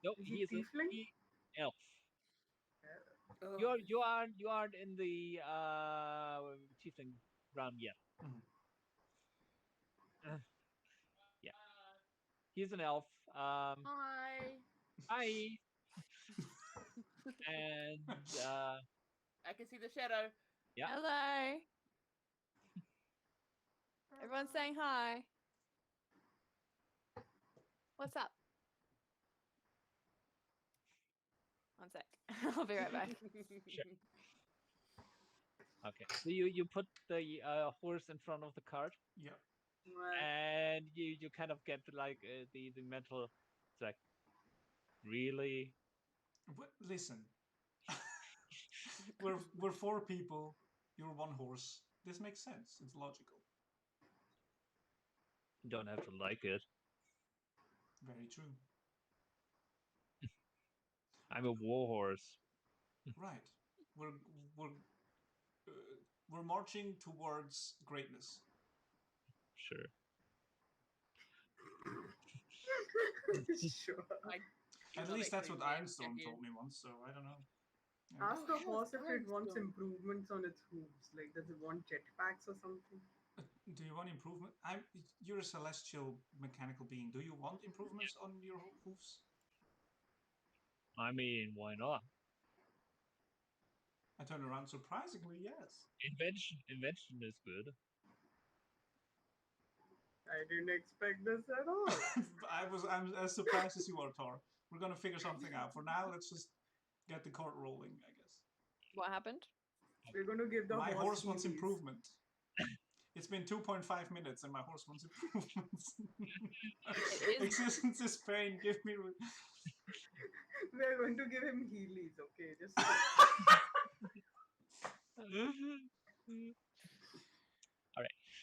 Speaker 1: no,
Speaker 3: Is
Speaker 1: he is a
Speaker 3: tiefling?
Speaker 1: elf.
Speaker 4: Oh,
Speaker 1: You aren't in the tiefling realm yet.
Speaker 2: Mhm.
Speaker 1: Yeah, he's an elf.
Speaker 4: Hi.
Speaker 1: Hi. And
Speaker 4: I can see the shadow.
Speaker 1: Yeah.
Speaker 5: Hello. Everyone's saying hi. What's up? One sec. I'll be right back.
Speaker 1: Sure. Okay. So you put the horse in front of the cart,
Speaker 2: Yeah.
Speaker 3: Right.
Speaker 1: and you kind of get like the mental. It's like, really?
Speaker 2: Listen, we're 4 people. You're 1 horse. This makes sense. It's logical.
Speaker 1: You don't have to like it.
Speaker 2: Very true.
Speaker 1: I'm a war horse.
Speaker 2: Right. We're marching towards greatness.
Speaker 1: Sure.
Speaker 3: Sure.
Speaker 2: At least that's what Ironstone told me once. So I don't know. Yeah.
Speaker 3: Ask the
Speaker 4: how's
Speaker 3: horse if it wants
Speaker 4: Ironstone?
Speaker 3: improvements on its hooves. Like, does it want jetpacks or something?
Speaker 2: Do you want improvement? You're a celestial mechanical being. Do you want improvements on your hoofs?
Speaker 1: I mean, why not?
Speaker 2: I turn around. Surprisingly, yes.
Speaker 1: Invention is good.
Speaker 3: I didn't expect this at all.
Speaker 2: I'm as surprised as you are, Tar. We're gonna figure something out. For now, let's just get the cart rolling, I guess.
Speaker 5: What happened?
Speaker 3: We're going to give the
Speaker 2: My horse wants
Speaker 3: Heelys.
Speaker 2: improvement. It's been 2.5 minutes and my horse wants improvements. Existence is pain. Give me.
Speaker 3: We're going to give him Heelys, okay? Just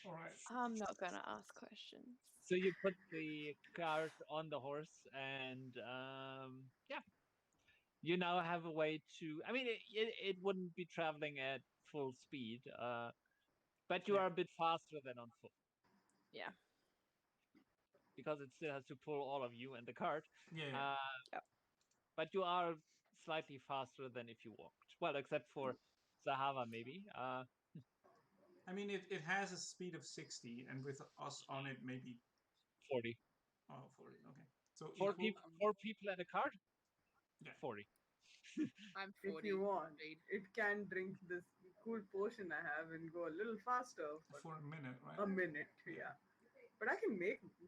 Speaker 2: All right.
Speaker 5: I'm not gonna ask questions.
Speaker 1: So you put the cart on the horse, and yeah, you now have a way to. I mean, it wouldn't be traveling at full speed, but you
Speaker 2: Yeah.
Speaker 1: are a bit faster than on foot.
Speaker 5: Yeah.
Speaker 1: Because it still has to pull all of you and the cart.
Speaker 2: Yeah.
Speaker 5: Yep.
Speaker 1: But you are slightly faster than if you walked. Well, except for Zahavah, maybe.
Speaker 2: I mean, it has a speed of 60, and with us on it, maybe
Speaker 1: 40.
Speaker 2: 40. Okay. So
Speaker 1: Four
Speaker 2: equal.
Speaker 1: people and a cart?
Speaker 2: Yeah.
Speaker 1: 40.
Speaker 4: I'm
Speaker 3: if
Speaker 4: 40.
Speaker 3: you want,
Speaker 4: speed.
Speaker 3: it can drink this cool potion I have and go a little faster
Speaker 2: For a minute, right?
Speaker 3: a minute. Yeah. But I can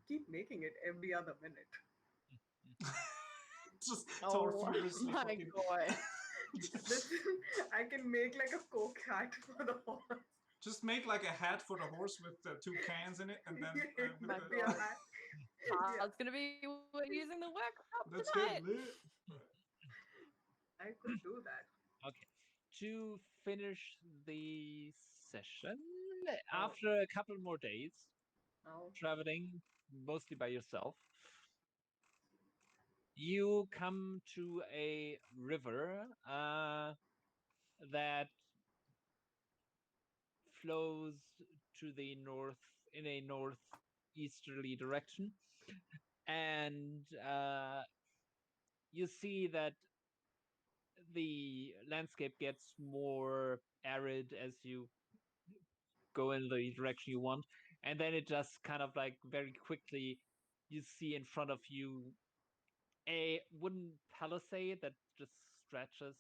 Speaker 3: keep making it every other minute.
Speaker 2: Just Tar
Speaker 5: Oh
Speaker 2: furiously
Speaker 5: my
Speaker 2: fucking.
Speaker 5: god.
Speaker 3: I can make like a Coke hat for the horse.
Speaker 2: Just make like a hat for the horse with the 2 cans in it, and then
Speaker 3: It
Speaker 2: with
Speaker 3: might
Speaker 2: the.
Speaker 3: be a hat.
Speaker 5: I was gonna be using the workshop
Speaker 2: Let's
Speaker 5: tonight.
Speaker 2: get lit.
Speaker 3: I could do that.
Speaker 1: Okay. To finish the session, after a couple more days,
Speaker 3: Oh.
Speaker 1: traveling mostly by yourself, you come to a river that flows to the north in a northeasterly direction, and you see that the landscape gets more arid as you go in the direction you want, and then it just kind of like very quickly you see in front of you a wooden palisade that just stretches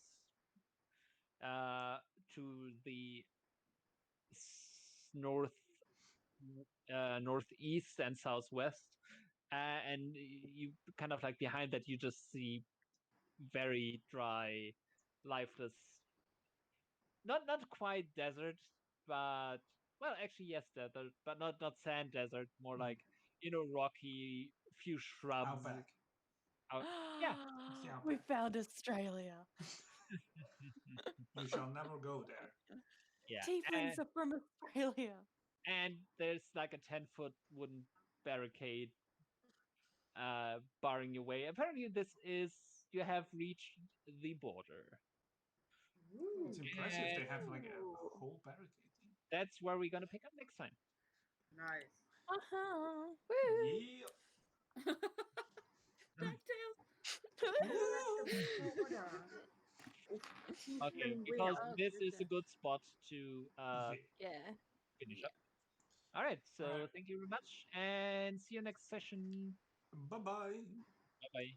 Speaker 1: to the north, northeast and southwest, and you kind of like behind that you just see very dry, lifeless, not quite desert, but well, actually yes, desert, but not sand desert, more like rocky, few shrubs.
Speaker 2: Outback.
Speaker 1: Yeah.
Speaker 2: Yeah,
Speaker 5: We
Speaker 2: back.
Speaker 5: found Australia.
Speaker 2: You shall never go there.
Speaker 1: Yeah.
Speaker 5: Tieflings are from Australia.
Speaker 1: And there's like a 10-foot wooden barricade barring your way. Apparently you have reached the border.
Speaker 3: Ooh.
Speaker 2: It's impressive they have like a
Speaker 5: Ooh.
Speaker 2: whole barricade.
Speaker 1: That's where we're gonna pick up next time.
Speaker 3: Nice.
Speaker 5: Uh-huh. Woo.
Speaker 2: Yeah.
Speaker 1: Okay,
Speaker 3: Tiefling
Speaker 1: because
Speaker 3: whale.
Speaker 1: this is a good spot to
Speaker 5: Yeah.
Speaker 1: finish up. All right, so
Speaker 2: All right.
Speaker 1: thank you very much, and see you next session.
Speaker 2: Bye bye.
Speaker 1: Bye bye.